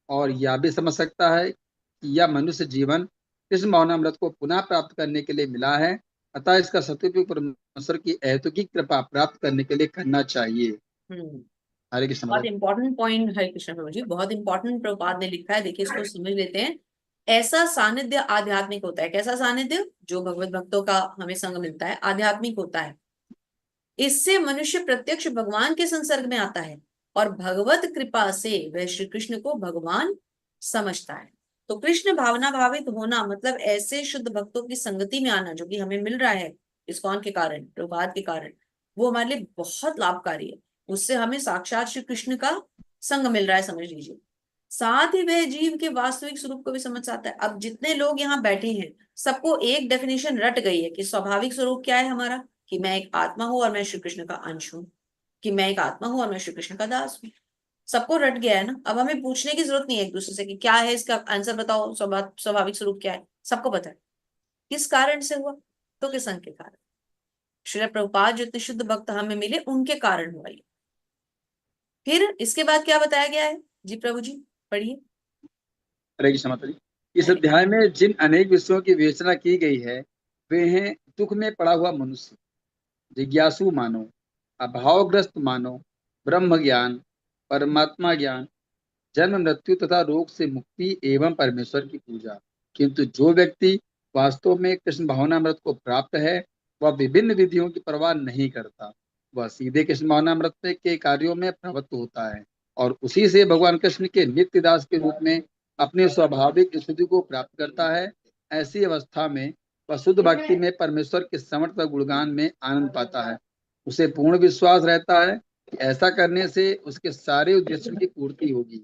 और यह भी समझ सकता है कि यह मनुष्य जीवन कृष्ण भावनामृत को पुनः प्राप्त करने के लिए मिला है। अतः इसका सदुपयोग परमेश्वर की अहेतुकी कृपा प्राप्त करने के लिए करना चाहिए। हरे कृष्ण बहुत महाराज। इंपॉर्टेंट पॉइंट हरे कृष्ण प्रभु जी, बहुत इंपॉर्टेंट प्रभुपाद ने लिखा है। देखिए इसको समझ लेते हैं। ऐसा सानिध्य आध्यात्मिक होता है। कैसा सानिध्य? जो भगवत भक्तों का हमें संग मिलता है, आध्यात्मिक होता है। इससे मनुष्य प्रत्यक्ष भगवान के संसर्ग में आता है और भगवत कृपा से वह श्री कृष्ण को भगवान समझता है। तो कृष्ण भावना भावित होना मतलब ऐसे शुद्ध भक्तों की संगति में आना, जो कि हमें मिल रहा है इस्कॉन के कारण, प्रभात के कारण, वो हमारे लिए बहुत लाभकारी है। उससे हमें साक्षात श्री कृष्ण का संग मिल रहा है, समझ लीजिए। साथ ही वह जीव के वास्तविक स्वरूप को भी समझ सकता है। अब जितने लोग यहाँ बैठे हैं, सबको एक डेफिनेशन रट गई है कि स्वाभाविक स्वरूप क्या है हमारा, कि मैं एक आत्मा हूं और मैं श्री कृष्ण का अंश हूं, कि मैं एक आत्मा हूं और मैं श्री कृष्ण का दास हूं। सबको रट गया है ना। अब हमें पूछने की जरूरत नहीं है एक दूसरे से कि क्या है इसका आंसर बताओ, स्वाभाविक स्वरूप क्या है, सबको पता है। किस कारण से हुआ? तो के संग के कारण। श्री प्रभुपाद जो इतने शुद्ध भक्त हमें मिले, उनके कारण हुआ ये। फिर इसके बाद क्या बताया गया है जी? प्रभु जी पढ़िए। हरे कृष्ण माता जी। इस अध्याय में जिन अनेक विषयों की विवेचना की गई है वे हैं दुख में पड़ा हुआ मनुष्य, जिज्ञासु मानव, अभावग्रस्त मानव, ब्रह्म ज्ञान, परमात्मा ज्ञान, जन्म मृत्यु तथा रोग से मुक्ति एवं परमेश्वर की पूजा। किंतु जो व्यक्ति वास्तव में कृष्ण भावनामृत को प्राप्त है वह विभिन्न विधियों की परवाह नहीं करता। वह सीधे कृष्ण भावनामृत के कार्यों में प्रवृत्त होता है और उसी से भगवान कृष्ण के नित्य दास के रूप में अपने स्वाभाविक स्थिति को प्राप्त करता है। ऐसी अवस्था में वह शुद्ध भक्ति में परमेश्वर के समर्थ गुणगान में आनंद पाता है। उसे पूर्ण विश्वास रहता है कि ऐसा करने से उसके सारे उद्देश्यों की पूर्ति होगी।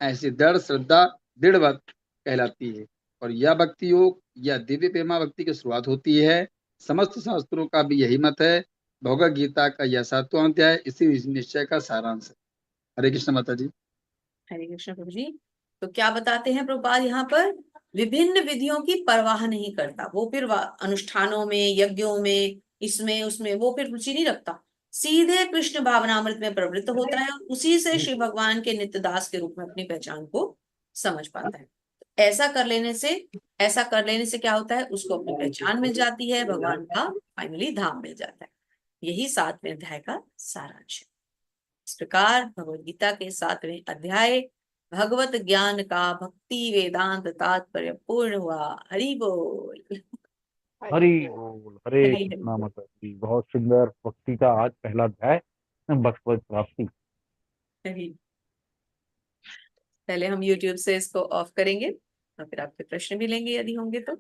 ऐसी दृढ़ श्रद्धा दृढ़ भक्त कहलाती है और यह भक्ति योग या दिव्य प्रेमा भक्ति की शुरुआत होती है। समस्त शास्त्रों का भी यही मत है। भगवद गीता का यह 7वां अध्याय इसी निश्चय का सारांश है। हरे कृष्ण माता जी। हरे कृष्ण प्रभु जी। तो क्या बताते हैं प्रभुपाद यहाँ पर? विभिन्न विधियों की परवाह नहीं करता वो। फिर अनुष्ठानों में, यज्ञों में, इसमें उसमें वो फिर रुचि नहीं रखता। सीधे कृष्ण भावनामृत में प्रवृत्त होता है और उसी से श्री भगवान के नित्य दास के रूप में अपनी पहचान को समझ पाता है। ऐसा कर लेने से क्या होता है? उसको अपनी पहचान मिल जाती है, भगवान का फाइनली धाम मिल जाता है। यही 7वें अध्याय का सारांश है। इस प्रकार भगवद गीता के 7वें अध्याय भगवत ज्ञान का भक्ति वेदांत तात्पर्य पूर्ण हुआ। हरि बोल। हरि बोल। हरे हरि कृष्णा माता जी। बहुत सुंदर भक्ति का आज पहला अध्याय, भगवत प्राप्ति। हरि। पहले हम YouTube से इसको ऑफ करेंगे और फिर आपके प्रश्न भी लेंगे यदि होंगे तो।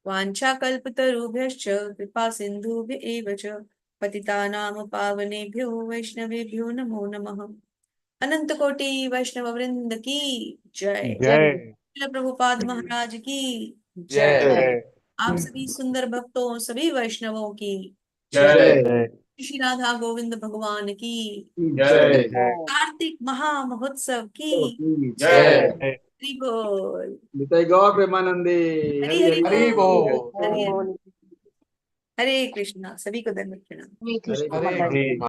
वांछा कल्पतरुभ्यश्च कृपा सिंधुभ्य एव च पतितानां पावनेभ्यो वैष्णवेभ्यो नमो नमः। अनंत कोटि वैष्णव वृंद की जय। जय श्रील प्रभुपाद महाराज की जय। जय आप सभी सुंदर भक्तों, सभी वैष्णवों की जय जय श्री राधा गोविंद भगवान की जय जय कार्तिक महामहोत्सव की जय। जय। हरि बोल। निताई गौर प्रेमानंदे। हरि हरि हरि हरि बोल। बोल। हरि हरि। हरे कृष्णा। सभी को दंडवत प्रणाम। हरे कृष्ण कृष्ण। माता जी। हरे